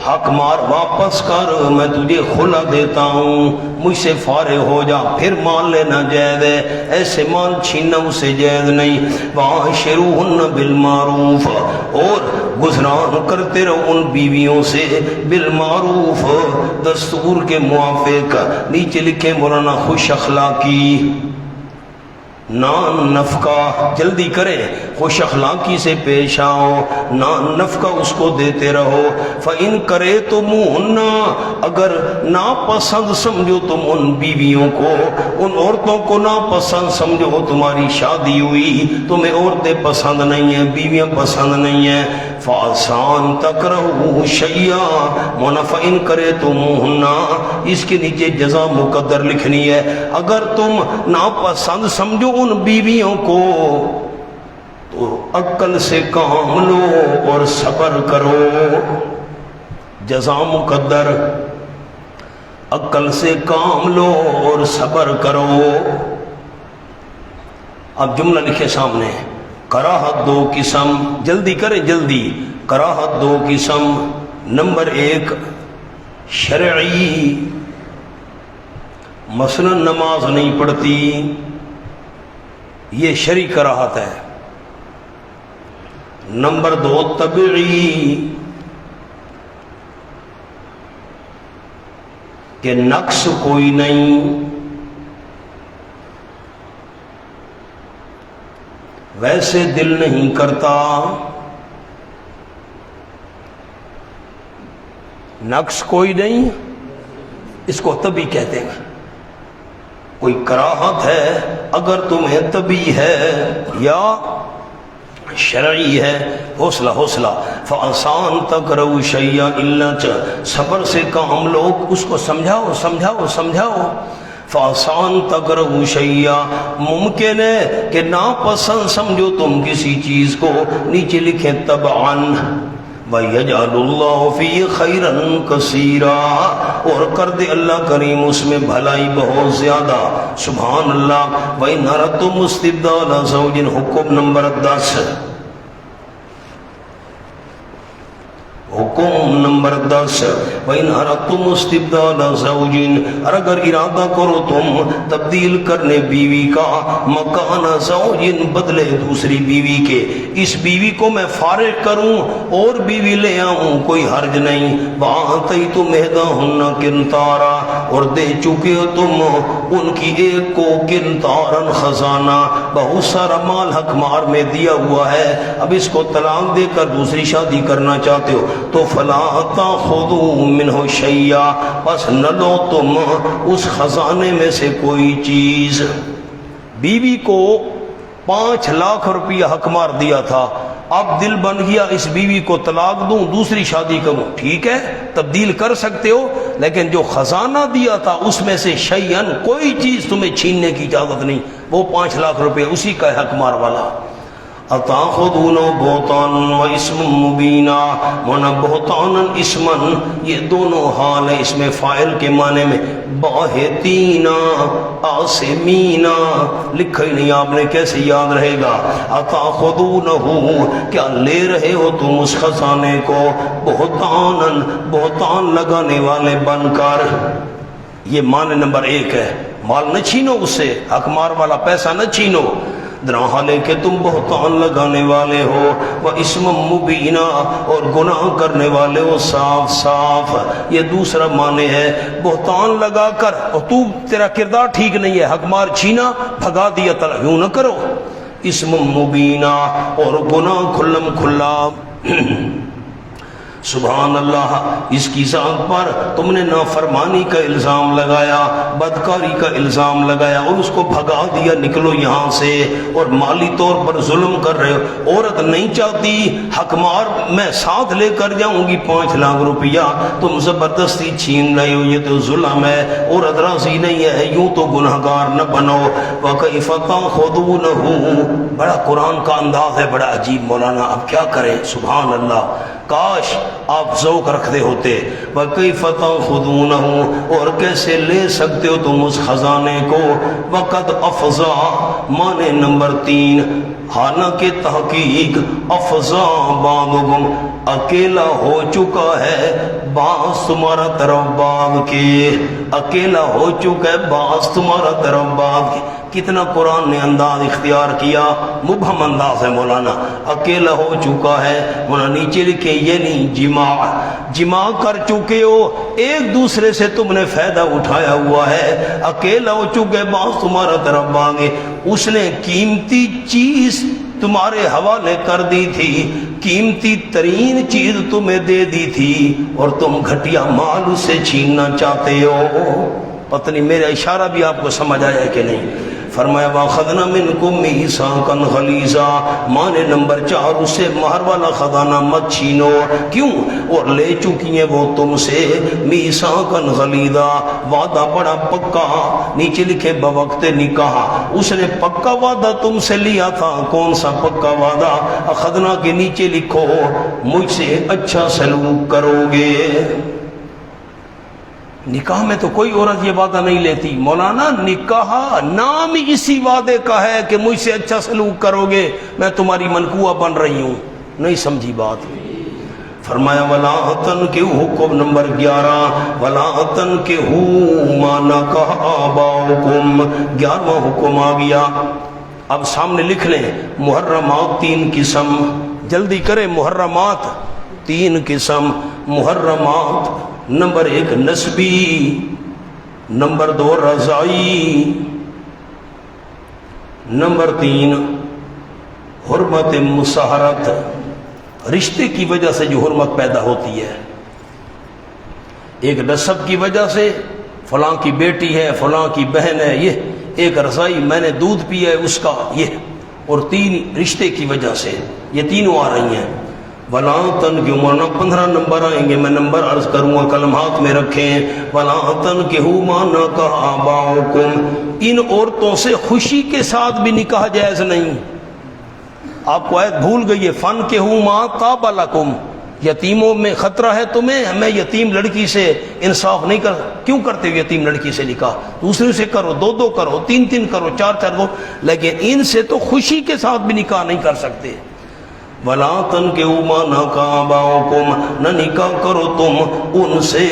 حق مار واپس کر، میں تجھے خلا دیتا ہوں، مجھ سے فارغ ہو جا، پھر مال لینا جائز ہے، ایسے مال چھیننا اسے جائز نہیں۔ وَعَاشِرُوهُنَّ بِالْمَعْرُوفِ، اور گزران کرتے رہو ان بیویوں سے بالمعروف، دستور کے موافق۔ نیچے لکھے مولانا خوش اخلاقی، نان نفقہ، جلدی کریں، خوش اخلاقی سے پیش آؤ، نان نفقہ اس کو دیتے رہو۔ فَإِن كَرِهْتُمُوهُنَّ، اگر ناپسند سمجھو تم ان بیویوں کو، ان عورتوں کو ناپسند سمجھو، تمہاری شادی ہوئی، تمہیں عورتیں پسند نہیں ہیں، بیویاں پسند نہیں ہیں، فَعَسَىٰ أَن تَكْرَهُوا شَيْئًا، مونا فَإِن كَرِهْتُمُوهُنَّ، اس کے نیچے جزا مقدر لکھنی ہے، اگر تم ناپسند سمجھو ان بیویوں کو تو عقل سے کام لو اور صبر کرو، جزا مقدر، عقل سے کام لو اور صبر کرو۔ اب جملہ لکھے سامنے، کراہت دو قسم، جلدی کریں جلدی، کراہت دو قسم۔ نمبر ایک شرعی، مثلا نماز نہیں پڑھتی، یہ شرعی کراہت ہے۔ نمبر دو طبعی، کہ نقص کوئی نہیں، ویسے دل نہیں کرتا، نقص کوئی نہیں، اس کو طبعی کہتے ہیں۔ کوئی کراہت ہے اگر تمہیں طبعی ہے یا شرعی ہے، حوصلہ حوصلہ، فَأَسَىٰ تَكْرَهُوا شَيْئًا إِلَّا، صبر سے کام لو، اس کو سمجھاؤ سمجھاؤ سمجھاؤ۔ فَأَسَىٰ تَكْرَهُوا شَيْئًا، ممکن ہے کہ ناپسند سمجھو تم کسی چیز کو، نیچے لکھیں طبعاً، وَيَجْعَلُ اللَّهُ فِيهِ خَيْرًا كَثِيرًا، اور کر دے اللہ کریم اس میں بھلائی بہت زیادہ، سبحان اللہ۔ وَإِنْ أَرَدتُّمُ اسْتِبْدَالَ زَوْجٍ، حکم نمبر 10، حکم نمبر 10، وَإِنْ أَرَدتُّمُ اسْتِبْدَالَ زَوْجٍ، اور اگر ارادہ کرو تم تبدیل کرنے بیوی کا، مکان زوجٍ، بدلے دوسری بیوی کے، اس بیوی کو میں فارغ کروں اور بیوی لے آؤں، کوئی حرج نہیں۔ وَآتَيْتُمْ إِحْدَاهُنَّ قِنْطَارًا، اور دے چکے ہو تم ان کی ایک کو قنطاراً، خزانہ، بہت سارا مال حق مار میں دیا ہوا ہے، اب اس کو طلاق دے کر دوسری شادی کرنا چاہتے ہو تو فَلَا تَأْخُذُوا مِنْهُ شَيْئًا، پس نہ لو تم اس خزانے میں سے کوئی چیز۔ بیوی کو 5 لاکھ روپیہ حق مار دیا تھا، اب دل بن گیا اس بیوی کو طلاق دوں، دوسری شادی کروں، ٹھیک ہے تبدیل کر سکتے ہو، لیکن جو خزانہ دیا تھا اس میں سے شیئن، کوئی چیز تمہیں چھیننے کی اجازت نہیں، وہ 5 لاکھ روپے اسی کا حق مار والا۔ اتاخذونہ بہتانا و اسم مبینہ، مونا بہتانا اسمن، یہ دونوں حال ہے، اس میں فاعل کے معنی میں باہتینا آسمینہ، لکھا ہی نہیں آپ نے، کیسے یاد رہے گا؟ اتاخذونہ، کیا لے رہے ہو تم اس خزانے کو، بہتانا، بہتان لگانے والے بن کر، یہ معنی نمبر 1 ہے۔ مال نہ چھینو اس سے، حق مار والا پیسہ نہ چھینو، حالے کہ تم بہتان لگانے والے ہو، وہ اسم مبینہ، اور گناہ کرنے والے ہو صاف صاف، یہ دوسرا معنی ہے۔ بہتان لگا کر، اور تو تیرا کردار ٹھیک نہیں ہے، حق مار چھینا، بھگا دیا، یوں نہ کرو، اسم مبینہ، اور گناہ کھلم کھلا۔ سبحان اللہ، اس کی ذات پر تم نے نافرمانی کا الزام لگایا، بدکاری کا الزام لگایا، اور اس کو بھگا دیا، نکلو یہاں سے، اور مالی طور پر ظلم کر رہے ہو۔ عورت نہیں چاہتی حق مار میں ساتھ لے کر جاؤں گی 5 لاکھ روپیہ، تم زبردستی چھین رہے ہو، یہ تو ظلم ہے، عورت راضی نہیں ہے، یوں تو گناہگار نہ بنو۔ وَكَيْفَ تَأْخُذُونَهُ، بڑا قرآن کا انداز ہے، بڑا عجیب مولانا، اب کیا کریں، سبحان اللہ، کاش آپ ذوق رکھتے ہوتے۔ وَكَيْفَ تَأْخُذُونَهُ، اور کیسے لے سکتے ہو تم اس خزانے کو، وَقَدْ أَفْضَىٰ، معنی نمبر 3، حالانکہ تحقیق افضا بعضکم، اکیلا ہو چکا ہے باس تمہارا طرف باغ کے، اکیلا ہو چکا ہے باس تمہارا طرف باغ کے۔ کتنا قرآن نے انداز اختیار کیا، مبہم انداز ہے مولانا۔ اکیلا ہو چکا ہے، مولانا نیچے لکھے یہ نہیں جماع کر چکے ہو، ایک دوسرے سے تم نے فائدہ اٹھایا ہوا ہے۔ اکیلا ہو چکے باس تمہارا طرف باغ ہے، اس نے قیمتی چیز تمہارے حوالے کر دی تھی، قیمتی ترین چیز تمہیں دے دی تھی، اور تم گھٹیا مال اسے چھیننا چاہتے ہو۔ پتہ نہیں میرا اشارہ بھی آپ کو سمجھ آیا کہ نہیں؟ فرمایا وَأَخَذْنَا مِنْكُمْ مِيثَاقًا غَلِيظًا، معنی نمبر 4 اسے مہر والا خزانہ مت چھینو، کیوں؟ اور لے چکی ہیں وہ تم سے میثاقًا غلیظا، وعدہ بڑا پکا۔ نیچے لکھے بوقت نکاح، اس نے پکا وعدہ تم سے لیا تھا۔ کون سا پکا وعدہ؟ اخذنا کے نیچے لکھو مجھ سے اچھا سلوک کرو گے۔ نکاح میں تو کوئی عورت یہ وعدہ نہیں لیتی مولانا، نکاح نام ہی اسی وعدے کا ہے کہ مجھ سے اچھا سلوک کرو گے، میں تمہاری منقوہ بن رہی ہوں۔ نہیں سمجھی بات؟ فرمایا وَلَا تَنْكِحُوا، حکم نمبر 11 وَلَا تَنْكِحُوا مَا نَكَحَ آبَاؤُكُمْ، 11واں حکم آ گیا۔ اب سامنے لکھ لیں، محرمات 3 قسم، جلدی کرے، محرمات 3 قسم۔ محرمات نمبر 1 نسبی، نمبر 2 رضائی، نمبر 3 حرمت مسہرت، رشتے کی وجہ سے جو حرمت پیدا ہوتی ہے۔ ایک نسب کی وجہ سے، فلاں کی بیٹی ہے، فلاں کی بہن ہے، یہ ایک رضائی میں نے دودھ پیا ہے اس کا یہ، اور 3 رشتے کی وجہ سے، یہ تینوں آ رہی ہیں۔ وَلَا تَنْكِحُوا، مولانا 15 نمبر آئیں گے، میں نمبر عرض کروں گا، کلمات میں رکھیں۔ وَلَا تَنْكِحُوا مَا نَكَحَ آبَاؤُكُمْ، ان عورتوں سے خوشی کے ساتھ بھی نکاح جائز نہیں۔ آپ کو آیت بھول گئی ہے، فَانْكِحُوا مَا طَابَ لَكُمْ، یتیموں میں خطرہ ہے تمہیں، میں یتیم لڑکی سے انصاف نہیں کیوں کرتے ہو؟ یتیم لڑکی سے نکاح دوسرے سے کرو، 2 کرو، 3 کرو، 4 کرو، لیکن ان سے تو خوشی کے ساتھ بھی نکاح نہیں کر سکتے۔ وَلَا تَنْكِحُوا مَا نَكَحَ آبَاؤُكُمْ، نہ نکاح کرو تم ان سے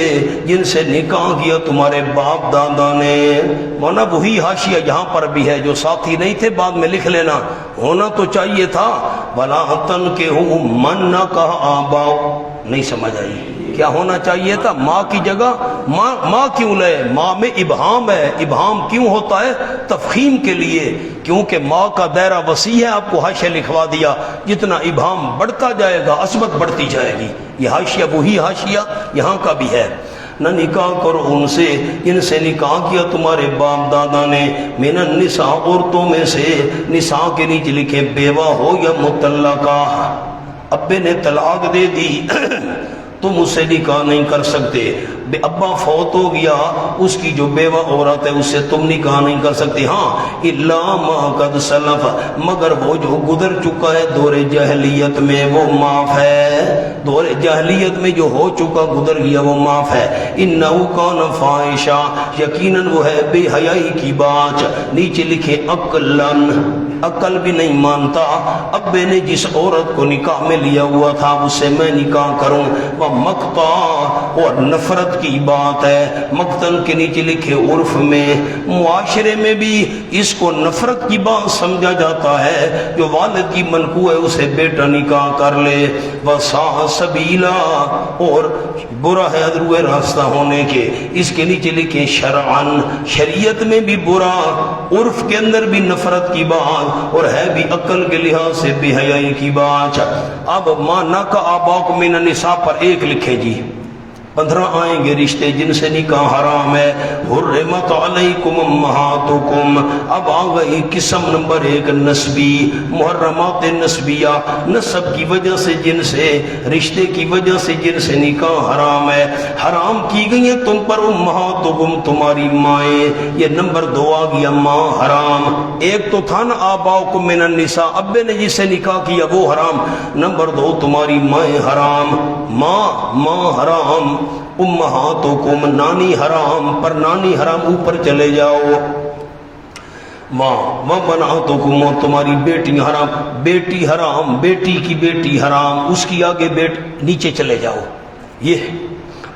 جن سے نکاح کیا تمہارے باپ دادا نے۔ مولانا وہی حاشیہ یہاں پر بھی ہے، جو ساتھی نہیں تھے بعد میں لکھ لینا، ہونا تو چاہیے تھا وَلَا تَنْكِحُوا مَن نَكَحَ آبَاؤُكُمْ، نہیں سمجھ آئی؟ کیا ہونا چاہیے تھا؟ ماں کی جگہ ماں کیوں لے؟ ماں میں ابہام ہے، ابہام کیوں ہوتا ہے؟ تفخیم کے لیے، کیونکہ ماں کا دائرہ وسیع ہے، آپ کو حاشیہ لکھوا دیا، جتنا ابہام بڑھتا جائے گا عصمت بڑھتی جائے گی۔ یہ حاشیہ وہی حاشیہ یہاں کا بھی ہے۔ نہ نکاح کرو ان سے جن سے نکاح کیا تمہارے باپ دادا نے، من النساء، عورتوں میں سے، نساء کے نیچے لکھے بیوہ ہو یا مطلقہ، ابے نے طلاق دے دی تم اس سے نکاح نہیں کر سکتے، ابا فوت ہو گیا، اس کی جو بیوہ عورت ہے اس سے تم نکاح نہیں کر سکتے۔ ہاں الا ما قد سلف، مگر وہ جو گزر چکا ہے دور جاہلیت میں وہ معاف ہے، دور جاہلیت میں جو ہو چکا گزر گیا وہ معاف ہے۔ انہ کان فاحشہ، یقیناً وہ ہے بے حیائی کی بات۔ نیچے لکھے عقلاً، عقل بھی نہیں مانتا، ابے نے جس عورت کو نکاح میں لیا ہوا تھا اس سے میں نکاح کروں۔ وہ مقتا، اور نفرت کی بات ہے۔ مقتن کے نیچے لکھے عرف میں، معاشرے میں بھی اس کو نفرت کی بات سمجھا جاتا ہے، جو والد کی منقوع ہے اسے بیٹا نکاح کر لے۔ وساء سبیلا، اور برا ہے ادروئے راستہ ہونے کے۔ اس کے نیچے لکھے شرعن، شریعت میں بھی برا، عرف کے اندر بھی نفرت کی بات، اور ہے بھی عقل کے لحاظ سے بے حیائی کی بات۔ اب ماں نکاح آباؤکم من النساء پر 1 لکھے جی، 15 آئیں گے رشتے جن سے نکاح حرام ہے۔ حرمت علیکم امہاتکم، اب آ گئی قسم نمبر 1 نسبی، محرمات نسبیہ، نسب کی وجہ سے جن سے، رشتے کی وجہ سے جن سے نکاح حرام ہے، حرام کی گئی ہیں تم پر امہاتکم، تمہاری مائیں۔ یہ نمبر 2 آ گیا ماں حرام۔ ایک تو تھا نا آباؤکم من النساء، ابے نے جس سے نکاح کیا وہ حرام، نمبر 2 تمہاری مائیں حرام، ماں حرام، امہاتکم، نانی حرام، پر نانی حرام اوپر چلے جاؤ۔ ماں بناتکم، اور تمہاری بیٹی حرام، بیٹی حرام، بیٹی کی بیٹی حرام، اس کی آگے نیچے چلے جاؤ، یہ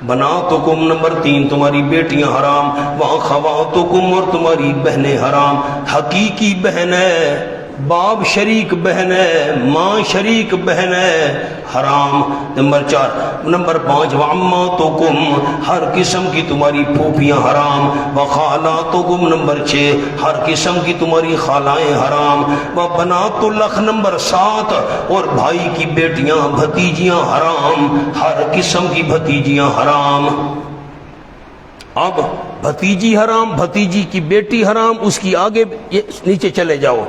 بناتکم نمبر 3 تمہاری بیٹیاں حرام، واخواتکم اور تمہاری بہنیں حرام، حقیقی بہن ہے، باپ شریک بہن ہے، ماں شریک بہن ہے، حرام۔ نمبر 4 نمبر 5 وعماتکم، ہر قسم کی تمہاری پھوپھیاں حرام، وخالاتکم نمبر 6 ہر قسم کی تمہاری خالائیں حرام، وبنات الاخ نمبر 7 اور بھائی کی بیٹیاں بھتیجیاں حرام، ہر قسم کی بھتیجیاں حرام۔ اب بھتیجی حرام، بھتیجی کی بیٹی حرام، اس کی آگے نیچے چلے جاؤ،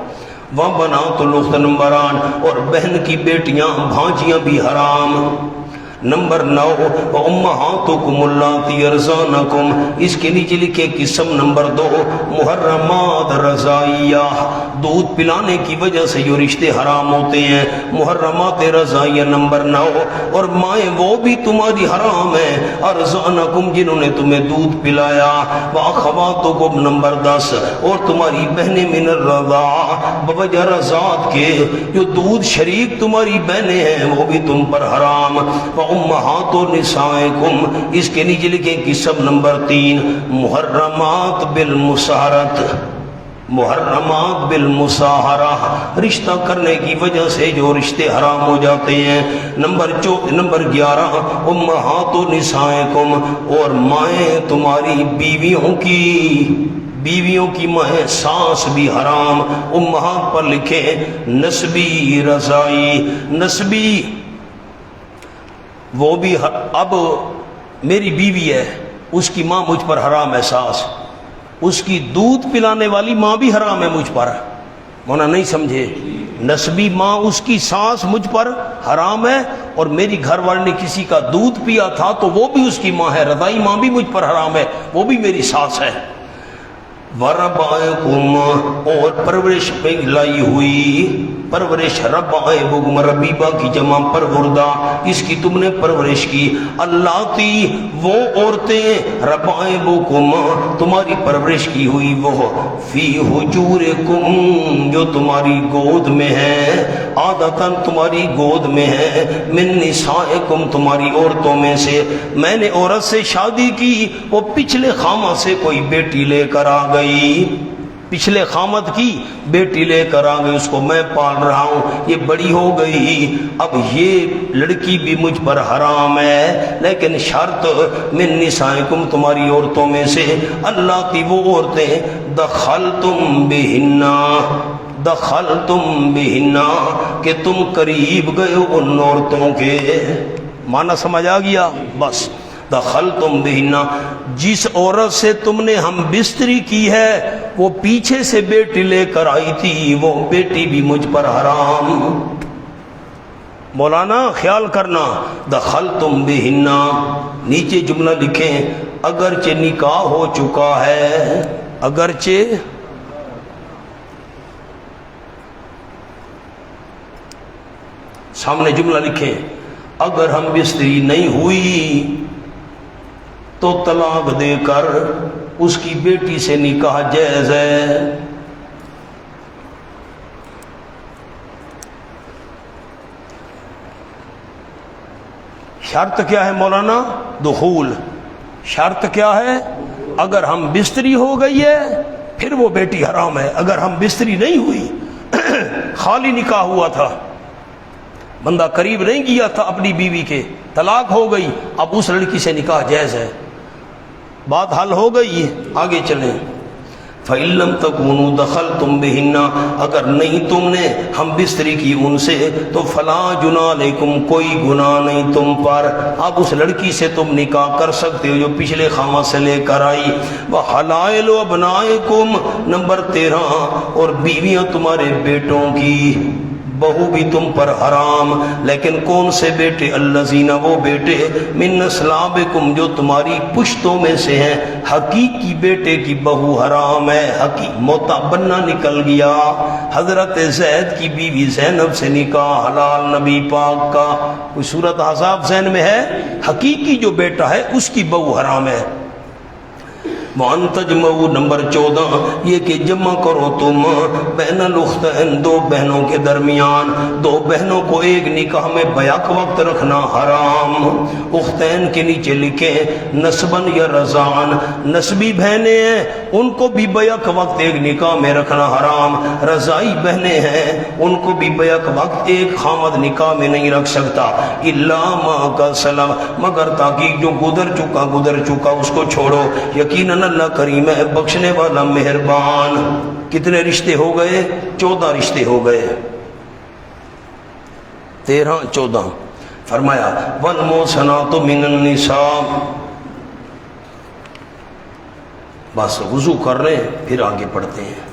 وبنات الاخت نمبر 8 اور بہن کی بیٹیاں بھانجیاں بھی حرام۔ نمبر 9 وامہاتکم اللاتی ارضعنکم، اس کے نیچے لکھے قسم نمبر 2 محرمات رضائیہ، دودھ پلانے کی وجہ سے جو رشتے حرام ہوتے ہیں، محرمات رضائیہ نمبر 9، اور مائیں وہ بھی تمہاری حرام ہیں، ارضعنکم جنہوں نے تمہیں دودھ پلایا، واخواتکم نمبر 10 اور تمہاری بہنیں من الرضاعہ بوجہ رضاعت کے، جو دودھ شریک تمہاری بہنیں ہیں وہ بھی تم پر حرام، امہات نسائکم اس کے نیچے لکھیں قسم نمبر 3 محرمات بالمساہرت، محرمات بالمساہرہ، رشتہ کرنے کی وجہ سے جو رشتے حرام ہو جاتے ہیں۔ نمبر 11 امہات نسائکم اور مائیں تمہاری بیویوں کی مائیں ساس بھی حرام، امہات پر لکھیں نسبی رضائی، نسبی وہ بھی اب میری بیوی ہے، اس کی ماں مجھ پر حرام ہے، ساس، اس کی دودھ پلانے والی ماں بھی حرام ہے مجھ پر، مونا نہیں سمجھے، نسبی ماں اس کی ساس مجھ پر حرام ہے، اور میری گھر والے نے کسی کا دودھ پیا تھا تو وہ بھی اس کی ماں ہے، رضائی ماں بھی مجھ پر حرام ہے، وہ بھی میری ساس ہے۔ وربائکم اور پرورش پہ لائی ہوئی، پرورش ربائبکم ربیبہ کی جمع پروردہ، اس کی تم نے پرورش کی، اللاتی وہ عورتیں، ربائبکم تمہاری پرورش کی ہوئی وہ، فی حجورکم جو تمہاری گود میں ہیں، عادتاً تمہاری گود میں ہیں، من نسائکم تمہاری عورتوں میں سے، میں نے عورت سے شادی کی، وہ پچھلے خامہ سے کوئی بیٹی لے کر آ گئی، پچھلے خامد کی بیٹی لے کر آ گئی، اس کو میں پال رہا ہوں، یہ بڑی ہو گئی، اب یہ لڑکی بھی مجھ پر حرام ہے، لیکن شرط من نسائکم تمہاری عورتوں میں سے، اللہ کی وہ عورتیں دخلتم بہن کہ تم قریب گئے ان عورتوں کے، معنی سمجھ آ گیا؟ بس دخلتم بہن، جس عورت سے تم نے ہم بستری کی ہے وہ پیچھے سے بیٹی لے کر آئی تھی، وہ بیٹی بھی مجھ پر حرام۔ مولانا خیال کرنا، دخلتم بہن، نیچے جملہ لکھیں اگرچہ نکاح ہو چکا ہے، اگرچہ سامنے جملہ لکھیں اگر ہم بستری نہیں ہوئی تو طلاق دے کر اس کی بیٹی سے نکاح جائز ہے۔ شرط کیا ہے مولانا؟ دخول، شرط کیا ہے؟ اگر ہم بستری ہو گئی ہے پھر وہ بیٹی حرام ہے، اگر ہم بستری نہیں ہوئی خالی نکاح ہوا تھا، بندہ قریب نہیں گیا تھا اپنی بیوی کے، طلاق ہو گئی، اب اس لڑکی سے نکاح جائز ہے، بات حل ہو گئی، آگے چلیں۔ فَإِن لَّمْ تَكُونُوا دَخَلْتُمْ بِهِنَّ، اگر نہیں تم نے ہم بستری کی ان سے تو فَلَا جُنَاحَ عَلَيْكُمْ، کوئی گناہ نہیں تم پر، اب اس لڑکی سے تم نکاح کر سکتے ہو جو پچھلے خامہ سے لے کر آئی۔ وَحَلَائِلُ أَبْنَائِكُمْ نمبر 13، اور بیویاں تمہارے بیٹوں کی، بہو بھی تم پر حرام، لیکن کون سے بیٹے؟ الذین وہ بیٹے، من اصلابکم جو تمہاری پشتوں میں سے ہیں، حقیقی بیٹے کی بہو حرام ہے، موتا بننا نکل گیا، حضرت زید کی بیوی زینب سے نکاح حلال نبی پاک کا، کوئی صورت حساب ذہن میں ہے؟ حقیقی جو بیٹا ہے اس کی بہو حرام ہے۔ وَأَن تَجْمَعُوا نمبر 14 یہ کہ جمع کرو تم بین الاختین دو بہنوں کے درمیان، دو بہنوں کو ایک نکاح میں بیک وقت رکھنا حرام۔ اختین کے نیچے لکھے نسبن یا رضان، نسبی بہنیں ہیں ان کو بھی بیک وقت ایک نکاح میں رکھنا حرام، رضائی بہنیں ہیں ان کو بھی بیک وقت ایک خامد نکاح میں نہیں رکھ سکتا، الا ما کا سلم، مگر تاکہ جو گزر چکا اس کو چھوڑو، یقیناً اللہ کریم ہے بخشنے والا مہربان۔ کتنے رشتے ہو گئے؟ 14 رشتے ہو گئے، 13 14۔ فرمایا والمحصنات من النساء، بس وضو کر رہے ہیں پھر آگے پڑھتے ہیں۔